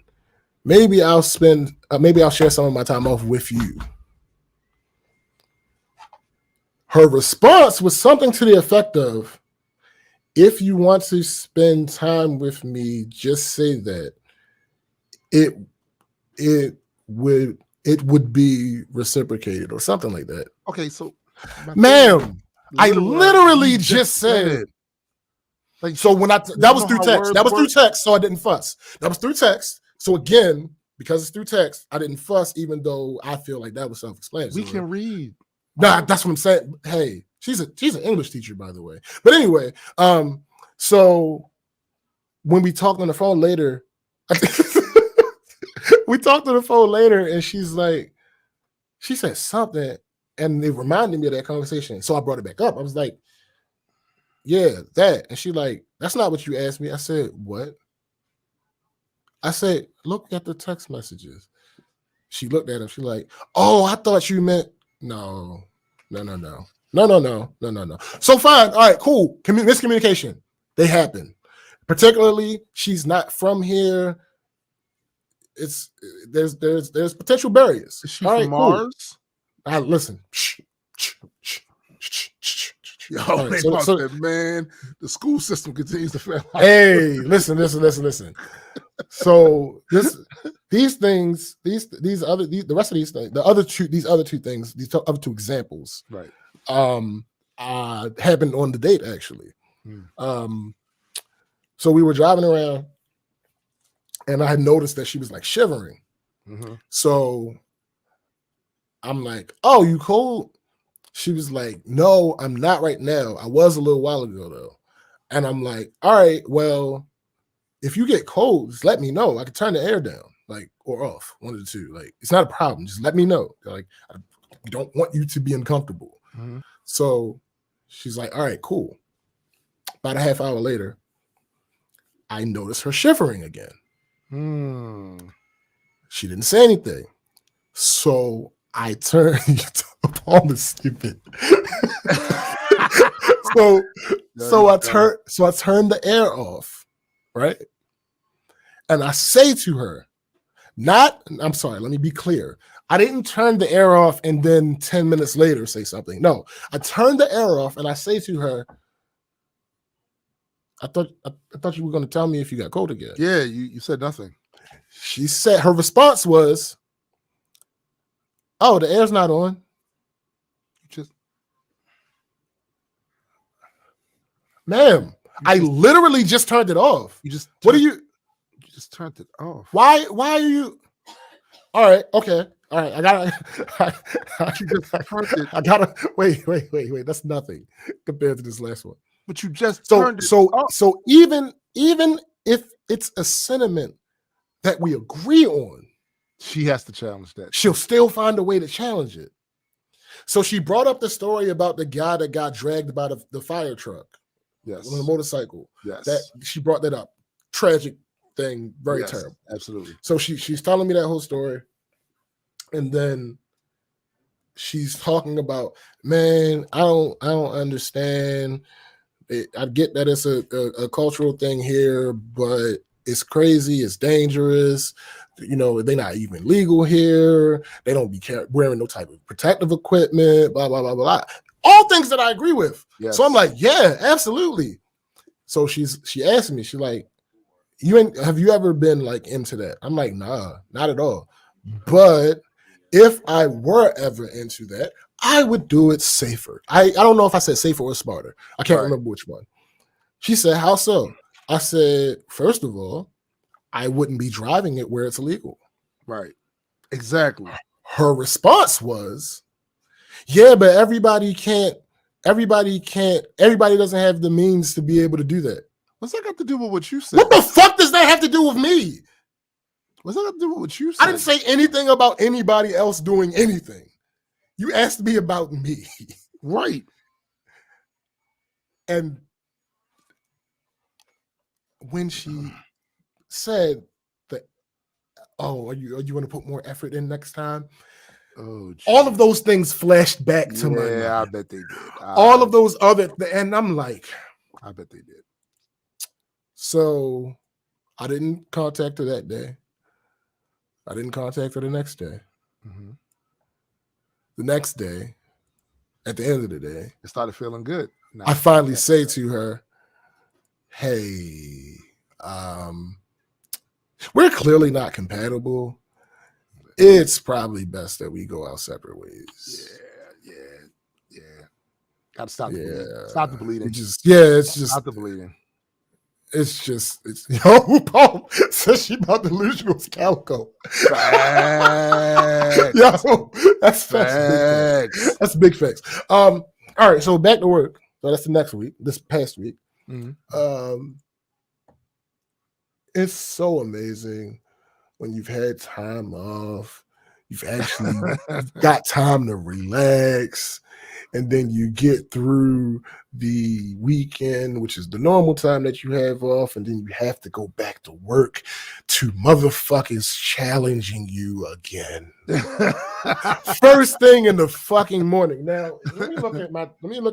maybe I'll share some of my time off with you. Her response was something to the effect of, if you want to spend time with me, just say that. It would be reciprocated or something like that. Okay, so ma'am, I literally just said. Like, so when that was through text. That was through text, so I didn't fuss. That was through text. So again, because it's through text, I didn't fuss, even though I feel like that was self-explanatory. We can read. Nah, that's what I'm saying. Hey, she's an English teacher, by the way. But anyway, so when we talked on the phone later, and she said something, and it reminded me of that conversation. So I brought it back up. I was like, yeah, that. And she like, that's not what you asked me. I said, what? I said, look at the text messages. She looked at him. She like, oh, I thought you meant no. So fine. All right, cool. Miscommunication. They happen. Particularly, she's not from here. There's potential barriers. Is she from Mars? Cool. Listen. Yo, man, the school system continues to fail. Hey, listen. So these other two examples, right? Happened on the date actually. So we were driving around, and I had noticed that she was like shivering. Mm-hmm. So I'm like, "Oh, you cold?" She was like, "No, I'm not right now. I was a little while ago though." And I'm like, "All right, well, if you get cold, just let me know. I can turn the air down, like, or off, one of the two. Like, it's not a problem. Just let me know. Like, I don't want you to be uncomfortable." Mm-hmm. So she's like, "All right, cool." About a half hour later, I noticed her shivering again. She didn't say anything. So I turned upon the stupid. So I turned the air off, right? And I say to her, I'm sorry, let me be clear. I didn't turn the air off and then 10 minutes later say something. No, I turned the air off and I say to her, I thought you were going to tell me if you got cold again. Yeah, you said nothing. She said, her response was, "Oh, the air's not on." Ma'am, I literally just turned it off. You just turned it off. Why are you? All right, okay. All right, I gotta wait. That's nothing compared to this last one. But you just turned it off. So even if it's a sentiment that we agree on, she has to challenge that. She'll still find a way to challenge it. So she brought up the story about the guy that got dragged by the fire truck. Yes. On a motorcycle. Yes. That she brought that up. Tragic thing, very terrible. Absolutely. So she's telling me that whole story. And then she's talking about, man, I don't understand. I get that it's a cultural thing here, but it's crazy, it's dangerous. You know, they're not even legal here. They don't be wearing no type of protective equipment, blah, blah, blah, blah. All things that I agree with. Yes. So I'm like, yeah, absolutely. So she asked me, she's like, have you ever been like into that? I'm like, nah, not at all. But if I were ever into that, I would do it safer. I don't know if I said safer or smarter. I can't remember which one. She said, how so? I said, first of all, I wouldn't be driving it where it's illegal. Right. Exactly. Her response was, yeah, but everybody doesn't have the means to be able to do that. What's that got to do with what you said? What the fuck does that have to do with me? What's that got to do with what you said? I didn't say anything about anybody else doing anything. You asked me about me. Right. And when she said that oh, are you going to put more effort in next time? Oh, geez. All of those things flashed back to my mind. Yeah, I bet they did. All of those other, and I'm like, I bet they did. So I didn't contact her that day. I didn't contact her the next day. Mm-hmm. The next day, at the end of the day, it started feeling good. I finally say to her, hey, we're clearly not compatible. It's probably best that we go our separate ways. Yeah. Gotta stop the bleeding. Stop the bleeding. It's just stop the bleeding. It's yo, Paul says she about to lose you was Calico. Yo, that's facts. That's big facts. All right, so back to work. So that's the next week, this past week. Mm-hmm. It's so amazing when you've had time off, you've actually got time to relax, and then you get through the weekend, which is the normal time that you have off, and then you have to go back to work to motherfuckers challenging you again. First thing in the fucking morning. Now, let me look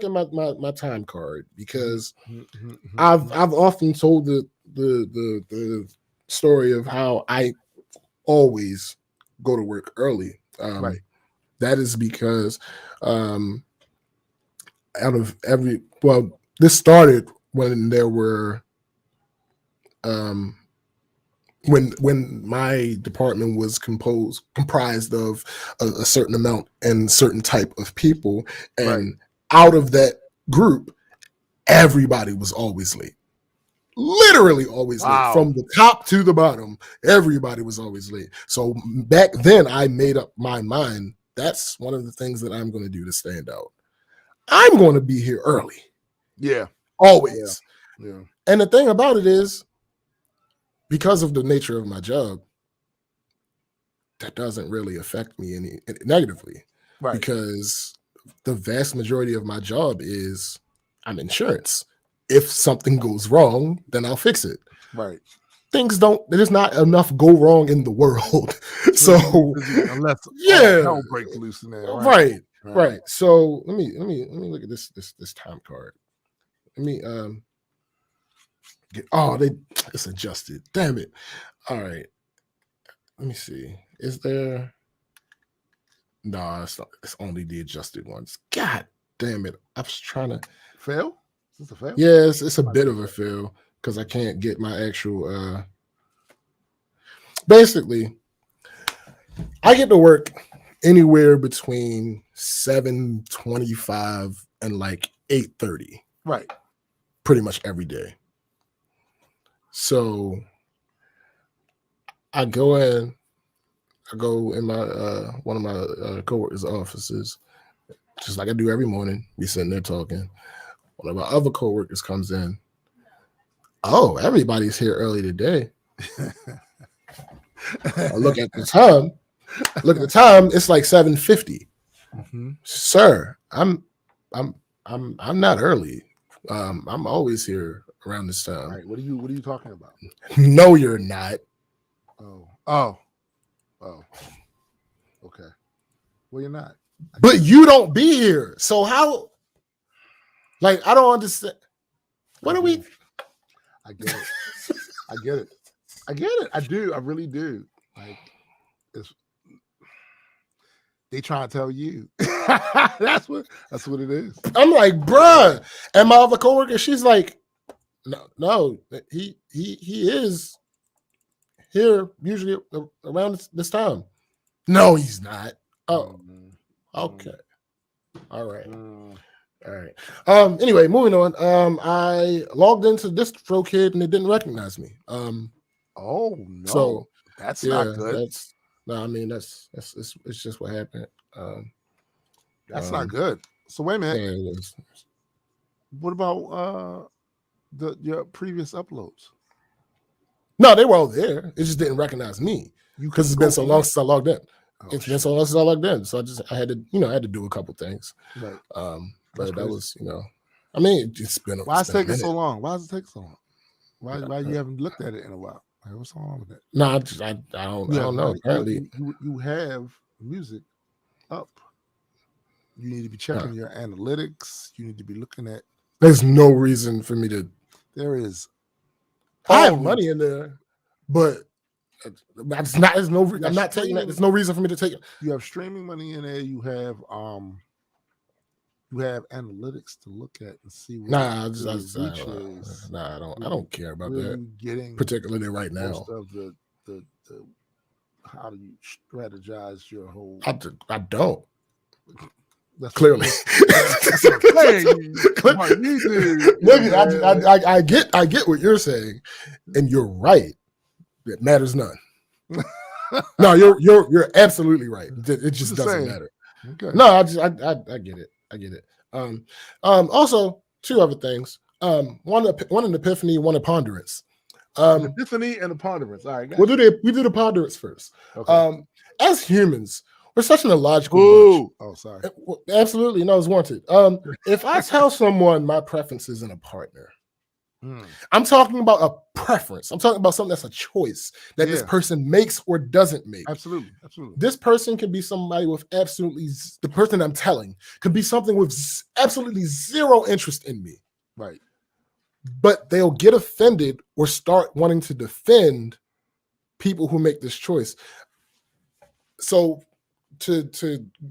at my time card, because I've often told the story of how I always go to work early. Right. That is because this started when there were when my department was comprised of a certain amount and certain type of people, and out of that group, everybody was always late. Literally always late. From the top to the bottom, everybody was always late. So back then I made up my mind, that's one of the things that I'm going to do to stand out. I'm going to be here early. Yeah. Always. Yeah. And the thing about it is, because of the nature of my job, that doesn't really affect me any negatively. Right. Because the vast majority of my job is I'm insurance. If something goes wrong, then I'll fix it. Right. There's not enough go wrong in the world. So unless hell breaks loose in there. Right. So let me look at this time card. Let me it's adjusted. Damn it. All right. Let me see. Is there? No, it's not. It's only the adjusted ones. God damn it. I was trying to fail. Is this a fail? Yeah, it's a bit of a fail because I can't get my actual basically I get to work anywhere between 7:25 and like 8:30. Right. Pretty much every day. So I go in my one of my coworkers' offices, just like I do every morning. We sitting there talking. One of my other coworkers comes in. Oh, everybody's here early today. I look at the time. It's like 7:50. Mm-hmm. Sir, I'm not early. I'm always here around this time. All right. What are you talking about? No, you're not. Oh. Okay. Well, you're not. But you don't be here. So how? Like, I don't understand. What are we? I get it. I do. I really do. Like, they trying to tell you. That's what it is. I'm like, bruh. And my other coworker, she's like, no, he is here usually around this time. No, he's not. Oh, okay. All right. All right. Anyway, moving on. I logged into DistroKid and it didn't recognize me. Oh no. So that's not good. It's just what happened. That's not good. So wait a minute. Yeah, what about your previous uploads? No, they were all there. It just didn't recognize me because it's been so long since I logged in. It's been so long since I logged in, so I had to do a couple things. Right. But that was, it's been. Why is it taking so long? Why does it take so long? Why you haven't looked at it in a while? Like, what's wrong with that? No, I don't know. Apparently, you have music up. You need to be checking your analytics. You need to be looking at. There's no reason for me to. There is. I have money in there, but it's not. There's no. I'm not taking that. There's no reason for me to take it. You have streaming money in there. You have analytics to look at and see. What I don't care about that. Getting particularly right now. Most of the how do you strategize your whole? I don't. That's clearly. I get what you're saying, and you're right. It matters none. No, you're absolutely right. It just doesn't matter. Okay. No, I get it. I get it. Also, two other things. One an epiphany, one a ponderance. An epiphany and a ponderance. All right, we do the ponderance first. Okay. As humans, we're such an illogical bunch. Oh, sorry. Absolutely, no, it's warranted. If I tell someone my preferences in a partner, I'm talking about a preference. I'm talking about something that's a choice that this person makes or doesn't make. Absolutely. This person can be somebody with the person I'm telling could be something with absolutely zero interest in me. Right. But they'll get offended or start wanting to defend people who make this choice. So to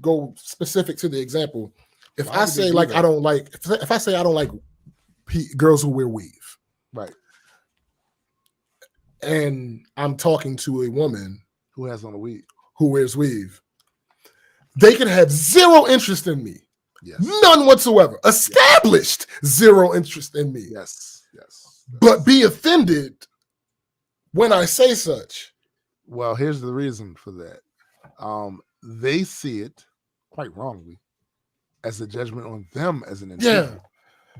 go specific to the example, if I say I don't like girls who wear weave. Right. And I'm talking to a woman who has on a weave, who wears weave. They can have zero interest in me. Yes. None whatsoever. Established zero interest in me. Yes. But be offended when I say such. Well, here's the reason for that. They see it quite wrongly as a judgment on them as an individual. Yeah.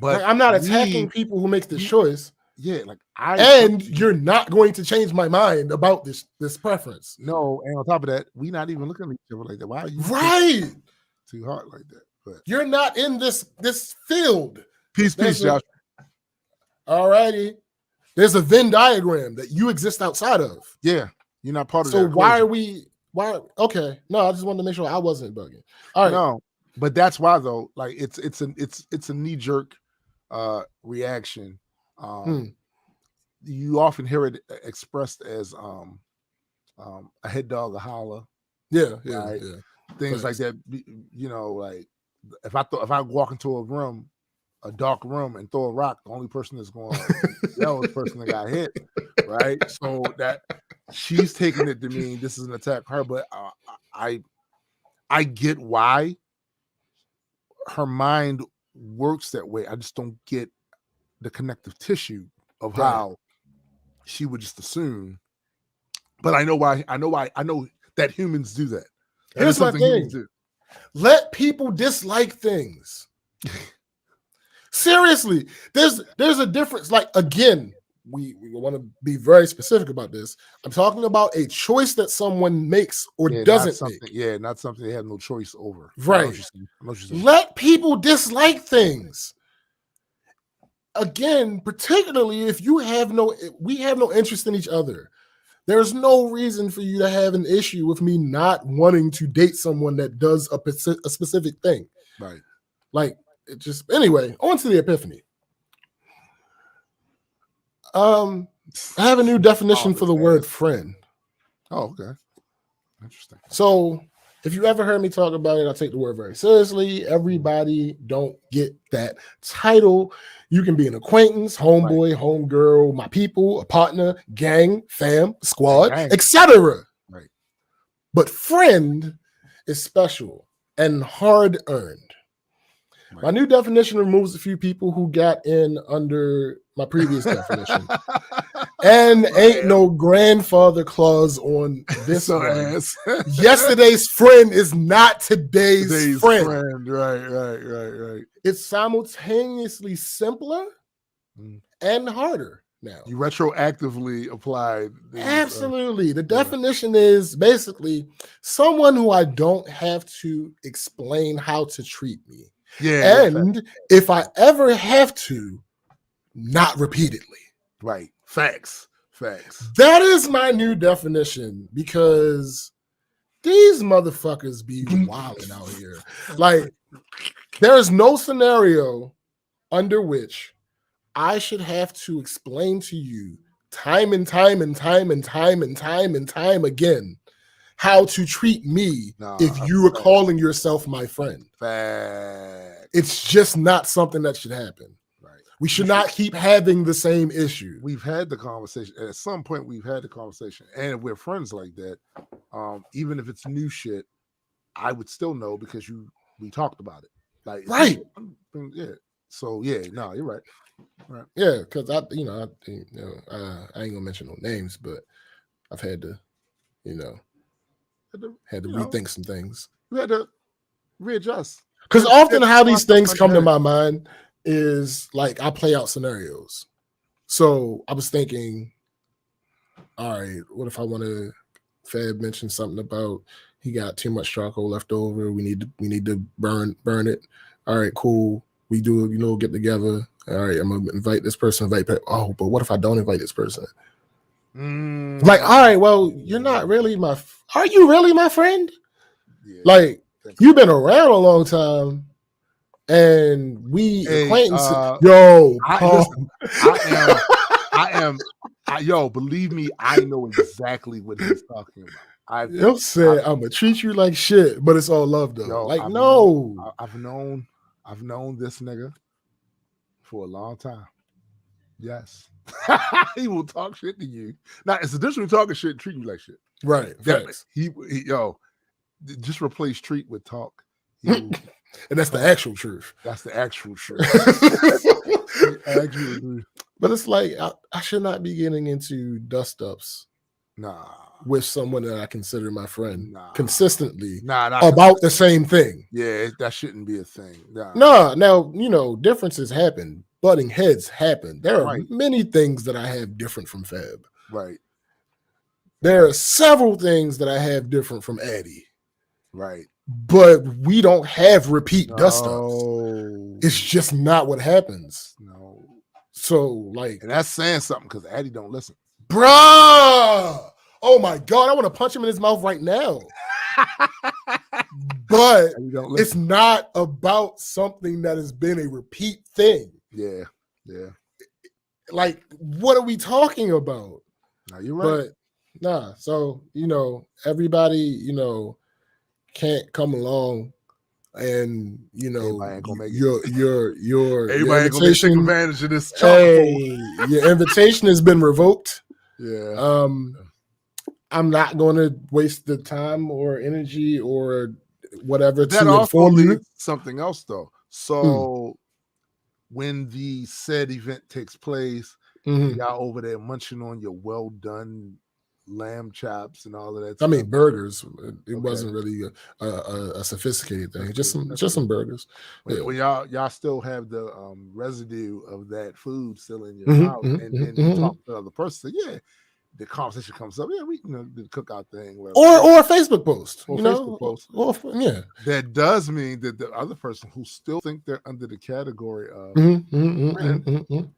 But I'm not attacking people who make this choice. Yeah, you're not going to change my mind about this preference. No, and on top of that, we're not even looking at each other like that. Why are you too hard like that? But you're not in this field. Peace, Josh. All righty. There's a Venn diagram that you exist outside of. Yeah, you're not part of that. So why are we? Why? Okay, no, I just wanted to make sure I wasn't bugging. All right, no, but that's why though. Like it's a knee jerk reaction. You often hear it expressed as a head dog, a holler. Yeah. Things like that. You know, like if I walk into a dark room, and throw a rock, the only person that's going to yell is the person that got hit, right? So that she's taking it to mean this is an attack on her, but I get why her mind works that way. I just don't get the connective tissue of how she would just assume. But I know why. I know that humans do that. Here's my thing. Let people dislike things. Seriously, there's a difference. Like, again, we want to be very specific about this. I'm talking about a choice that someone makes or doesn't make. Yeah, not something they have no choice over. Right. Let people dislike things. Again, particularly if we have no interest in each other. There's no reason for you to have an issue with me not wanting to date someone that does a specific thing. Right. Like, it just, anyway, on to the epiphany. I have a new definition for the word friend. Oh, okay. Interesting. So if you ever heard me talk about it, I take the word very seriously. Everybody don't get that title. You can be an acquaintance, homeboy, homegirl, my people, a partner, gang, fam, squad, etc. Right. But friend is special and hard-earned. Right. My new definition removes a few people who got in under my previous definition. And ain't no grandfather clause on this one. Yesterday's friend is not today's friend. Right. It's simultaneously simpler and harder now. You retroactively applied. Absolutely. The definition is basically someone who I don't have to explain how to treat me. Yeah. And if I ever have to, not repeatedly. Right. Facts. Facts. That is my new definition because these motherfuckers be wilding out here. Like, there is no scenario under which I should have to explain to you time and time again how to treat me if you are calling yourself my friend. Fact. It's just not something that should happen. Right. We should not keep having the same issue. We've had the conversation. At some point, we've had the conversation. And if we're friends like that, even if it's new shit, I would still know because we talked about it. Like, right. Yeah. So yeah, no, you're right. Right. Yeah, because I ain't gonna mention no names, but I've had to, rethink some things. We had to readjust. Because often how these things come to my mind is like I play out scenarios. So I was thinking, all right, what if I want to? Fab mentioned something about he got too much charcoal left over. We need to burn it. All right, cool. We do get together. All right, I'm gonna invite this person. But what if I don't invite this person? Like, all right, well, you're not really are you really my friend? Yeah, like, you've been around a long time, and we acquaintances. Believe me, I know exactly what he's talking about. He'll say, I'm gonna treat you like shit, but it's all love though. I've known this nigga for a long time. Yes. He will talk shit to you. Now, it's a difference between talking shit and treating you like shit. Right. He just replace treat with talk. And that's the actual truth. That's the actual truth. But it's like, I should not be getting into dust-ups with someone that I consider my friend consistently about the same thing. Yeah, that shouldn't be a thing. Now, differences happen. Butting heads happen. There are many things that I have different from Fab. Right. There are several things that I have different from Addy. Right. But we don't have repeat dust-ups. It's just not what happens. No. So, like... And that's saying something because Addy don't listen. Bruh! Oh, my God. I want to punch him in his mouth right now. But it's not about something that has been a repeat thing. Yeah, yeah. Like, what are we talking about? No, you're right. But so everybody, can't come along, and everybody ain't gonna make your everybody ain't gonna take advantage of this. Your invitation has been revoked. Yeah. I'm not going to waste the time or energy or whatever that to inform you. Something else though. So. When the said event takes place, y'all over there munching on your well done lamb chops and all of that. I mean, burgers. It wasn't really a sophisticated thing. Just some burgers. Well, y'all still have the residue of that food still in your mouth, and then you talk to the other person. Yeah, the conversation comes up. Yeah, we the cookout thing, whatever. Or a Facebook post. Facebook post. Yeah. That does mean that the other person who still think they're under the category of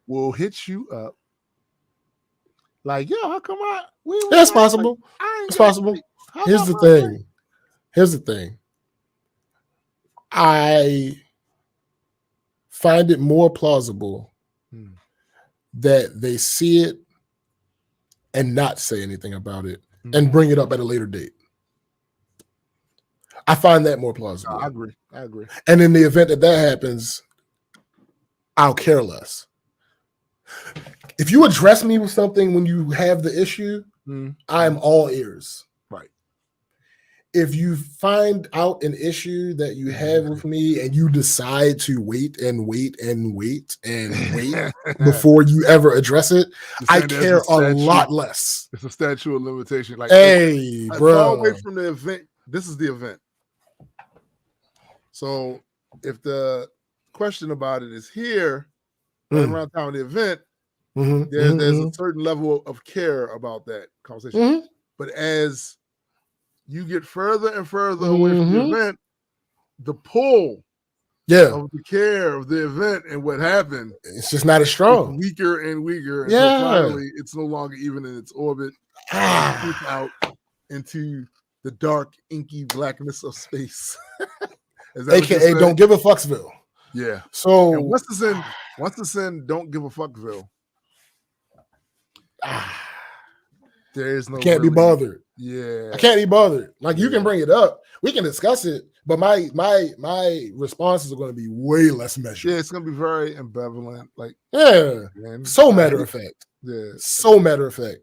will hit you up. Like, yo, how come that's possible. It's possible. Here's the thing. I find it more plausible that they see it and not say anything about it and bring it up at a later date. I find that more plausible. I agree. And in the event that happens, I'll care less. If you address me with something when you have the issue, I'm all ears. Right. If you find out an issue that you have with me and you decide to wait before you ever address it, I care a lot less. It's a statute of limitation. Like, hey, bro. Far away from the event. This is the event. So if the question about it is here, around time of the event, there's a certain level of care about that conversation. But as you get further and further away from the event, the pull of the care of the event and what happened. It's just not as strong. It's weaker and weaker until finally it's no longer even in its orbit. It's out into the dark, inky blackness of space. AKA Don't Give a Fucksville. Yeah. So and once it's in Don't Give a Fuckville, there's no. I can't be bothered. Yeah. I can't be bothered. Like you can bring it up, we can discuss it, but my responses are going to be way less measured. Yeah, it's going to be very ambivalent. Like man, so matter of fact. Yeah. So matter of fact.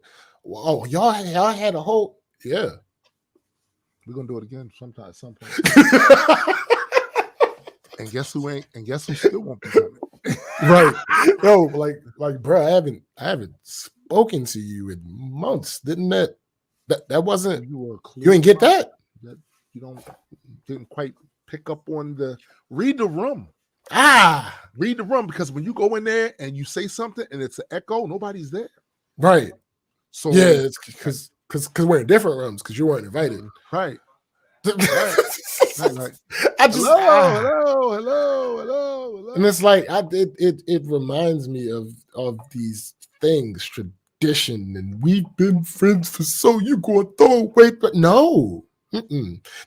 Oh, y'all had a whole We're gonna do it again sometime at some point. And guess who still won't be coming? Right. Yo, like bro, I haven't spoken to you in months. Didn't that wasn't you didn't get that? You didn't quite pick up on the read the room. Read the room, because when you go in there and you say something and it's an echo, nobody's there. Right. So it's because we're in different rooms because you weren't invited. Right. Right. I just hello. And it's like it reminds me of these things, tradition, and we've been friends for so you gonna throw away, but no.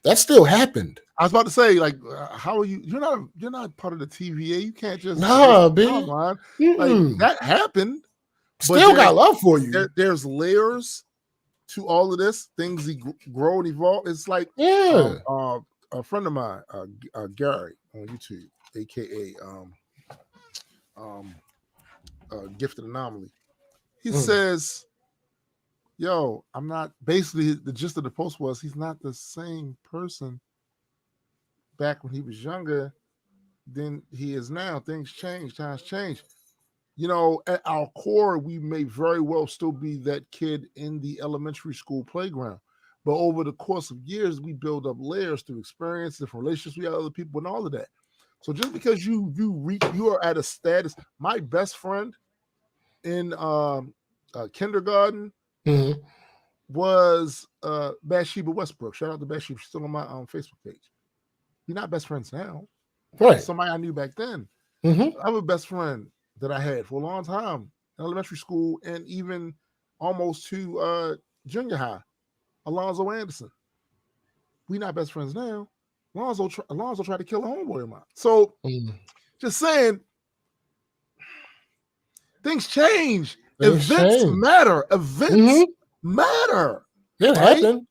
That still happened. I was about to say, like, how are you? You're not part of the TVA. You can't just baby. Like that happened. Still got love for you. There's layers to all of this. Things grow and evolve. It's like a friend of mine, Gary on YouTube, aka Gifted Anomaly. He says, "Yo, I'm not." Basically, the gist of the post was he's not the same person back when he was younger than he is now. Things change. Times change. At our core, we may very well still be that kid in the elementary school playground. But over the course of years, we build up layers through experience, different relationships we have with other people, and all of that. So just because you are at a status, my best friend in kindergarten was Bathsheba Westbrook. Shout out to Bathsheba. She's still on my Facebook page. We're not best friends now. Right. Somebody I knew back then. I have a best friend that I had for a long time in elementary school and even almost to junior high, Alonzo Anderson. We not best friends now. Alonzo tried to kill a homeboy of mine. So just saying, things change. Events matter. Events matter. It happened.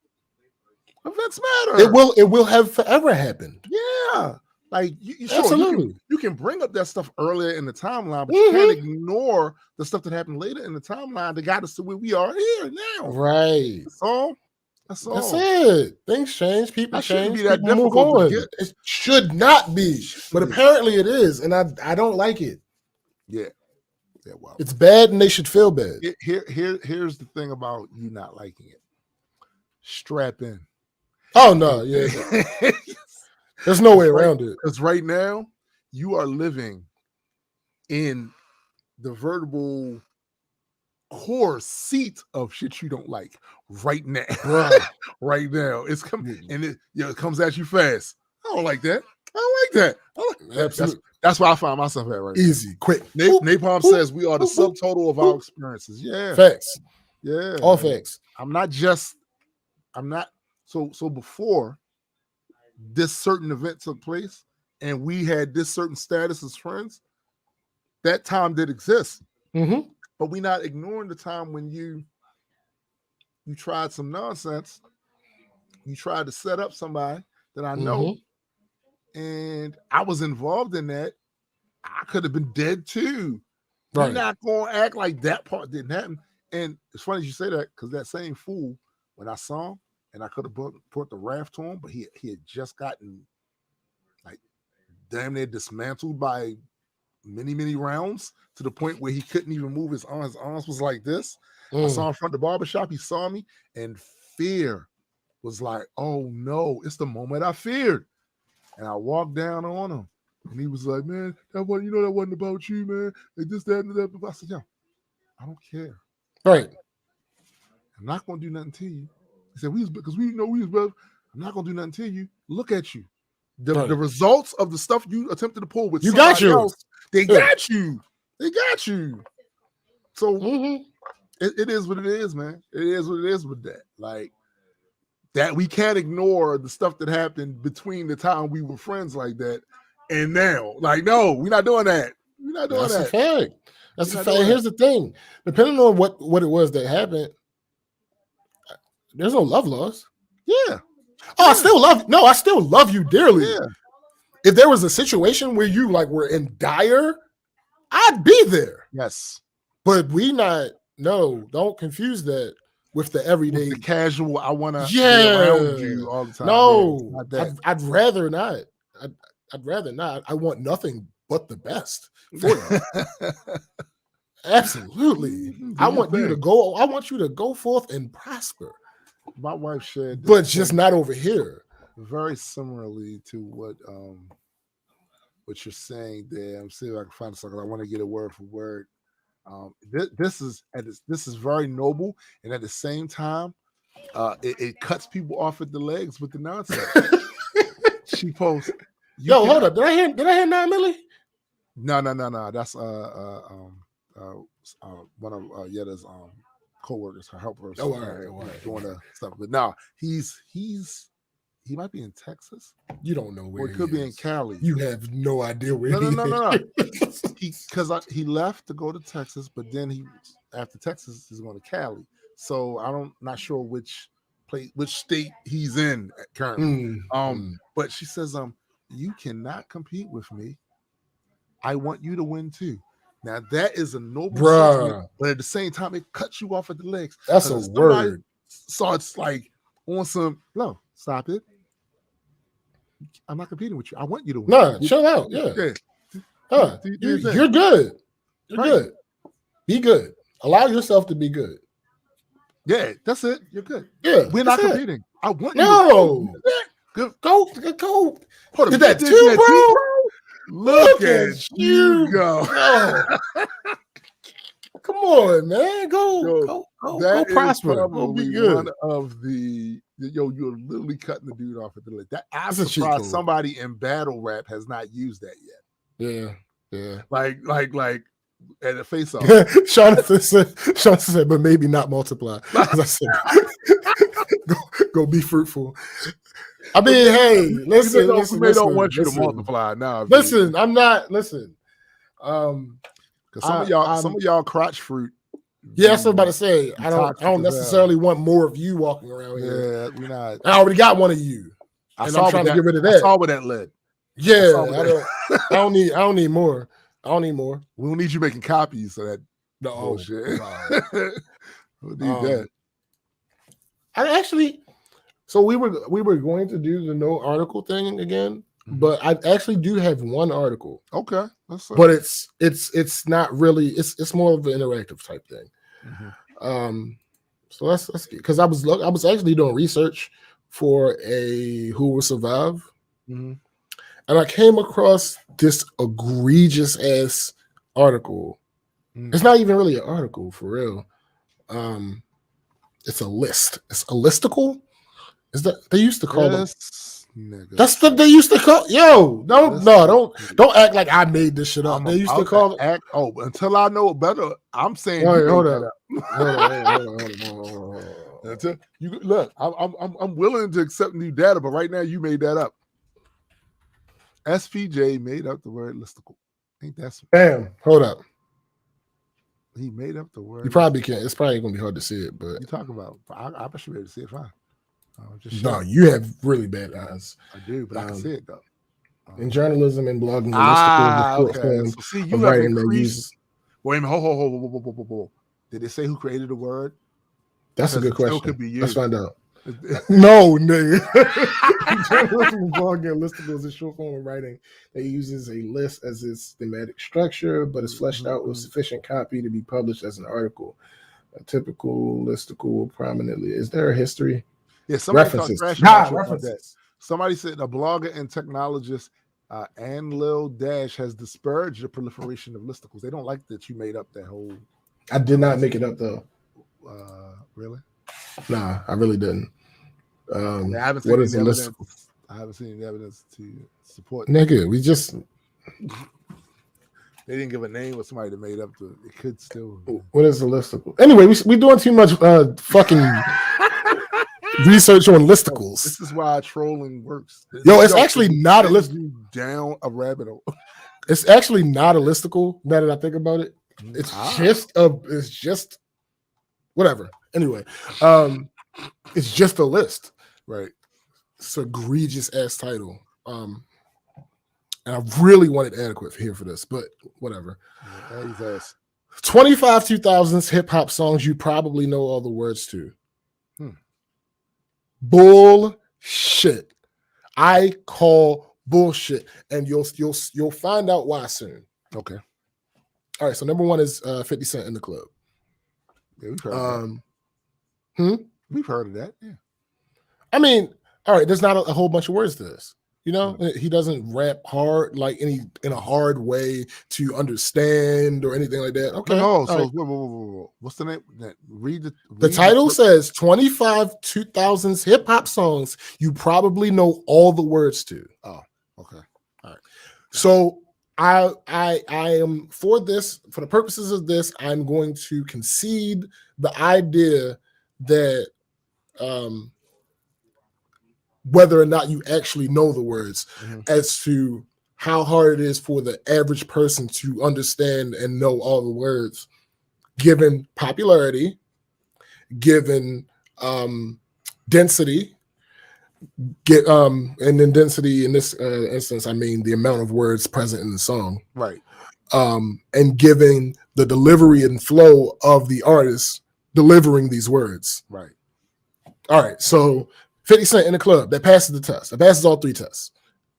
Events matter. It will have forever happened. Yeah. Like absolutely, you can bring up that stuff earlier in the timeline, but you can't ignore the stuff that happened later in the timeline that got us to where we are here now. Right. That's all. That's it. Things change. People change. Be that difficult to get. It should not be, but apparently it is, and I don't like it. Yeah. Well, it's bad, and they should feel bad. Here's the thing about you not liking it. Strap in. Oh no, yeah. There's no way around it. Because right now, you are living in the vertebral core seat of shit you don't like right now. Right now. It's coming and it comes at you fast. I don't like that. I don't like that. Absolutely. That's where I find myself at right Easy, quick. Napalm says we are the subtotal of our experiences. Yeah. Facts. Yeah. All facts. I'm not so before this certain event took place and we had this certain status as friends, that time did exist. But we're not ignoring the time when you tried some nonsense. You tried to set up somebody that I know, and I was involved in that. I could have been dead too. Right. We're not going to act like that part didn't happen. And it's funny you say that because that same fool, when I saw him, and I could have brought the raft to him, but he had just gotten like damn near dismantled by many rounds to the point where he couldn't even move his arms. His arms was like this. I saw him in front of the barbershop. He saw me, and fear was like, oh no, it's the moment I feared. And I walked down on him, and he was like, man, that wasn't about you, man. Like this, that, and that. I said, yo, I don't care. Right. I'm not gonna do nothing to you. He said, because we was brothers. I'm not gonna do nothing to you. Look at you. The results of the stuff you attempted to pull with somebody else, they got you. They got you. So it is what it is, man. It is what it is with that. Like that, we can't ignore the stuff that happened between the time we were friends like that and now. Like, no, we're not doing that. We're not doing that. That's a fact. That's a fact. Here's the thing: depending on what it was that happened, there's no love lost. Yeah. Oh, I still love you dearly. Yeah. If there was a situation where you like were in dire, I'd be there. Yes. But don't confuse that with the everyday, with the casual. I want to be around you all the time. No, I'd rather not. I'd rather not. I want nothing but the best for you. Absolutely. I want you to go forth and prosper. My wife shared this, but just not over here. Very similarly to what you're saying there. I'm seeing if I can find something. I want to get a word for word. This is very noble, and at the same time, it cuts people off at the legs with the nonsense. She posts. Hold up! Did I hear 9 milli? No. That's one of Yetta's co-workers, her helpers. All right. Doing the stuff, but no, he might be in Texas. You don't know where. Or he could be in Cali. You have no idea where. No. Because he left to go to Texas, but then after Texas he's going to Cali. So I'm not sure which state he's in currently. But she says, you cannot compete with me. I want you to win too. Now that is a noble sentiment, but at the same time, it cuts you off at the legs. That's a word. So it's like on some, no, stop it. I'm not competing with you. I want you to win. No, chill out. Yeah. You're good. You're good. Be good. Allow yourself to be good. Yeah, that's it. You're good. Yeah. We're not competing. I want you to go. Hold did that too, bro? Look at you go. Come on, man. Go prosper. Go be good. One of the you're literally cutting the dude off at the leg. I'm surprised somebody in battle rap has not used that yet. Yeah. Like at a face off. Jonathan said, but maybe not multiply. As I said, go be fruitful. I mean, hey, listen. They don't want you to multiply now. Listen, I'm not. Listen, because some of y'all crotch fruit. Yeah, that's what I'm about to say. I don't necessarily want more of you walking around here. Yeah, we're not. I already got one of you, and I'm trying to get rid of that. I saw where that led. Yeah, I don't need more. We don't need you making copies of that bullshit. We need that. I actually. So we were going to do the no article thing again, but I actually do have one article. Okay, but it's not really. It's more of an interactive type thing. So let's because I was actually doing research for a Who Will Survive, and I came across this egregious ass article. It's not even really an article for real. It's a list. It's a listicle. Is that they used to call them? That's what they used to call. Yo, don't act like I made this shit up. They used to call it. Until I know better, I'm saying. Hold on. Look, I'm willing to accept new data, but right now you made that up. SPJ made up the word listicle. Ain't that some? Damn, hold up. He made up the word. You probably can't. It's probably gonna be hard to see it, but you talking about? I should be able to see it fine. No, you have really bad eyes. I do, but I can see it though. In journalism and blogging, okay. So see, you have increased. Wait a minute, hold. Did they say who created the word? That's a good question. Could be you. Let's find out. No, nigga. Journalism and blogging listicles is short form of writing that uses a list as its thematic structure, but is fleshed out with sufficient copy to be published as an article. A typical listicle will prominently. Is there a history? Yeah, somebody references. Somebody said a blogger and technologist Ann Lil Dash has disparaged the proliferation of listicles. They don't like that you made up that whole. I did not make it up though. Really? Nah, I really didn't. I haven't seen what is a listicle? I haven't seen any evidence to support. Nigga, we just. They didn't give a name of somebody that made up to. It could still. What is the listicle? Anyway, we doing too much fucking research on listicles. This is why trolling works. It's actually not a list. Down a rabbit hole. It's actually not a listicle. Now that I think about it, it's just whatever. Anyway, it's just a list, right? It's an egregious ass title. And I really wanted Adequate here for this, but whatever. 25 2000s hip hop songs you probably know all the words to. Bullshit. I call bullshit, and you'll find out why soon. Okay. All right. So number one is 50 Cent in the Club. Yeah, we've heard that. We've heard of that. Yeah. I mean, all right. There's not a whole bunch of words to this. You know, he doesn't rap hard like in a hard way to understand or anything like that. Okay. No, so right. Whoa. What's the name? Read the title says 25 2000s hip hop songs you probably know all the words to. Oh, okay. All right. So I am for the purposes of this, I'm going to concede the idea that whether or not you actually know the words as to how hard it is for the average person to understand and know all the words, given popularity, given density, and then density in this instance, I mean the amount of words present in the song. Right. And giving the delivery and flow of the artist delivering these words. Right. All right, so 50 Cent in the Club, that passes the test. That passes all three tests.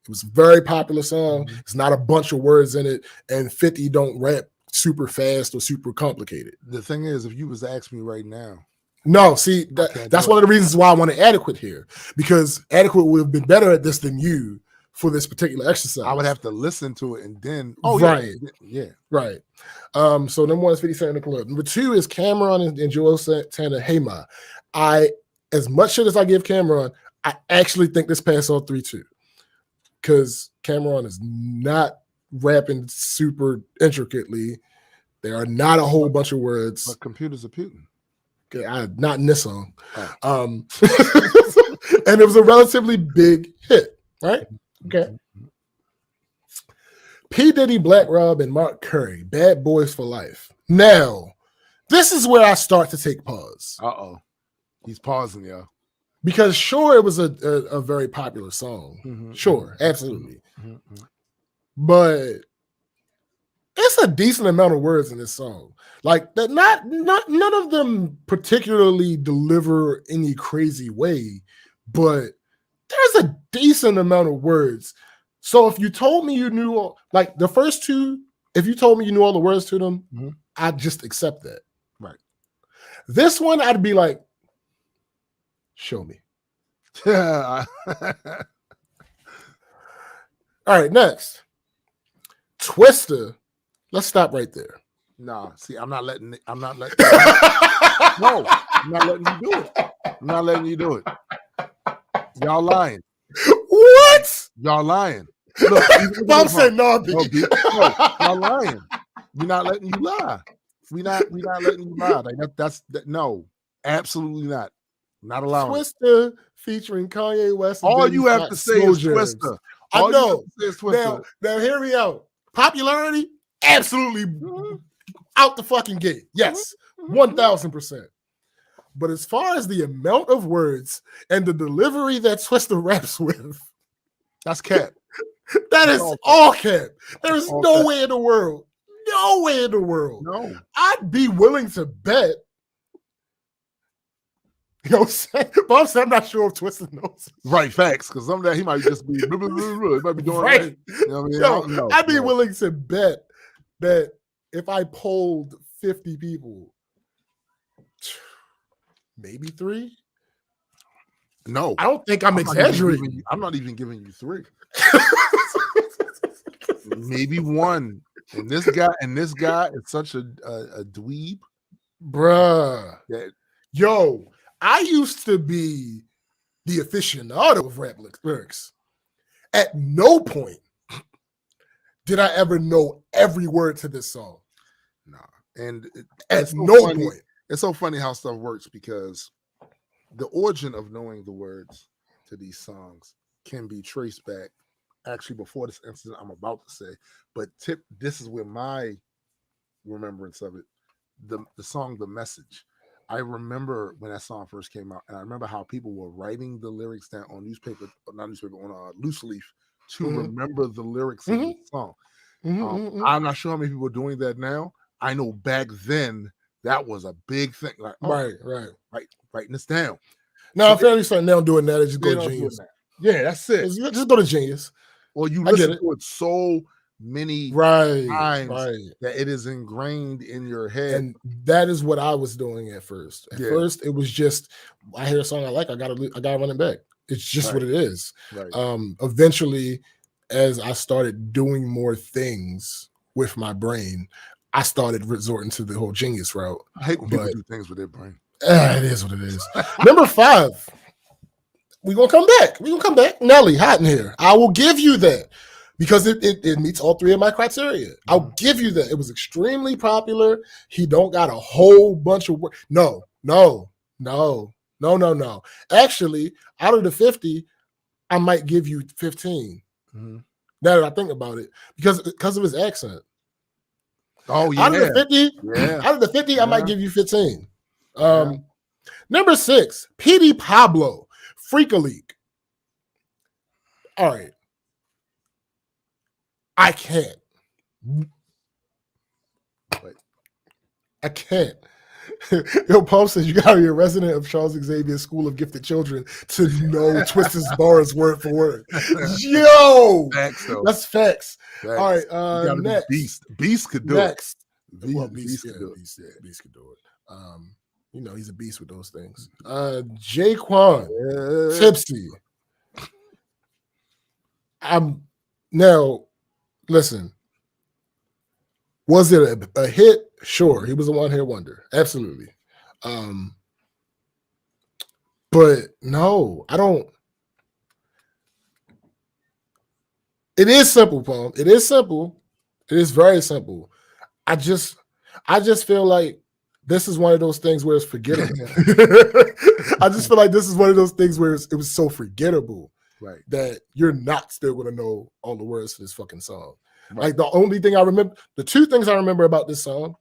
It was a very popular song. It's not a bunch of words in it, and 50 don't rap super fast or super complicated. The thing is, if you was to ask me right now. No, see, that's one of the reasons why I wanted Adequate here, because Adequate would have been better at this than you for this particular exercise. I would have to listen to it and then. Oh, right. Yeah. Right. So number one is 50 Cent in the Club. Number two is Cameron and Joel Santana, Hey Ma. As much shit as I give Cameron, I actually think this passed all three too. Because Cameron is not rapping super intricately. There are not a whole bunch of words. But computers are Putin. Okay, not in this song. Oh. And it was a relatively big hit, right? Okay. P. Diddy, Black Rob, and Mark Curry, Bad Boys for Life. Now, this is where I start to take pause. Uh-oh. He's pausing, y'all. Because sure, it was a very popular song. Sure, absolutely. But it's a decent amount of words in this song. Like that, not none of them particularly deliver any crazy way, but there's a decent amount of words. So if you told me you knew like the first two, if you told me you knew all the words to them, I'd just accept that. Right. This one, I'd be like, show me. Yeah. All right, next. Twister. Let's stop right there. Nah, see, I'm not letting no, I'm not letting you do it. Y'all lying. What? Y'all lying. Look, Bob said no, y'all lying. We're not letting you lie. We're not letting you lie. Like that's no, absolutely not. Not allowing. Twister featuring Kanye West. All you have to say is Twister. I know. Now hear me out. Popularity, absolutely out the fucking gate. Yes, 1000%. But as far as the amount of words and the delivery that Twister raps with, that's cap. That is all cap. There is no way in the world. No way in the world. No. I'd be willing to bet. Bob said, I'm not sure if Twister knows. Right, facts. Because some of that he might just be, he might be doing right. You know what I mean? I'd be willing to bet that if I polled 50 people, maybe 3. No, I don't think I'm exaggerating. I'm not even giving you 3. Maybe 1. And this guy is such a dweeb, bruh. That, yo, I used to be the aficionado of rap lyrics. At no point did I ever know every word to this song. Nah. And at no point. It's so funny how stuff works because the origin of knowing the words to these songs can be traced back actually before this incident I'm about to say. But this is where my remembrance of it, the song The Message. I remember when that song first came out, and I remember how people were writing the lyrics down on on loose leaf to remember the lyrics of the song. I'm not sure how many people are doing that now. I know back then that was a big thing. Like, writing this down. Now, I'm fairly certain they don't do it now. They just go to Genius. Yeah, that's it. Just go to Genius. Well, you listen to it so many times that it is ingrained in your head. And that is what I was doing at first. At first, it was just, I hear a song I like, I gotta run it back. It's just what it is. Right. Eventually, as I started doing more things with my brain, I started resorting to the whole Genius route. I hate when people do things with their brain. It is what it is. Number 5. We're gonna come back. Nelly, Hot in Here. I will give you that because it meets all 3 of my criteria. I'll give you that. It was extremely popular. He don't got a whole bunch of work. No. Actually, out of the 50, I might give you 15. Now that I think about it, because of his accent. Oh yeah. Out of the 50, I might give you 15. Number 6, P.D. Pablo, Freak a Leak. All right. I can't. I can't. Yo, Paul says you gotta be a resident of Charles Xavier School of Gifted Children to know Twisted bars word for word. Yo, that's facts. All right, next. Beast could do it. Beast could do it. You know, he's a beast with those things. Jaquan, Tipsy. Now, listen. Was it a hit? Sure, he was a one-hit wonder. Absolutely. But no, I don't. It is simple, Paul. It is simple. It is very simple. I just feel like this is one of those things where it's forgettable. I just feel like this is one of those things where it was so forgettable, right, that you're not still going to know all the words to this fucking song. Right. Like the only thing I remember, the 2 things I remember about this song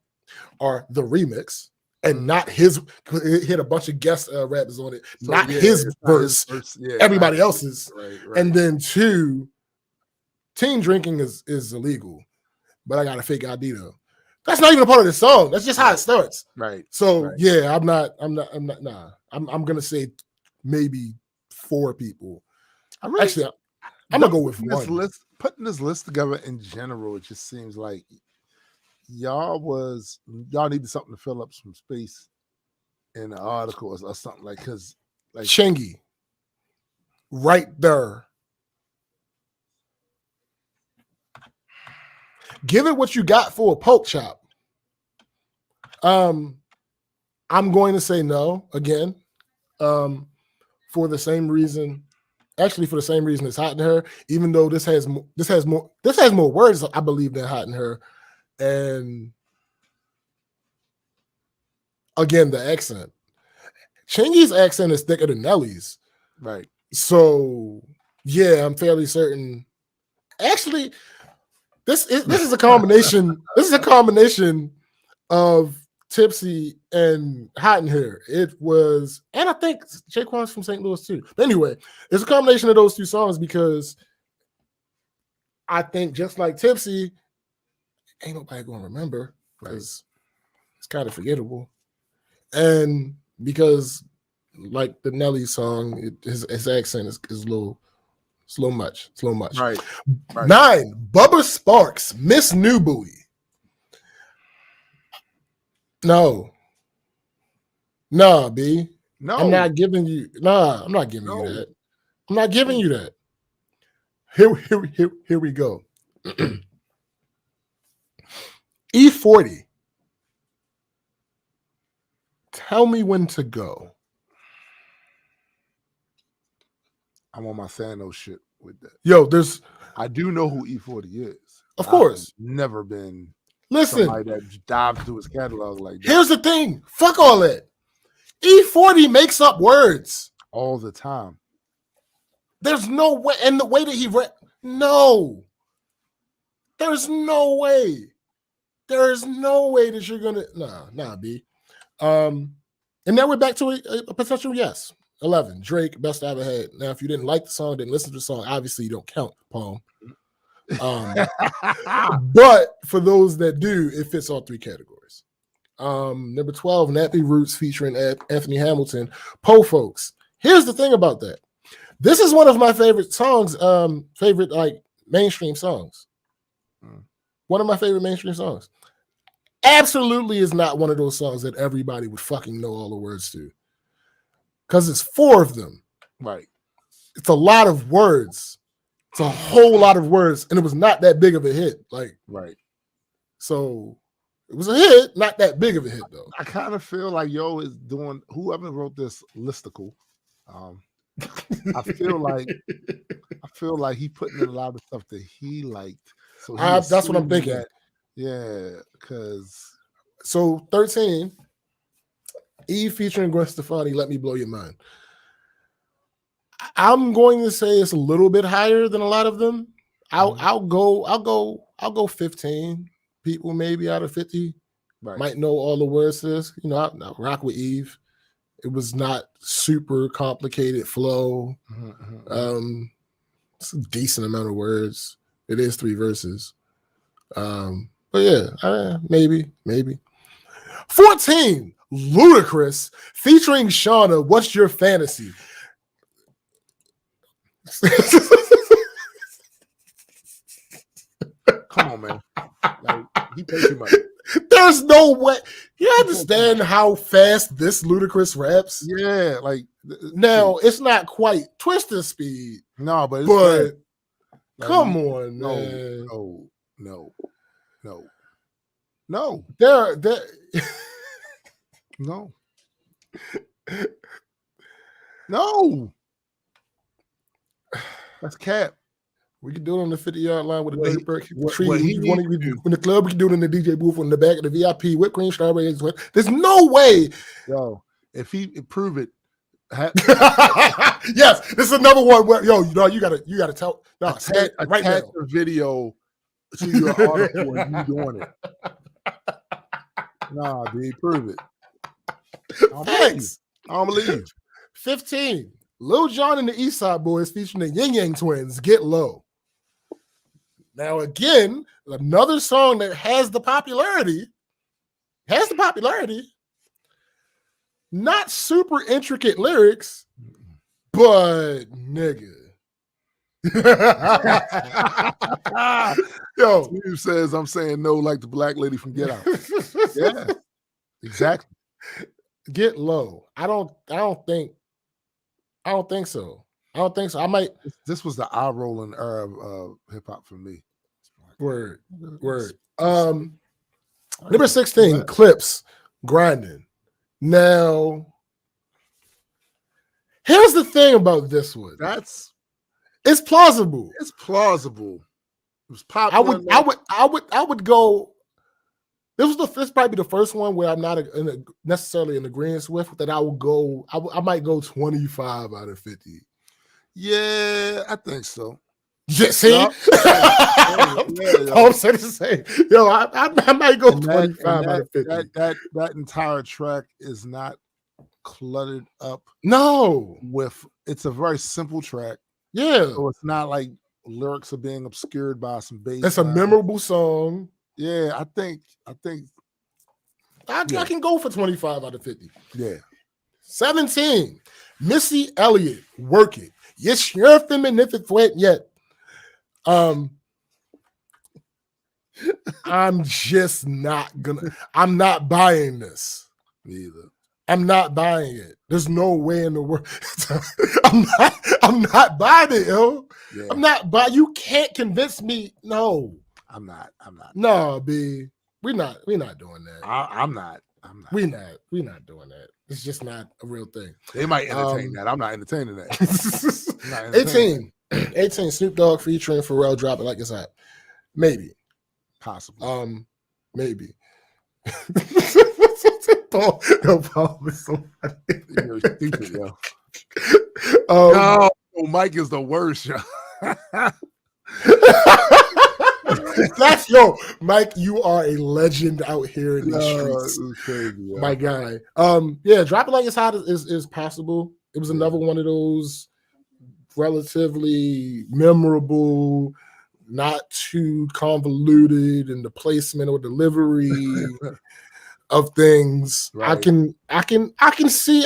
are the remix and not his. It had a bunch of guest rappers on it, so, not his verse, everybody else's. Right. And then 2, teen drinking is illegal, but I got a fake ID though. That's not even a part of the song. That's just how it starts. Right. So yeah, I'm not. Nah. I'm gonna say maybe 4 people. I'm gonna go with 1. Putting this list together in general, it just seems like y'all needed something to fill up some space in the article or something, like, because like Chingy, right there. Give it what you got for a poke chop. I'm going to say no again, for the same reason. Actually, for the same reason as Hot in Her, even though this has more words, I believe, than Hot in Her, and again the accent. Chingy's accent is thicker than Nelly's, right? So yeah, I'm fairly certain. Actually, this is a combination. This is a combination of Tipsy and Hot in Here. It was, and I think Jaquan's from St. Louis too. But anyway, it's a combination of those 2 songs because I think just like Tipsy, ain't nobody gonna remember because it's kind of forgettable, and because like the Nelly song, his accent is a little much. Right. 9, Bubba Sparks, Miss New Booty. No, B. No, I'm not giving you. I'm not giving you that. I'm not giving you that. Here we go. E40. Tell me when to go. I'm on my Thanos shit with that. Yo, I do know who E40 is. Of course. I've never been somebody that dives through his catalog like that. Here's the thing. Fuck all that. E40 makes up words all the time. There's no way, and the way that he no. There's no way. There is no way that you're gonna nah, B. And now we're back to a potential yes. 11. Drake, best I ever had. Now, if you didn't like the song, didn't listen to the song, obviously you don't count, Paul. But for those that do, it fits all three categories. Number 12, Nappy Roots featuring Anthony Hamilton. Po Folks. Here's the thing about that. This is one of my favorite songs, favorite like mainstream songs. One of my favorite mainstream songs. Absolutely is not one of those songs that everybody would fucking know all the words to. Because it's 4 of them. Right. It's a lot of words. It's a whole lot of words. And it was not that big of a hit. Like, right. So it was a hit, not that big of a hit, though. I kind of feel like Yo is doing, whoever wrote this listicle, I feel like he putting in a lot of stuff that he liked. So that's what I'm thinking. Because so 13, Eve featuring Gwen Stefani, Let Me Blow Your Mind. I'm going to say it's a little bit higher than a lot of them. I'll go 15 people maybe out of 50. Right. Might know all the words to this. You know, I rock with Eve. It was not super complicated flow. It's a decent amount of words. It is 3 verses. But yeah, maybe. 14, Ludacris featuring Shauna, What's Your Fantasy? Come on, man. Like, he paid too much. There's no way. You understand how fast this Ludacris raps? Yeah, like now it's not quite Twister speed. No, but like, come on, man. No. There. No. That's cap. We can do it on the 50-yard line with a dirty perk. In the club, we can do it in the DJ booth in the back of the VIP, whipped cream, strawberries. There's no way. Yo, if he prove it. Yes, this is another one where you gotta tell. No, attach the video to your article and you doing it. Nah, dude, prove it. Thanks. I don't believe. 15. Lil Jon and the East Side Boys featuring the Yin Yang Twins, Get Low. Now, again, another song that has the popularity. Not super intricate lyrics, but nigga. Yo, Steve says I'm saying no like the black lady from Get Out. Yeah, exactly. Get Low. I don't think so. I might. This was the eye rolling era of hip hop for me. Word. Number 16, Clips, Grinding. Now, here's the thing about this one. It's plausible. It's plausible. It was popular. I would go. This is probably the first one where I'm not necessarily in agreement with that. I would go. I might go 25 out of 50. Yeah, I think so. Yeah, see, I'm saying the same. Yo, I might go 25 out of 50. That entire track is not cluttered up. No, it's a very simple track. Yeah, so it's not like lyrics are being obscured by some bass. It's a memorable song. Yeah, I think I can go for 25 out of 50. Yeah. 17, Missy Elliott, Work It. Yes, you're feminine yet. I'm just not buying this. Neither. I'm not buying it. There's no way in the world. I'm not buying it, yo. Yeah. I'm not buying. You can't convince me. No. I'm not. No, B. We're not doing that. I'm not. We're not doing that. It's just not a real thing. They might entertain that. I'm not entertaining that. 18. 18 Snoop Dogg featuring Pharrell, Drop It Like It's Hot. Maybe. Possibly. Maybe. Paul is so funny. You're stupid, yo. Yo, Mike is the worst, yo. That's Mike. You are a legend out here in the streets, crazy, my guy. Yeah, Drop It Like It's Hot is possible. It was another one of those relatively memorable, not too convoluted in the placement or delivery of things. Right. I can see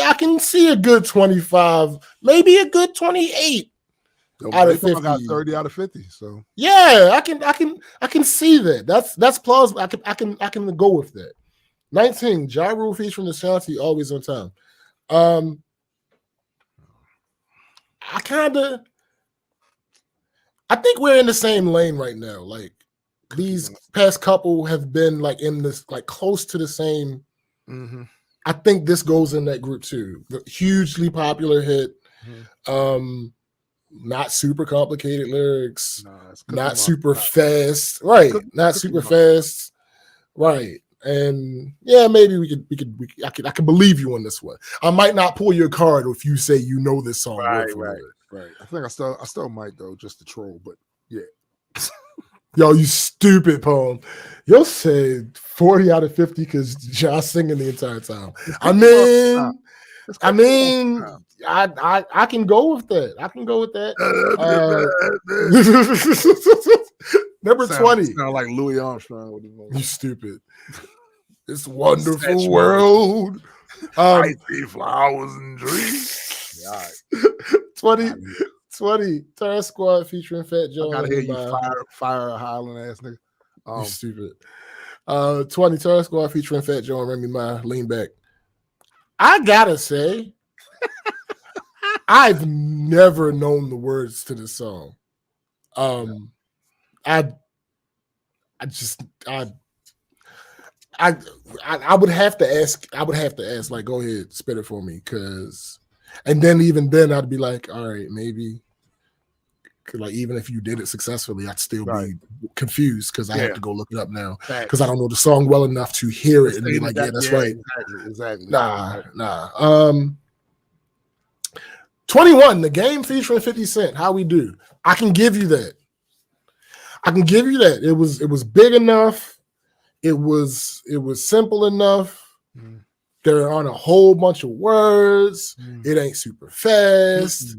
a good 25, maybe a good 28. Out of 50. Got 30 out of 50. So yeah, I can see that. That's plausible. I can go with that. 19, Ja Rule featuring Ashanti, Always on Time. I think we're in the same lane right now. Like these past couple have been like in this, like close to the same. Mm-hmm. I think this goes in that group too. The hugely popular hit. Mm-hmm. Not super complicated lyrics, not super fast, right? Not super fast, right? And yeah, maybe I could believe you on this one. I might not pull your card if you say you know this song. Right. I think I still might though, just to troll, but yeah. Yo, you stupid poem. You'll say 40 out of 50 because Josh singing the entire time. I mean, I can go with that. Number 20. Sound like Louis Armstrong. You stupid. This wonderful world. I see flowers and trees. Yeah. 20. Terror Squad featuring Fat Joe. I gotta hear you fire a Highland ass nigga. You stupid. 20. Terror Squad featuring Fat Joe and Remy Ma. Lean Back. I gotta say, I've never known the words to this song. I would have to ask. Like, go ahead, spit it for me, and then even then, I'd be like, all right, maybe. Like, even if you did it successfully, I'd still be confused because I have to go look it up now because I don't know the song well enough to hear it and be like, yeah, that's right. Exactly. Nah. 21, The Game featuring 50 Cent. How we do? I can give you that. It was big enough. It was simple enough. Mm. There aren't a whole bunch of words. It ain't super fast.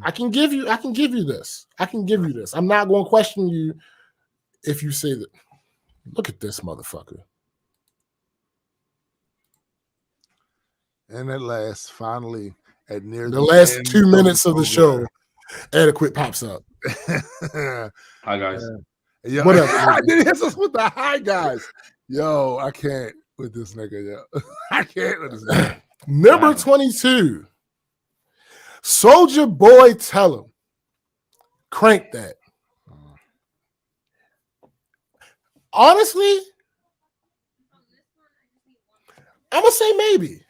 I can give you this. I'm not going to question you if you say that. Look at this motherfucker. And at last, finally, at near the last 2 minutes of the show, Adequate pops up. Hi guys. Yo, what up? I did hit us with the hi guys. Yo, I can't with this nigga. Yo, I can't with this nigga. Number 22, Soulja Boy, Tell Him. Crank that. Honestly, I'm gonna say maybe.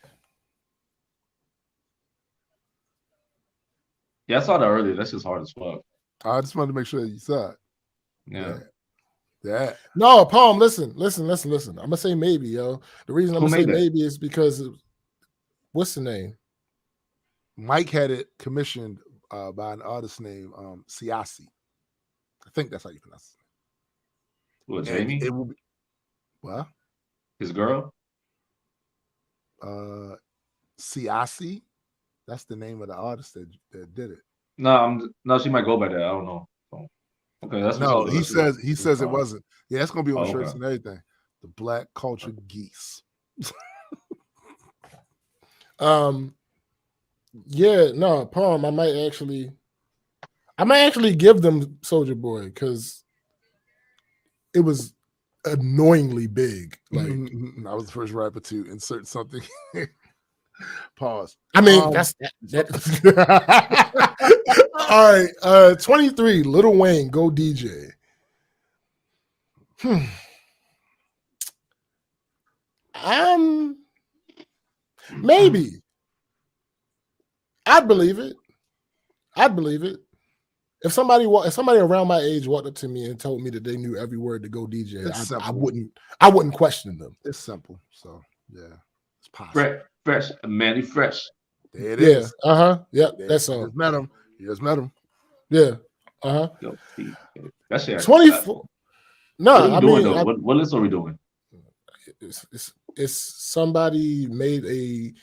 Yeah, I saw that earlier. That's just hard as fuck. I just wanted to make sure you saw it. Yeah. No, Palm, listen. I'm gonna say maybe, yo. The reason I'm gonna say maybe is because what's the name? Mike had it commissioned by an artist named Siasi. I think that's how you pronounce it. What, Jamie? It will be what? His girl? Siasi. That's the name of the artist that did it. No, she might go by that. I don't know. So, okay, that's no. He says it wasn't. Yeah, it's gonna be on shirts and everything. The Black Culture Geese. Yeah, no, Palm. I might actually give them Soulja Boy because it was annoyingly big. Like I was the first rapper to insert something. Pause. I mean, that's all right. 23, Lil Wayne, Go DJ. Maybe. I'd believe it. if somebody around my age walked up to me and told me that they knew every word to go DJ, I wouldn't question them. It's simple. So yeah, it's possible. Fresh, Manny Fresh. There it is. Yep, that's all. You just met him. Yeah. Yo, that shit. 24. No, what list are we doing? It's somebody made a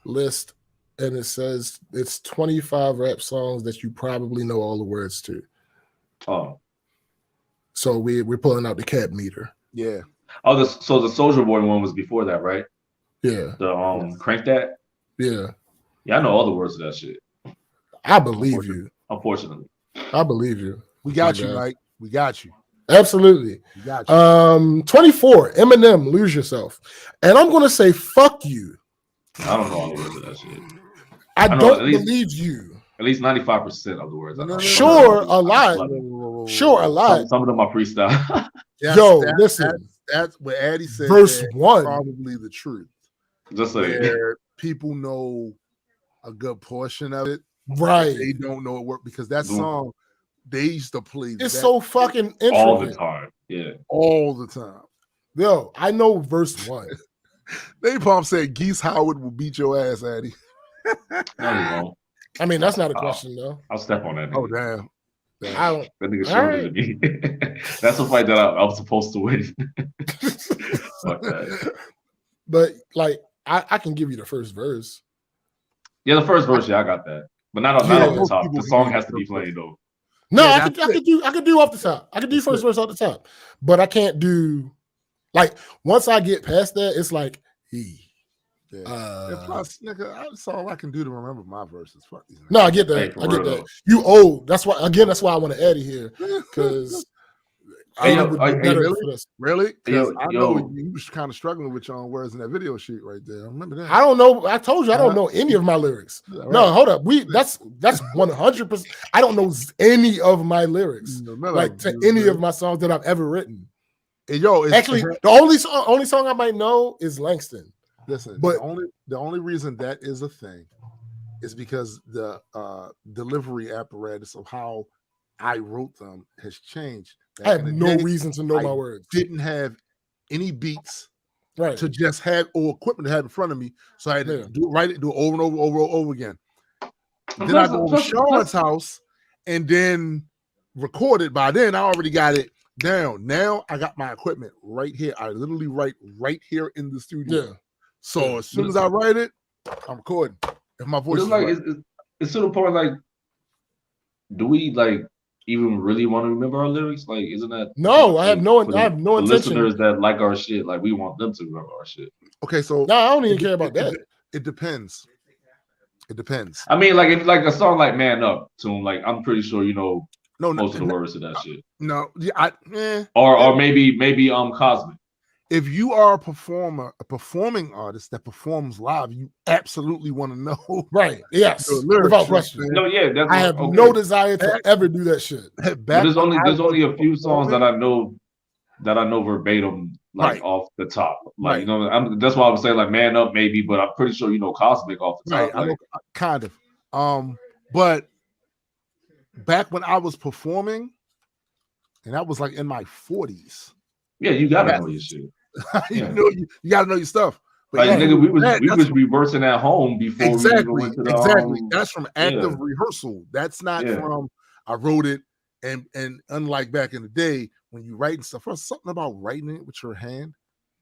list and it says it's 25 rap songs that you probably know all the words to. Oh. So we're pulling out the cap meter. Yeah. Oh, so the Soulja Boy one was before that, right? Yeah. The Crank That? Yeah. Yeah, I know all the words to that shit. I believe you. Unfortunately. I believe you. We got you, Mike. We got you. Absolutely. We got you. 24, Eminem, Lose Yourself. And I'm gonna say fuck you. I don't know all the words of that shit. I don't believe you. At least 95% of the words. Sure, a lot. Sure, a lot. Some of them are freestyle. Listen. That's what Addy said. Verse 1. Probably the truth. Just like people know a good portion of it. Right. They don't know it work because that song they used to play. It's so fucking intricate. All the time. Yeah. All the time. Yo, I know verse 1. Napalm said Geese Howard will beat your ass, Addy. No, he won't. I mean, that's not a question, though. I'll step on that nigga. Oh, damn. That nigga showed it to me. That's a fight that I was supposed to win. Fuck that. But, like, I can give you the first verse. Yeah, the first verse, I got that. But not off the top. The song has to be played, though. No, I could do off the top. I could do first verse off the top. But I can't do, like, once I get past that, it's like, plus, nigga, that's all I can do to remember my verses. Fuck these. No, I get that. I get that. You old. That's why. Again, that's why I want to add it here because really? Because I know you was kind of struggling with your own words in that video shoot right there. I remember that. I don't know. I told you I don't know any of my lyrics. Right. No, hold up. That's 100%. I don't know any of my lyrics, like to any of my songs that I've ever written. And actually, the only song I might know is Langston. Listen, but the only reason that is a thing is because the delivery apparatus of how I wrote them has changed. I have no reason to know my words. Didn't have any beats to just have or equipment to have in front of me, so I had to do it over and over again. Then I go to Sean's house and then record it. By then, I already got it down. Now I got my equipment right here. I literally write right here in the studio. Yeah. So as soon as I write it, I'm recording. If my voice it's to the point like, do we like even really want to remember our lyrics? Like, isn't that no? I have no intention. Listeners that like our shit, like we want them to remember our shit. Okay, so no, I don't even care about that. It depends. It depends. I mean, like if like a song like "Man Up" tune, like I'm pretty sure you know most of the words to that shit. No, or maybe Cosmic. If you are a performing artist that performs live, you absolutely want to know. Right. Yes. Without question. No, yeah. I have no desire to ever do that shit. There's only a few songs that I know verbatim, like off the top. Like, you know, that's why I would say like Man Up maybe, but I'm pretty sure you know Cosmic off the top. Right. Kind of. But back when I was performing, and I was like in my 40s. Yeah, you gotta know your shit. You gotta know your stuff. But like, nigga, we was reversing at home before we even went to the That's from active rehearsal. That's not from I wrote it and unlike back in the day when you writing stuff, there's something about writing it with your hand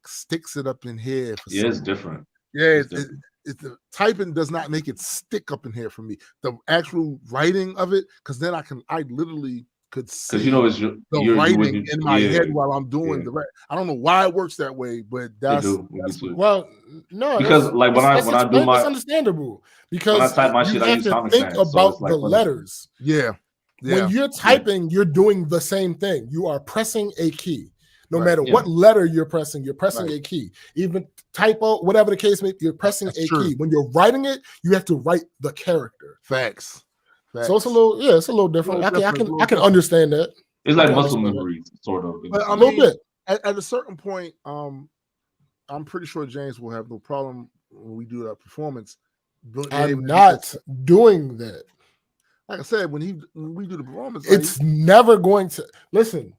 sticks it up in here. It's different. Yeah, it's the typing does not make it stick up in here for me. The actual writing of it, because then I literally could see it's the writing in my head while I'm doing the right. I don't know why it works that way, but that's well, no, because like when I do my, it's understandable because when I type my shit, I use Comic Sans, about the letters. Yeah. When you're typing, you're doing the same thing. You are pressing a key. No matter what letter you're pressing a key. Even typo, whatever the case may be, you're pressing a key. When you're writing it, you have to write the character. Facts. So it's a little different. I can understand that. It's like muscle memory, sort of. But, a little bit. At a certain point, I'm pretty sure James will have no problem when we do that performance. I'm not doing that. Like I said, when we do the performance, it's never going to listen.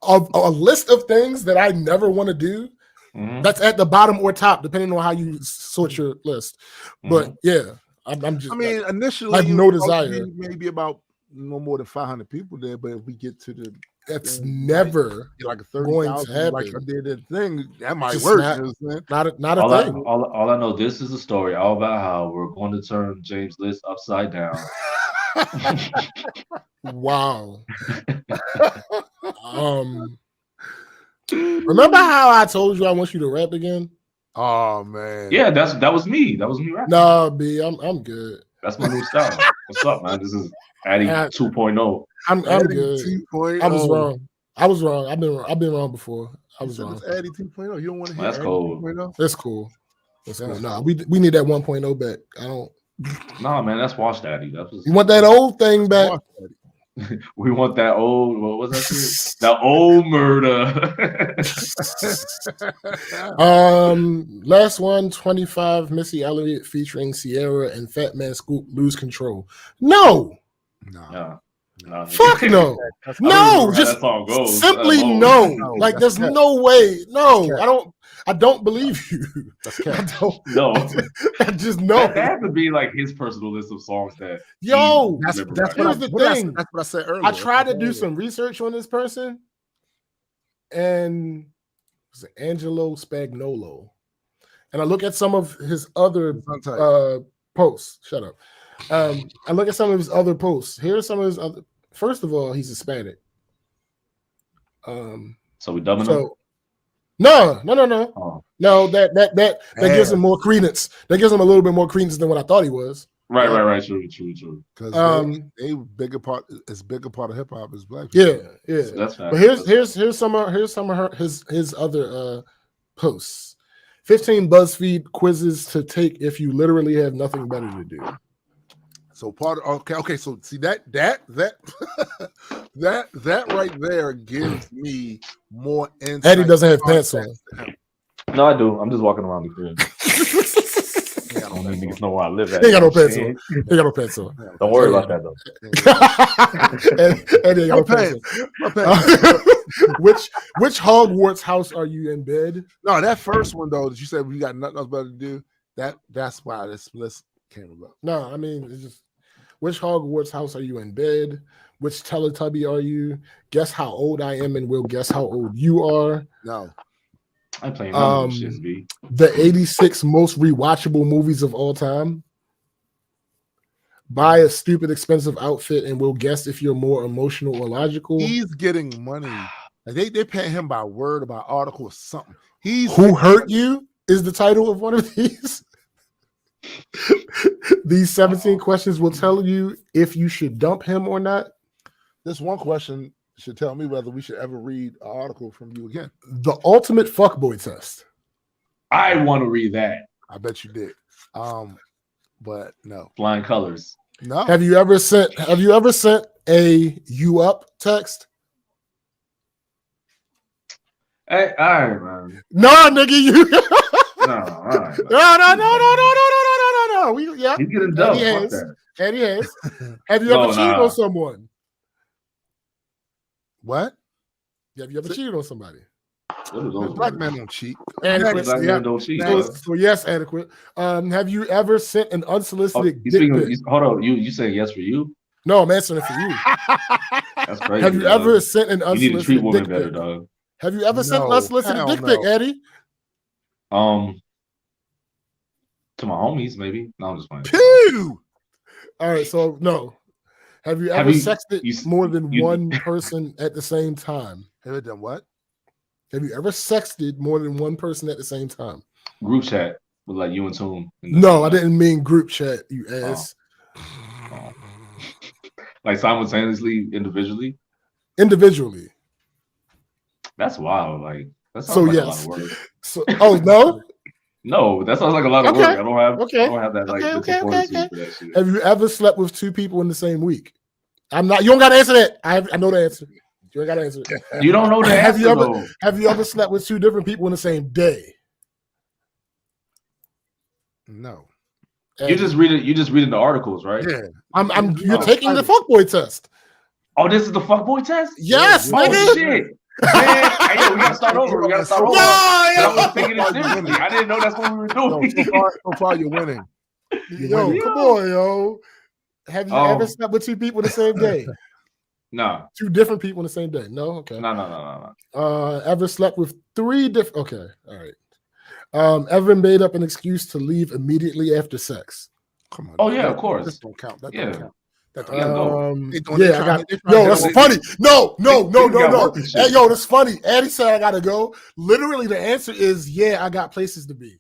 Of a list of things that I never want to do, that's at the bottom or top, depending on how you sort your list. But yeah, I'm just. I mean, initially, I have no desire. Maybe about no more than 500 people there, but if we get to the, that's never like a going to happen. Like I did that thing, that might work. Not a thing. All I know, this is a story all about how we're going to turn James' list upside down. Wow. Remember how I told you I want you to rap again? Oh man. Yeah, that was me. That was me rapping. No, B, I'm good. That's my new style. What's up, man? This is Addy 2.0. I'm good. 2.0. I was wrong. I've been wrong before. I was wrong. It's Addy 2.0. You don't want to hear that's cool. 2.0? That's cool. No, we need that 1.0 back. I don't. Nah, man, that's Wash Daddy. You want that old thing back? We want that old. What was that shit? The old murder. Last one, 25. Missy Elliott featuring Sierra and Fat Man Scoop, Lose Control. No. Fuck no. No. Just simply no. Like there's no way. No, I don't believe you. I don't. No. I just know. That had to be like his personal list of songs that. Yo, that's here's the thing. That's what I said earlier. I tried to do some research on this person, and it was Angelo Spagnolo, and I look at some of his other posts. Shut up. I look at some of his other posts. Here's some of his other. First of all, he's Hispanic. So we dubbing him? No. No, that gives him more credence. That gives him a little bit more credence than what I thought he was. Right. True. Because they bigger part of hip hop is black people. Yeah. So that's but here's some of his other posts. 15 BuzzFeed quizzes to take if you literally have nothing better to do. So okay. So see that right there gives me more insight. Eddie doesn't have pants on. No, I do. I'm just walking around the crib. I don't need niggas know where I live at. He ain't got no pants on. He got no pants on. Don't worry about that though. Eddie ain't got no pants. Which Hogwarts house are you in bed? No, that first one though that you said we got nothing else better to do. That's why this list came about. No, I mean it's just. Which Hogwarts house are you in bed? Which Teletubby are you? Guess how old I am and will guess how old you are. No. I'm playing none of shit, B. The 86 most rewatchable movies of all time. Buy a stupid expensive outfit and we'll guess if you're more emotional or logical. He's getting money. Like they pay him by word, by article, or something. Who hurt you is the title of one of these. These 17 questions will tell you if you should dump him or not. This one question should tell me whether we should ever read an article from you again. The ultimate fuckboy test. I want to read that. I bet you did. But no. Flying colors. No. Have you ever sent a you up text? Hey, all right, man. No, nigga, you. No, all right. No. He's getting dumb. Eddie has. Have you ever cheated on someone? What? Have you ever cheated on somebody? Black men don't cheat. Black men don't cheat. So yes, adequate. Have you ever sent an unsolicited dick pic? Hold on, you saying yes for you? No, I'm answering it for you. That's crazy. Have you ever sent an unsolicited you need to treat women dick better, pic? dog. Have you ever sent an unsolicited dick pic, Eddie? To my homies, maybe. No, I'm just playing. Pew! All right, so no. Have you ever sexted more than one person at the same time? Have you done what? Have you ever sexted more than one person at the same time? Group chat with like you and Toon. No, I didn't mean group chat, you ass. Like simultaneously, individually? Individually. That's wild. Like that sounds so like yes. a lot of work. So no? No, that sounds like a lot of work. I don't have that like okay. for that shit. Have you ever slept with two people in the same week? You don't gotta answer that. I know the answer. You ain't gotta answer it. You don't know the answer. Have you ever slept with two different people in the same day? No. You just reading the articles, right? Yeah. You're taking the fuckboy test. Oh, this is the fuckboy test? Yes, nigga. Oh, shit. Man, hey, we gotta start over. I was thinking it seriously. I didn't know that's what we were doing. So far you're winning. Yo, come on, yo. Have you ever slept with two people the same day? No. Two different people in the same day? No? Okay. No. Ever slept with three different... Okay, all right. Ever made up an excuse to leave immediately after sex? Come on. Oh, yeah, of course. That don't count. That don't count. That's funny. No. Hey, yo, that's funny. Addie said I gotta go. Literally, the answer is I got places to be.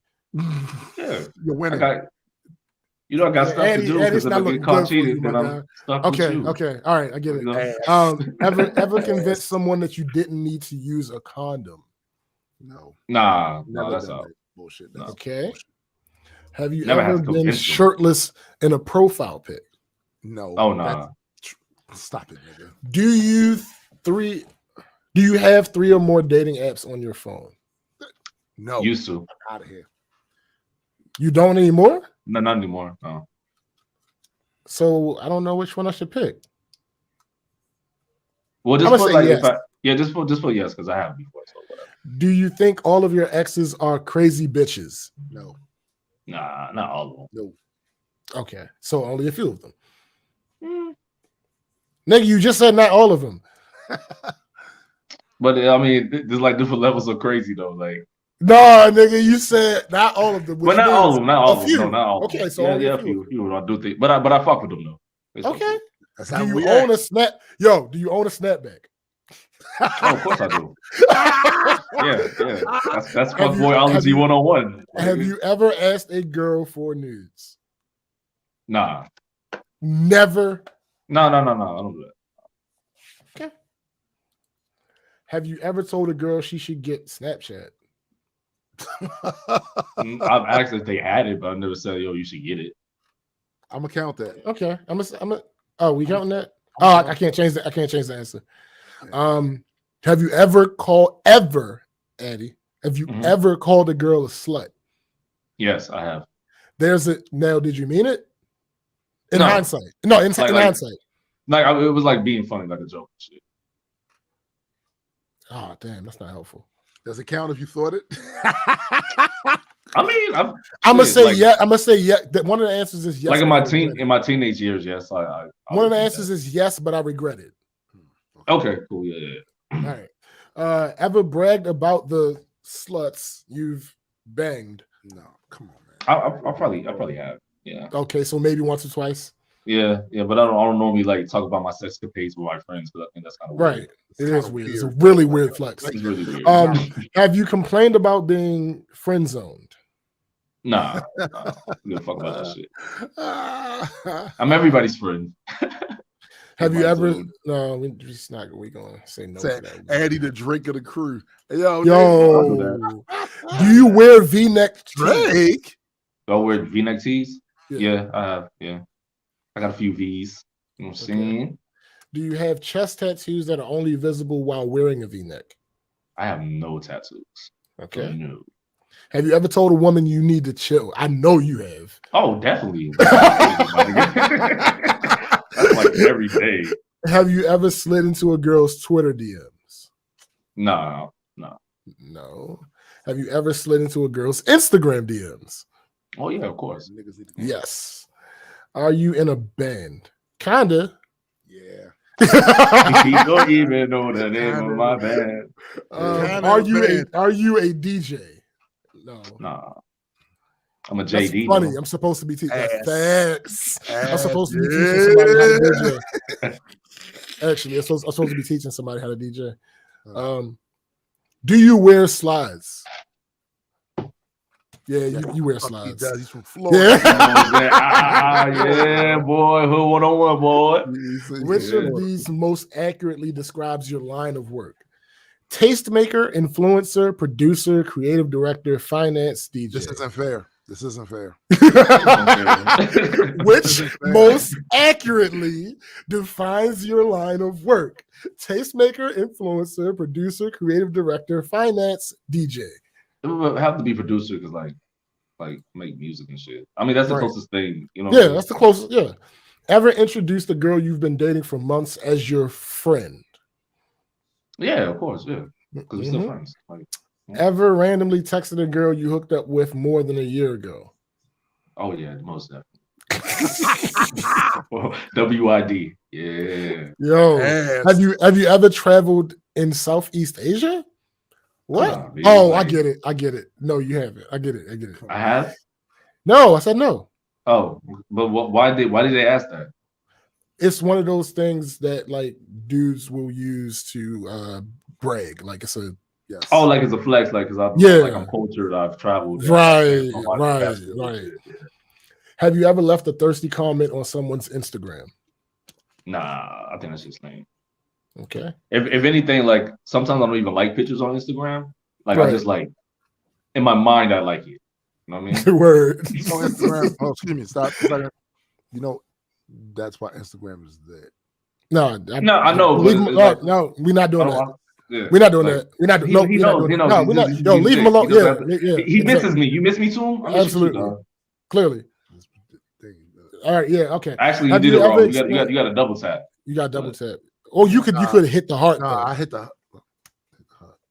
Yeah, you're winning. I got stuff to do because I'm getting caught cheating. Okay. All right, I get it. Ever convinced someone that you didn't need to use a condom? No. Nah, that's all bullshit. No. Okay. Have you ever been shirtless in a profile pic? No. Oh no. Stop it, nigga. Do you have 3 or more dating apps on your phone? No. Used to. Out of here. You don't anymore? No, not anymore. No. So I don't know which one I should pick. Well, just put like yes. just put yes because I have before. So whatever. Do you think all of your exes are crazy bitches? No. Nah, not all of them. No. Okay, so only a few of them. Nigga, you just said not all of them. But I mean, there's like different levels of crazy though. Like, no, nigga, you said not all of them. But not all of them. Not all of them. No, not all. Okay, so a few. I do think, but I fuck with them though. Okay. Do you own a snap? Yo, do you own a snapback? Oh, of course I do. Yeah. That's fuckboyology 101. Have you ever asked a girl for nudes? Nah. Never. No. I don't do that. Okay. Have you ever told a girl she should get Snapchat? I've asked if they had it, but I've never said, "Yo, you should get it." I'm gonna count that. Okay. Oh, we counting that? Oh, I can't change that. I can't change the answer. Have you ever Eddie? Have you ever called a girl a slut? Yes, I have. Now, did you mean it? In hindsight. No, in hindsight. Like it was like being funny, like a joke and shit. Oh, damn, that's not helpful. Does it count if you thought it? I mean, I'm gonna say yeah. I'm gonna say yeah. One of the answers is yes. Like in my teenage years, yes. I one of the answers is yes, but I regret it. Okay, cool. Yeah. All right. Ever bragged about the sluts you've banged? No, come on, man. I probably have. Yeah. Okay, so maybe once or twice. Yeah, but I don't normally like talk about my sexcapades with my friends because I think that's kind of weird. Right. It is weird. It's a really weird flex. It's really weird. Have you complained about being friend zoned? Nah. Give a fuck about that shit. I'm everybody's friend. Have you ever? No, we're gonna say no. Say, to that. Eddie, the drink of the crew. Yo. Do you wear V-neck Drake? Do I wear V-neck tees? Yeah, I have. Yeah, I got a few V's. You know what I'm saying? Do you have chest tattoos that are only visible while wearing a V-neck? I have no tattoos. Okay. No. Have you ever told a woman you need to chill? I know you have. Oh, definitely. That's like every day. Have you ever slid into a girl's Twitter DMs? No. Have you ever slid into a girl's Instagram DMs? Oh yeah, of course. Yes. Are you in a band? Kinda. Yeah. You don't even know the name of my band. Are you a DJ? No. Nah. I'm a JD. That's funny. I'm supposed to be teaching. Thanks. I'm supposed to be teaching somebody how to DJ. Actually, I'm supposed to be teaching somebody how to DJ. Do you wear slides? Yeah, you wear slides. He does. He's from Florida. Yeah, boy. Hood 101, boy. Which of these most accurately describes your line of work? Tastemaker, influencer, producer, creative director, finance, DJ. This isn't fair. Which most accurately defines your line of work? Tastemaker, influencer, producer, creative director, finance, DJ. It would have to be producer because, like, like make music and shit. I mean, that's the closest thing, you know. Yeah, that's the closest. Yeah. Ever introduced a girl you've been dating for months as your friend? Yeah, of course. Yeah, because we're still friends. Like, ever randomly texted a girl you hooked up with more than a year ago? Oh yeah, most definitely. WID. Yeah. Yo, have you ever traveled in Southeast Asia? What? On, oh, like, I get it. No, you haven't. I get it. I have? No, I said no. Oh, but why did they ask that? It's one of those things that like dudes will use to brag. Like it's a yes. Oh, like it's a flex, like because I'm cultured, I've traveled. Right. Have you ever left a thirsty comment on someone's Instagram? Nah, I think that's just lame. Okay. If anything, like sometimes I don't even like pictures on Instagram. Like I just like in my mind I like it. You know what I mean? Word. On Instagram. Oh, excuse me. Stop. You know, that's why Instagram is there. No, I know. No, we're not doing that. Yeah. We're not doing that. We're not. No, we're not doing that. No, we're not. Yo, leave him alone. Yeah. He misses me. You miss me too? Absolutely. Clearly. All right. Yeah. Okay. Actually, you did it wrong. You got a double tap. You got double tap. Oh, you could hit the heart. Nah, I hit the.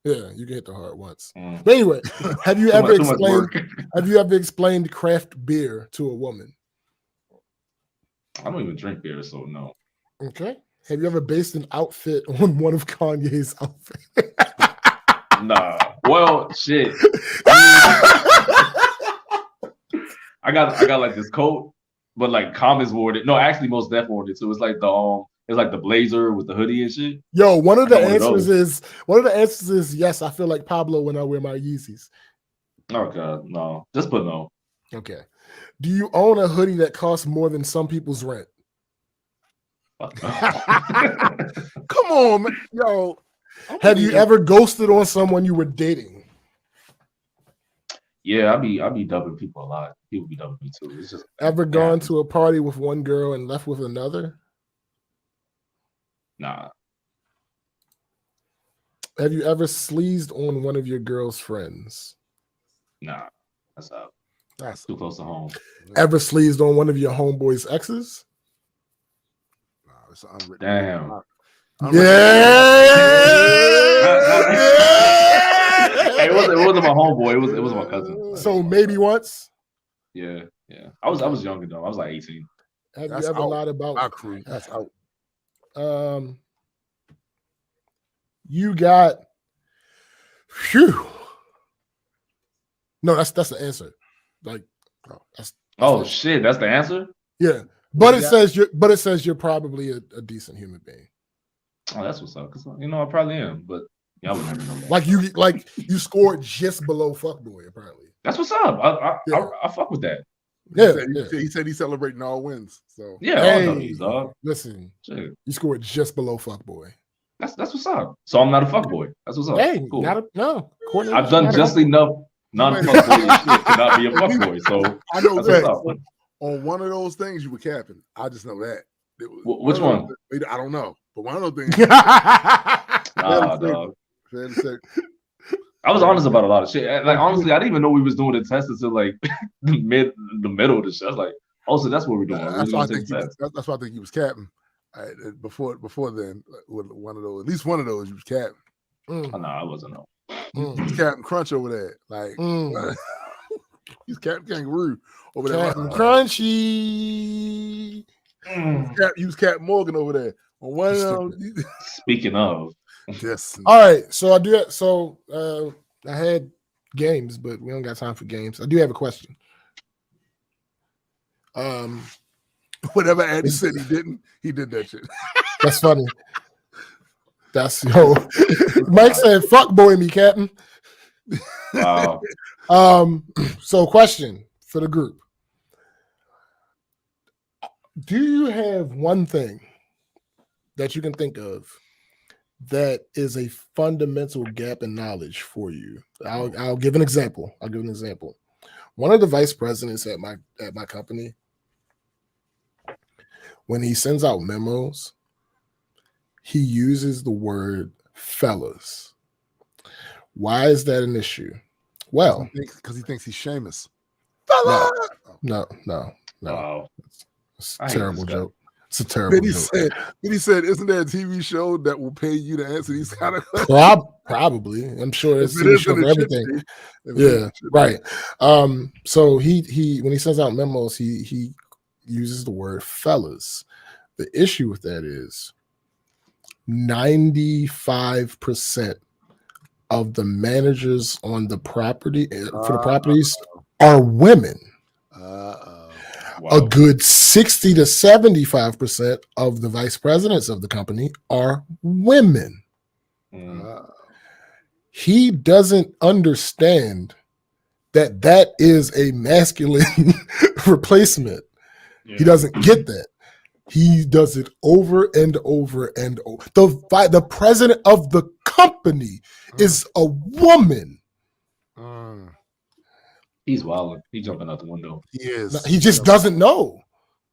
Yeah, you can hit the heart once. But anyway, have you ever explained craft beer to a woman? I don't even drink beer, so no. Okay. Have you ever based an outfit on one of Kanye's outfits? Nah. Well, shit. I got like this coat, but like Commons wore it. No, actually, most definitely wore it too. It's like the blazer with the hoodie and shit. Yo, one of the answers is yes. I feel like Pablo when I wear my Yeezys. Oh god, no. Just put no. Okay. Do you own a hoodie that costs more than some people's rent? Come on, man. Yo. Have you ever ghosted on someone you were dating? Yeah, I be dubbing people a lot. People be dubbing me too. It's just ever gone to a party with one girl and left with another? Nah. Have you ever sleazed on one of your girl's friends? Nah. That's too close to home. Ever sleazed on one of your homeboy's exes? Nah, it's unwritten. Damn. It wasn't my homeboy. It was my cousin. So maybe once. Yeah. I was younger though. I was like 18. Have you ever lied about my crew? That's out. You got. Phew. No, that's the answer. Like, that's shit, that's the answer. Yeah, but it says you're probably a decent human being. Oh, that's what's up. Cause I probably am, but y'all would never know that. Like you scored just below fuckboy. Apparently, that's what's up. I fuck with that. Yeah, he said he's celebrating all wins. So yeah, hey, dog. Listen, shit. You scored just below fuckboy. That's what's up. So I'm not a fuckboy. That's what's up. Hey, cool. No. I've done just enough non-fuckboy shit to not be a fuckboy. So I know that on one of those things you were capping. I just know that. Which one? I don't know, but one of those things. Dog. I was honest about a lot of shit. Like honestly, I didn't even know we was doing the test until like the middle of the shit. I was like, oh, so that's what we're doing. That's why I think he was capping. Before then, with one of those, at least one of those, you was capping. Oh, no, I wasn't. No. He's Captain Crunch over there. Like he's Captain Kangaroo over there. Captain Crunchy. He was Captain Morgan over there. On one of those. Speaking of. Yes. All right. So I do. So I had games, but we don't got time for games. I do have a question. Whatever Andy said he did that shit. That's funny. Mike said, "Fuck boy me, Captain." Wow. So question for the group: do you have one thing that you can think of that is a fundamental gap in knowledge for you? I'll give an example. One of the vice presidents at my company, when he sends out memos, he uses the word fellas. Why is that an issue? Well, because he thinks he's Seamus. No. Wow. It's a terrible joke. It's a terrible joke. He said, isn't there a TV show that will pay you to answer these kind of questions? Probably. I'm sure it's a TV show for everything. Yeah, right. So he when he sends out memos, he uses the word fellas. The issue with that is 95% of the managers on the property for the properties are women. Wow. A good 60 to 75% of the vice presidents of the company are women. He doesn't understand that is a masculine replacement. Yeah. He doesn't get that. He does it over and over and over. The president of the company is a woman. He's wild. He's jumping out the window. He is. He just doesn't know.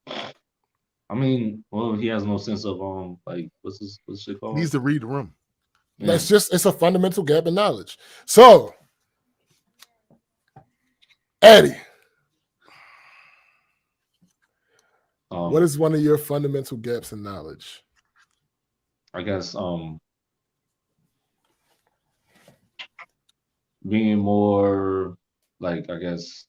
I mean, well, he has no sense of like what's shit called? He needs to read the room. Yeah. It's a fundamental gap in knowledge. So, Eddie, what is one of your fundamental gaps in knowledge? I guess being more like, I guess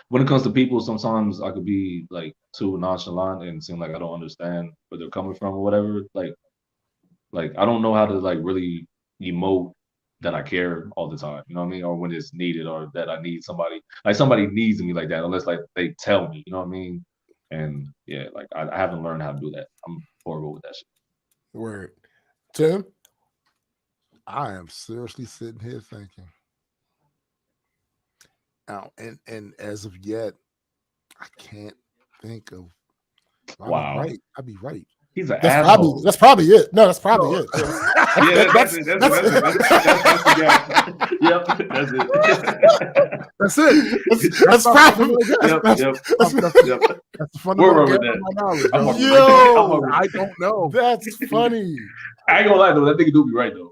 when it comes to people, sometimes I could be like too nonchalant and seem like I don't understand where they're coming from or whatever. Like I don't know how to like really emote that I care all the time, you know what I mean? Or when it's needed, or that I need somebody, like somebody needs me like that, unless like they tell me, you know what I mean? And yeah, like I haven't learned how to do that. I'm horrible with that shit. Word. Tim? I am seriously sitting here thinking. Now, and as of yet, I can't think of. Wow. I'd be right. He's an asshole. That's probably it. No, that's probably it. Yeah, that's it. That's it. That's probably That's the fundamental gap in my knowledge. I don't know. That's funny. I ain't gonna lie though, that nigga do be right though.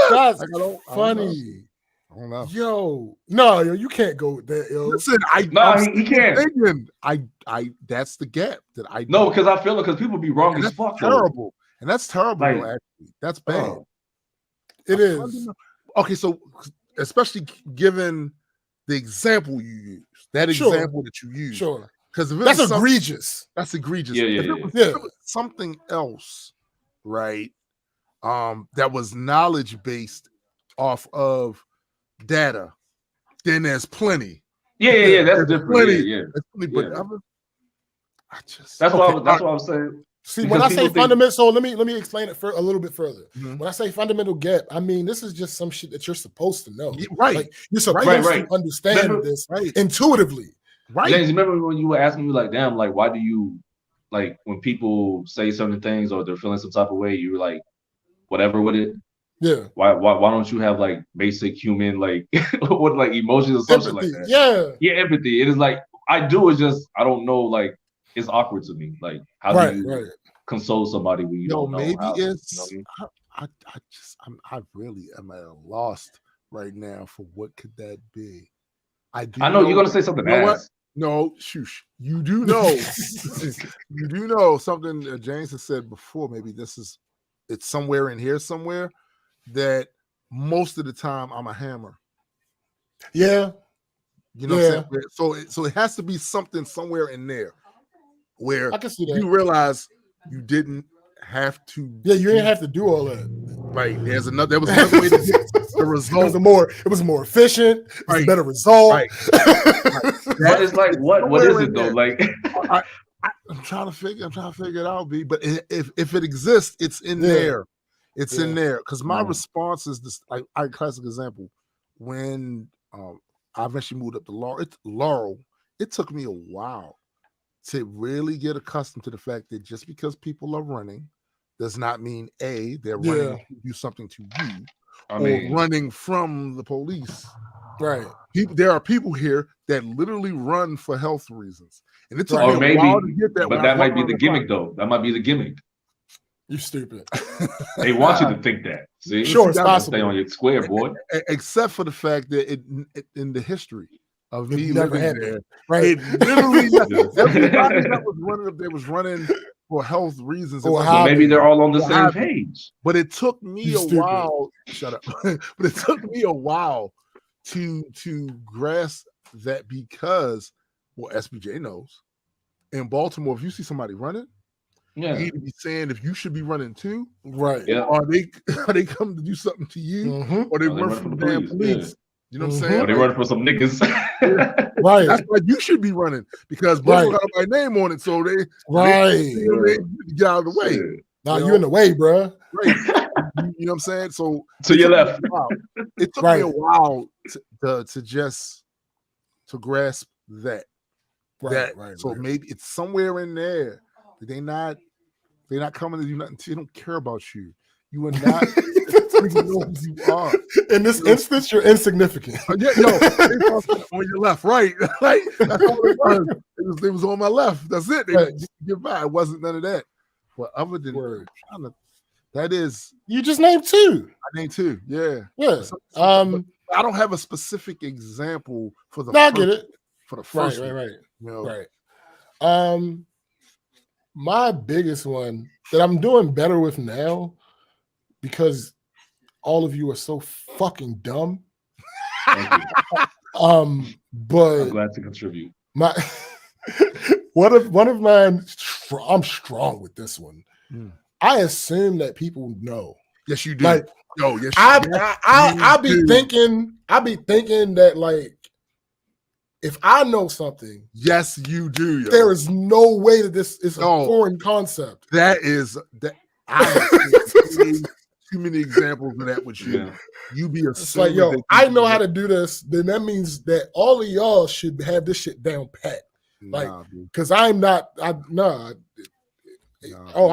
That's funny. I don't know. Yo, you can't go with that, yo. Listen, he can't. Thinking, that's the gap that I. No, because I feel it. Because people be wrong as fuck. Terrible, and that's terrible. Like, actually, that's bad. It is. Okay, so especially given the example you use, that example that you use, because that's egregious. That's egregious. Yeah. If it was something else, right? That was knowledge based off of data, then there's plenty. Yeah, that's different. Plenty. Yeah. But that's what I was saying. See, because when I say fundamental, so let me explain it a little bit further. Mm-hmm. When I say fundamental gap, I mean this is just some shit that you're supposed to know. Right. Like, you're supposed to understand this intuitively. Right. James, remember when you were asking me like, damn, like why do you like when people say certain things or they're feeling some type of way, you're like whatever with it? Yeah. Why don't you have like basic human like what like emotions or something like that? Yeah, empathy. It is like I do, it's just I don't know, like it's awkward to me. Like how do you console somebody when you don't know? Maybe it's you know what I mean? I really am at a loss right now for what could that be. I know you're gonna say something. No, shush. You do know. You do know something James has said before. Maybe it's somewhere in here somewhere. That most of the time I'm a hammer. Yeah. You know what I'm saying? So it has to be something somewhere in there where I can see that. You realize you didn't have to. Yeah, you didn't have to do all that. Right. There was another way to get the result. It was more efficient. It was a better result. Right. But it's like what is it though? Like I'm trying to figure it out, B. But if it exists, it's in there. It's in there because my response is this. I classic example when I eventually moved up to Laurel. It took me a while to really get accustomed to the fact that just because people are running does not mean they're running to do something to you or running from the police. Right. There are people here that literally run for health reasons, and it took me a while to get that. But that might be the gimmick, though. That might be the gimmick. You stupid. They want you to think that. See? Sure, it's possible. Stay on your square, boy. Except for the fact that in the history, of me never living happened. there. Right. It literally everybody that was running, they was running for health reasons. So maybe they're all on the same page. But it took me a while. Shut up. But it took me a while to grasp that because, well, SBJ knows. In Baltimore, if you see somebody running, you need to be saying if you should be running too. Right. Yeah. Are they coming to do something to you? Or they run from the damn police? Yeah. You know what I'm saying? Or they run for some niggas. Right. That's why you should be running because Bush got my name on it. So they get out of the way. Now you're in the way, bro. Right. You know what I'm saying? So to your left. It took me a while to just to grasp that. Right. So maybe it's somewhere in there. They're not coming to do nothing. They don't care about you. You are not. You are. In this instance, you're insignificant. On your left, right? Like that's all it was. It was on my left. That's it. Just get by. It wasn't none of that. But other than that is you just named two. I named two. Yeah. Yeah. I don't have a specific example for the. I get it. For the first, right. You know? Right. My biggest one that I'm doing better with now because all of you are so fucking dumb. But I'm glad to contribute. One of mine, I'm strong with this one. I assume that people know. Yes, you do. Like, yes, I'll be thinking that like if I know something, yes, you do. Yo. There is no way that this is a foreign concept. That is that. I have too many examples of that with you. Yeah. You be it's like, I know how to do this. Then that means that all of y'all should have this shit down pat. Like, because I'm not. I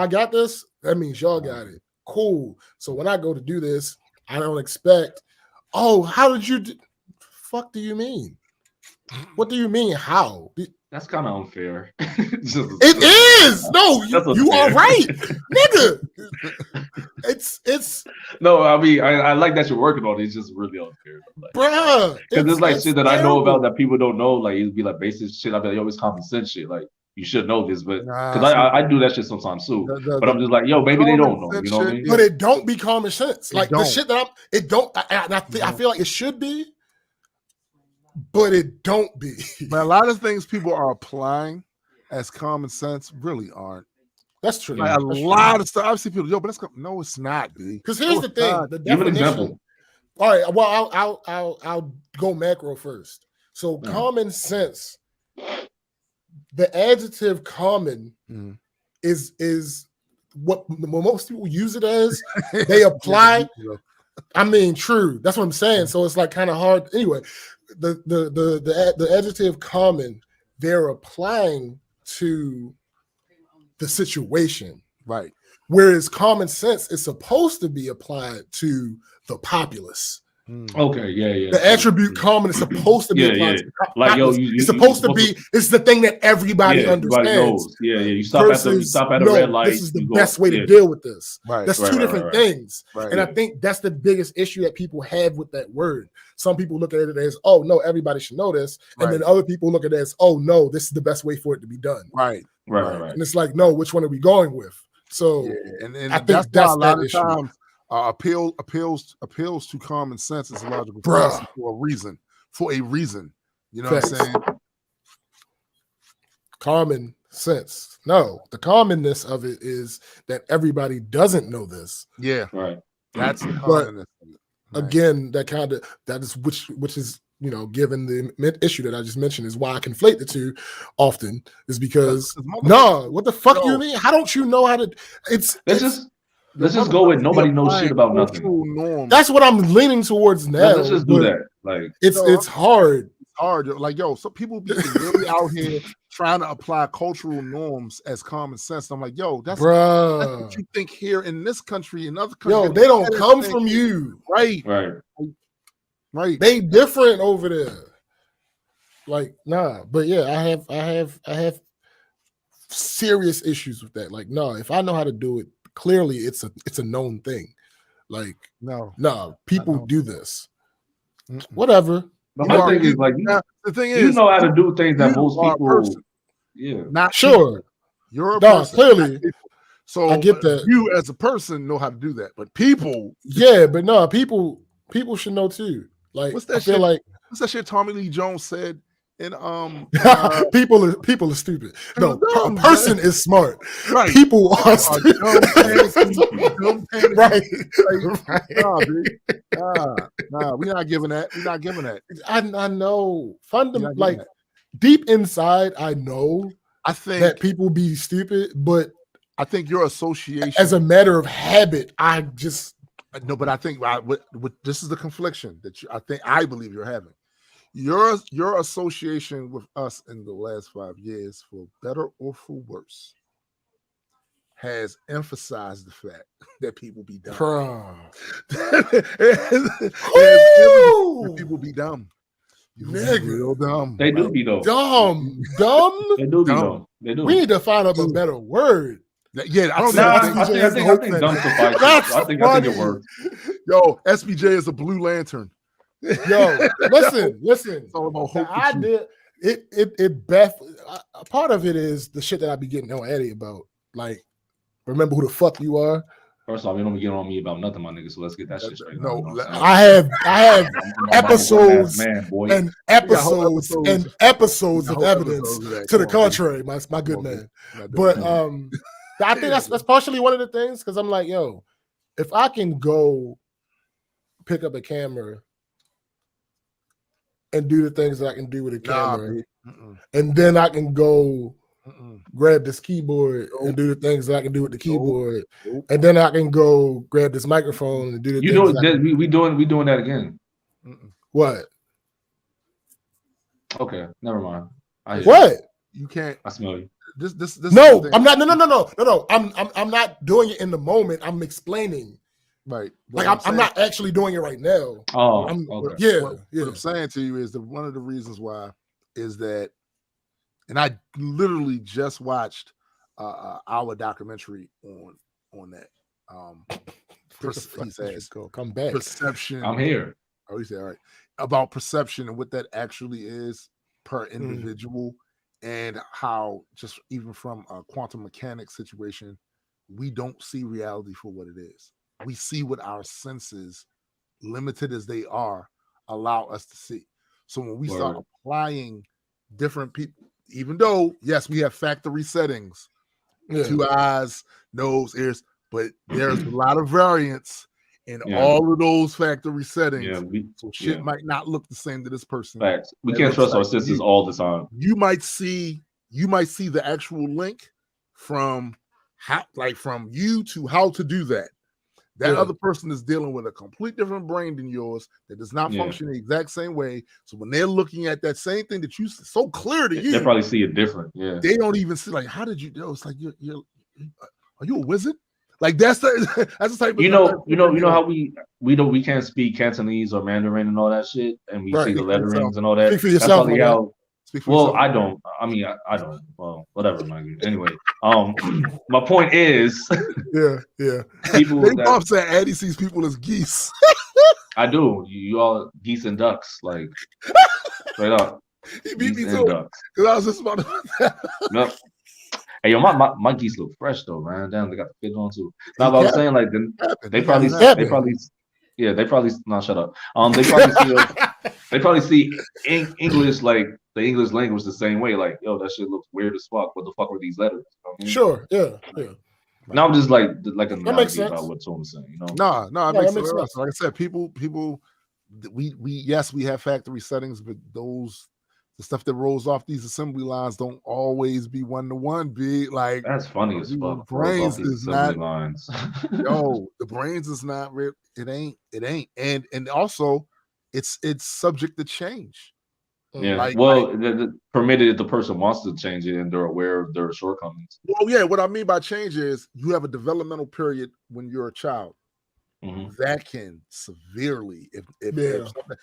got this. That means y'all got it. Cool. So when I go to do this, I don't expect. Oh, how did you? Fuck do you mean? What do you mean? How? That's kind of unfair. It is. No, you are right, nigga. It's. No, I mean, I like that you're working on it. It's just really unfair, bruh. Because there's like shit that I know about that people don't know. Like it'd be like basic shit. I'd be like, yo, it's common sense shit. Like you should know this, but because I do that shit sometimes too. But I'm just like, yo, maybe they don't know. You know what I mean? But it don't be common sense. Like the shit that I feel like it should be. But it don't be. But a lot of things people are applying as common sense really aren't. That's true. Like a lot of stuff. I've seen people, but that's no, it's not, B. Because here's the thing. The give an example. All right. Well, I'll go macro first. So common sense. The adjective common is what most people use it as. They apply. I mean, true. That's what I'm saying. So it's like kind of hard. Anyway, the adjective common, they're applying to the situation. Right. Whereas common sense is supposed to be applied to the populace. Okay, yeah. The attribute common is supposed to be applied to the populace. Like, yo, it's supposed to be, it's the thing that everybody understands. Knows. Yeah. You stop at a red light. This is the best way to deal with this. Right. That's two different things. Right. And I think that's the biggest issue that people have with that word. Some people look at it as, oh, no, everybody should know this. And then other people look at it as, oh, no, this is the best way for it to be done. Right. And it's like, no, which one are we going with? So and I think that's a lot of times appeals to common sense is a logical process for a reason. You know what I'm saying? Common sense. No, the commonness of it is that everybody doesn't know this. Yeah. Right. That's the commonness. Again, that is which is, you know, given the issue that I just mentioned, is why I conflate the two often, is because what the fuck do you mean? How don't you know how to? Let's just go with nobody knows shit about nothing. That's what I'm leaning towards now. Let's just do that. Like it's hard. It's hard. Like, some people be really out here trying to apply cultural norms as common sense. I'm like, that's what you think here in this country, in other countries. They don't come from you. Right. They different over there. Like, nah. But yeah, I have serious issues with that. Like, no, if I know how to do it, clearly it's a known thing. Like, no, people do this. Whatever. But my thing is like the thing is you know how to do things that most people. Yeah, not sure. People. You're a person. Clearly. So I get that. You as a person know how to do that, but people. Yeah, but no, people should know too. Like what's that I feel shit? Like what's that shit Tommy Lee Jones said? And people are stupid. No, a person is smart. Right. People are stupid. Right. Nah, we're not giving that. We're not giving that. I know. Like deep inside, I know. I think that people be stupid, but I think your association, as a matter of habit, I just no. But I think this is the confliction that I believe you're having. Your association with us in the last 5 years, for better or for worse, has emphasized the fact that people be dumb. People be dumb. Real dumb. They do be dumb. Dumb. They do be dumb. They do. We need to find up a better word. Yeah, I don't know. I think dumb suffices. I think it works. Yo, SBJ is a blue lantern. Yo, listen. It's all about hope. I did part of it is the shit that I be getting on Eddie about. Like, remember who the fuck you are. First off, you don't be getting on me about nothing, my nigga. So let's get that shit straight. No, I have episodes and episodes of evidence to the contrary, my good man. But I think that's partially one of the things, because I'm like, yo, if I can go pick up a camera and do the things that I can do with a camera, and then I can go grab this keyboard and do the things that I can do with the keyboard, and then I can go grab this microphone and do the things. We doing that again. What? Okay, never mind. What? You can't. I smell you. This. No, I'm not. No. I'm not doing it in the moment. I'm explaining. Right. Like I'm not actually doing it right now. Oh, okay. Yeah. What I'm saying to you is that one of the reasons why is that, and I literally just watched our documentary on that. He says, "Come back." Perception. I'm here. Oh, he said, all right. About perception and what that actually is per individual, and how just even from a quantum mechanics situation, we don't see reality for what it is. We see what our senses, limited as they are, allow us to see. So when we start applying different people, even though, yes, we have factory settings, 2 eyes, nose, ears, but there's a lot of variance in all of those factory settings. So shit might not look the same to this person. Facts. We can't trust our senses all the time. You might see the actual link from you to how to do that. That other person is dealing with a complete different brain than yours that does not function the exact same way. So when they're looking at that same thing that you so clear to you, they probably see it different. Yeah, they don't even see, like, how did you do? It's like are you a wizard? Like that's the type of you know how we can't speak Cantonese or Mandarin and all that shit, and we see the letterings and all that. Speak for yourself. That's how. Well, I don't. I mean, I don't. Well, whatever, man. Anyway, my point is, yeah. People that saying Eddie sees people as geese. I do. You all geese and ducks, like straight up. He beat me too. Because I was just about to. No. Hey, yo, my geese look fresh though, man. Damn, they got the fit on too. Now, I was saying, like, they probably no, shut up. They probably see English, like the English language, the same way. Like, yo, that shit looks weird as fuck. What the fuck were these letters? You know what I mean? Sure, yeah. Now I'm just like analogy about what Tom's saying. You know? No, it makes sense. Like I said, people. We yes, we have factory settings, but the stuff that rolls off these assembly lines don't always be 1-to-1. Be like, that's funny as fuck. Brains is not lines. Yo, the brains is not real. It ain't. And also, it's subject to change. Yeah. Permitted if the person wants to change it and they're aware of their shortcomings. Well, yeah. What I mean by change is you have a developmental period when you're a child. That can severely, if something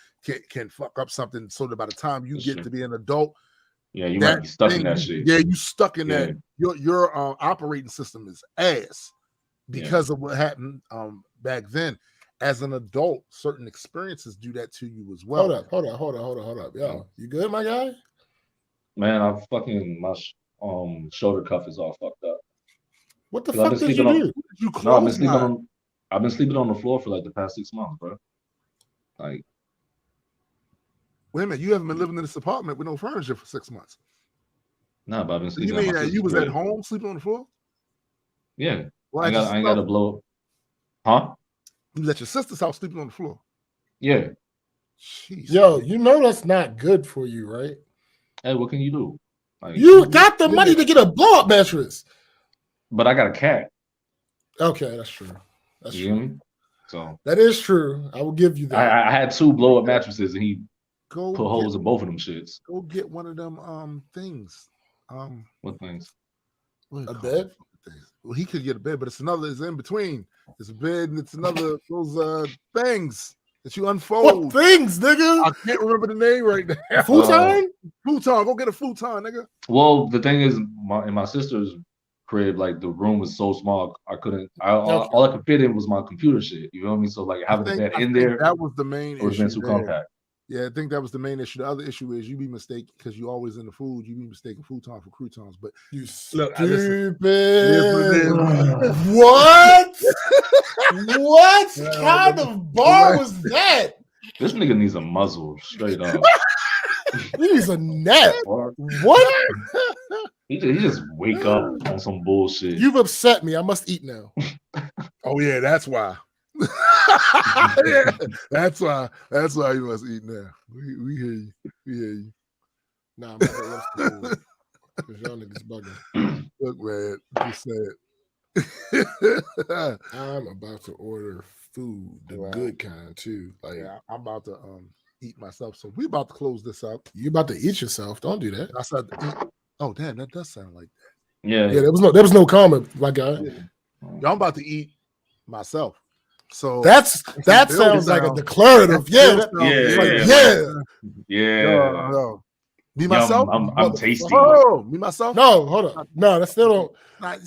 can fuck up something, so that by the time you get to be an adult, you might be stuck in that shit. Yeah, you stuck in that. Your operating system is ass because of what happened back then. as an adult, certain experiences do that to you as well. Hold up. Yo, you good, my guy? Man, I fucking my shoulder cuff is all fucked up. What the fuck did you do? I've been sleeping on the floor for like the past 6 months, bro. Like, wait a minute, you haven't been living in this apartment with no furniture for 6 months. No, but I've been sleeping. You mean that you was at home sleeping on the floor? Yeah. Well, I ain't got to blow up. Huh? You was at your sister's house sleeping on the floor. Yeah. Jeez. Yo, you know that's not good for you, right? Hey, what can you do? Like, you got the money to get a blow-up mattress. But I got a cat. Okay, that's true. That's you true. Hear me? So that is true. I will give you that. I had 2 blow-up mattresses, and he put holes in both of them shits. Go get one of them things. What things? A bed? Well, he could get a bed, but it's in between. It's a bed and it's another those things that you unfold. What things, nigga? I can't remember the name right now. Futon? Futon. Go get a futon, nigga. Well, the thing is, in my sister's crib, like the room was so small, I couldn't. All I could fit in was my computer shit. You know what I mean? So like having a bed in there, that was the main issue. It was too compact. Yeah, I think that was the main issue. The other issue is you be mistaken because you always in the food. You be mistaken futon for croutons. But you stupid. What? What kind of bar was that? This nigga needs a muzzle straight up. He needs a net. What? He just wake up on some bullshit. You've upset me. I must eat now. Oh yeah, that's why. Yeah, that's why you must eat now. We hear you. We hear you. Nah, I'm about to rush the food because y'all niggas bugging. Look, man, just say it. I'm about to order food, the good kind too. Like, yeah, I'm about to eat myself. So we about to close this up. You about to eat yourself? Don't do that. I said, oh damn, that does sound like that. Yeah. There was no comment, my guy. Yeah. I'm about to eat myself. So that sounds like a declarative. Yeah. No. Me myself. I'm tasty. Oh, me myself. No, hold on. No, that still don't. I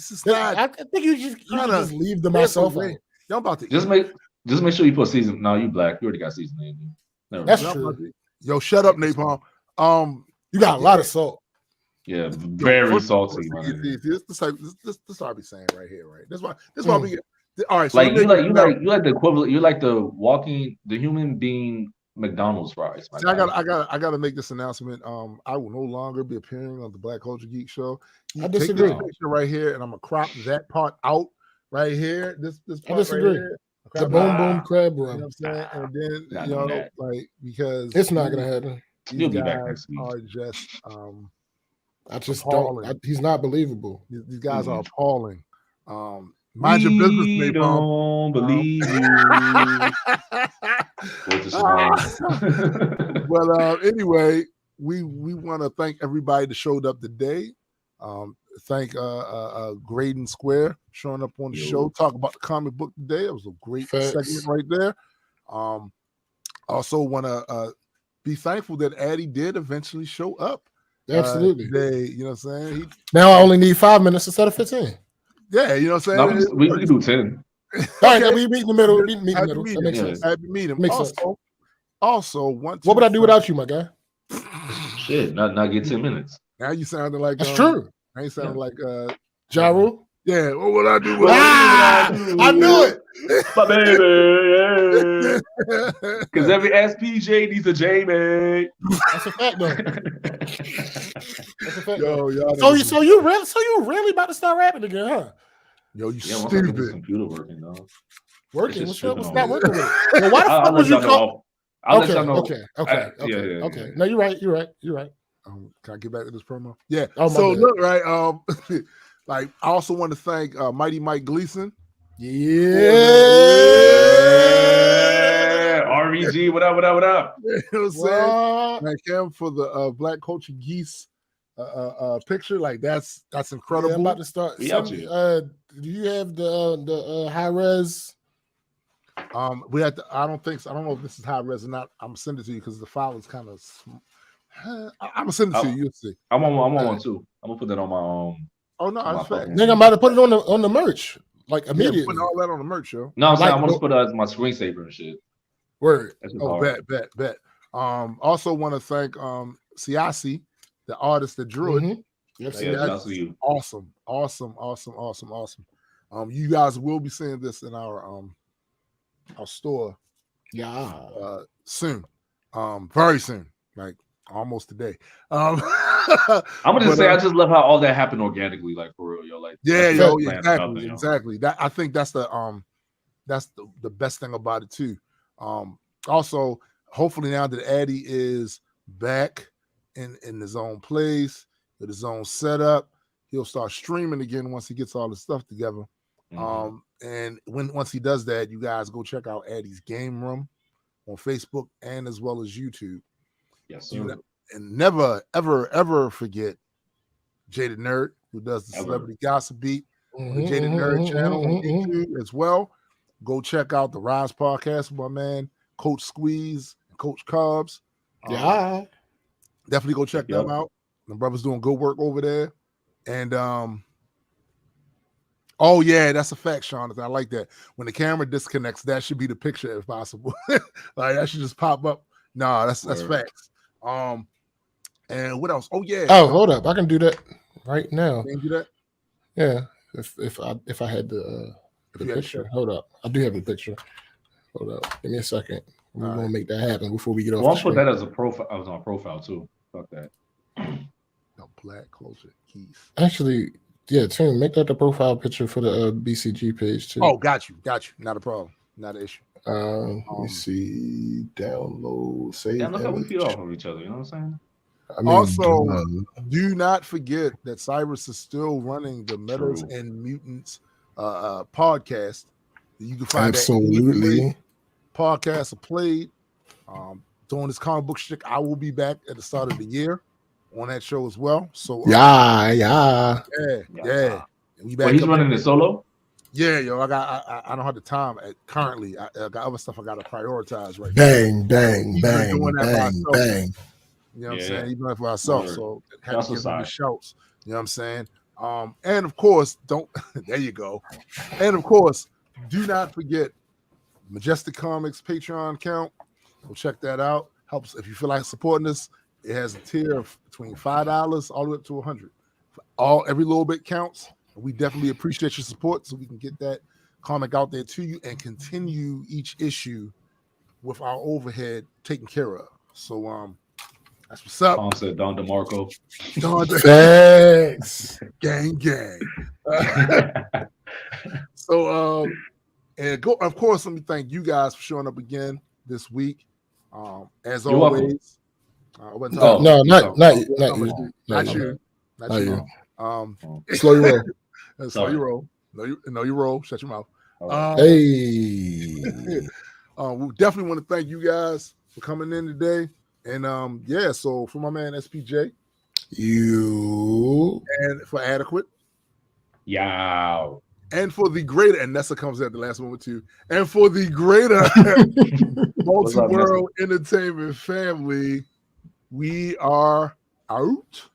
think you just leave the myself. Y'all about to just make sure you put season. No, you black. You already got seasoning. That's true. Yo, shut up, Napalm. You got a lot of salt. Yeah, very salty. This what I be saying right here, right? That's why we get. All right, so like you like the equivalent. You like the human being McDonald's fries. See, I gotta make this announcement. I will no longer be appearing on the Black Culture Geek Show. I disagree. Take this picture right here, and I'm gonna crop that part out right here. This part I disagree. Right here. The boom crab run. You know what I'm saying? And then like because it's not gonna happen. You'll be back next week. Are just I just don't. He's not believable. These guys are appalling. Mind your business, we don't believe you. Well, anyway, we want to thank everybody that showed up today. Thank Graydon Square showing up on the show. Talk about the comic book today. It was a great segment right there. Also want to be thankful that Addy did eventually show up. Absolutely. Today, you know what I'm saying? Now I only need 5 minutes instead of 15. Yeah, you know what I'm saying? No, we can do 10. All right, we meet in the middle. We meet in the middle. That makes sense. I had to meet him. Makes sense. Also, what would I do without you, my guy? Shit, not get 10 minutes. Now you sounded like that's true. Now you sounded like Ja Rule. Yeah, what would I do? I knew it. My baby. Because every SPJ needs a J, man. That's a fact, though. That's a fact. Yo, so you really about to start rapping again, huh? Yo, you stupid. Computer working, though. Working? What's not working with it? Well, why the fuck was you call? I'll let y'all know. Okay. No, you're right. Can I get back to this promo? Yeah. Oh, so look, right. Like I also want to thank Mighty Mike Gleason. Yeah. RVG, what up? You know what I'm saying? Thank him for the Black Culture Geese picture. Like that's incredible. Yeah, I'm about to start. Do you have the high res? We had to, I don't think so. I don't know if this is high res or not. I'm gonna send it to you because the file is kind of I'm gonna send it to you. You'll see. I'm on one too. I'm gonna put that on my Oh no, that's fact. Nigga, I'm about to put it on the merch. like immediately. Yeah, putting all that on the merch, yo. No, I'm saying Like, I want to put it as my screensaver and shit. Word. Oh, bet. Also want to thank Siasi, the artist that drew it. Yep, shout out to you. Awesome. You guys will be seeing this in our store. Soon. Very soon. Like almost today. I'm gonna just say I just love how all that happened organically, like for real, yo. Like exactly. That I think that's the best thing about it too. Also, hopefully now that Addy is back in his own place with his own setup, he'll start streaming again once he gets all his stuff together. And once he does that, you guys go check out Addy's Game Room on Facebook and as well as YouTube. Yes, sir. And never, ever forget Jaded Nerd, who does the Celebrity Gossip Beat on the Jaded Nerd channel on YouTube as well. Go check out the Rise podcast with my man Coach Squeeze and Coach Cobbs. Definitely go check them out. The brothers doing good work over there. And oh yeah, that's a fact, Jonathan. I like that. When the camera disconnects, that should be the picture if possible. Like that should just pop up. Nah, that's facts. And what else? Oh yeah. Oh, hold up. I can do that right now. Can you do that? Yeah. If I had the picture. Hold up. I do have the picture. Hold up. Give me a second. We're gonna make that happen before we get off. I'll put that as a profile. I was on profile too. Fuck that. No, black closer keys. Actually, yeah, Tim, make that the profile picture for the BCG page too. Oh, got you. Not a problem. Not an issue. Let me see. Download, save. Yeah, look how we feel off of each other. You know what I'm saying? I mean, also, do not forget that Cyrus is still running the Metas and Mutants podcast. You can find absolutely podcast are played. Doing this comic book shit. I will be back at the start of the year on that show as well. So yeah. We back. He's running the solo. Yeah, yo, I don't have the time currently. I got other stuff I got to prioritize right now. Bang. You know what I'm saying? Even if myself, so have to give them the shouts. You know what I'm saying? And of course, there you go. And of course, do not forget Majestic Comics Patreon account. Go check that out. Helps if you feel like supporting us. It has a tier of between $5 all the way up to $100. Every little bit counts. We definitely appreciate your support so we can get that comic out there to you and continue each issue with our overhead taken care of. So that's what's up. Tom said Don DeMarco. Thanks. Gang. So of course, let me thank you guys for showing up again this week. As You're always. Not you. Slow your roll. Slow your roll. No, you roll. Shut your mouth. Hey. We definitely want to thank you guys for coming in today. And so for my man SPJ. You. And for Adequate. Yeah. And for the greater, and Nessa comes at the last moment too. And for the greater multi-world entertainment family, we are out.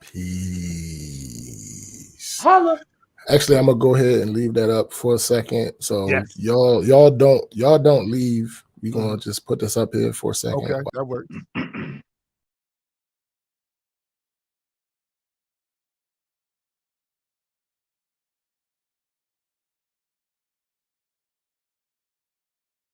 Peace. Holla. Actually, I'm gonna go ahead and leave that up for a second. So y'all don't leave. We're gonna just put this up here for a second. Okay, that works.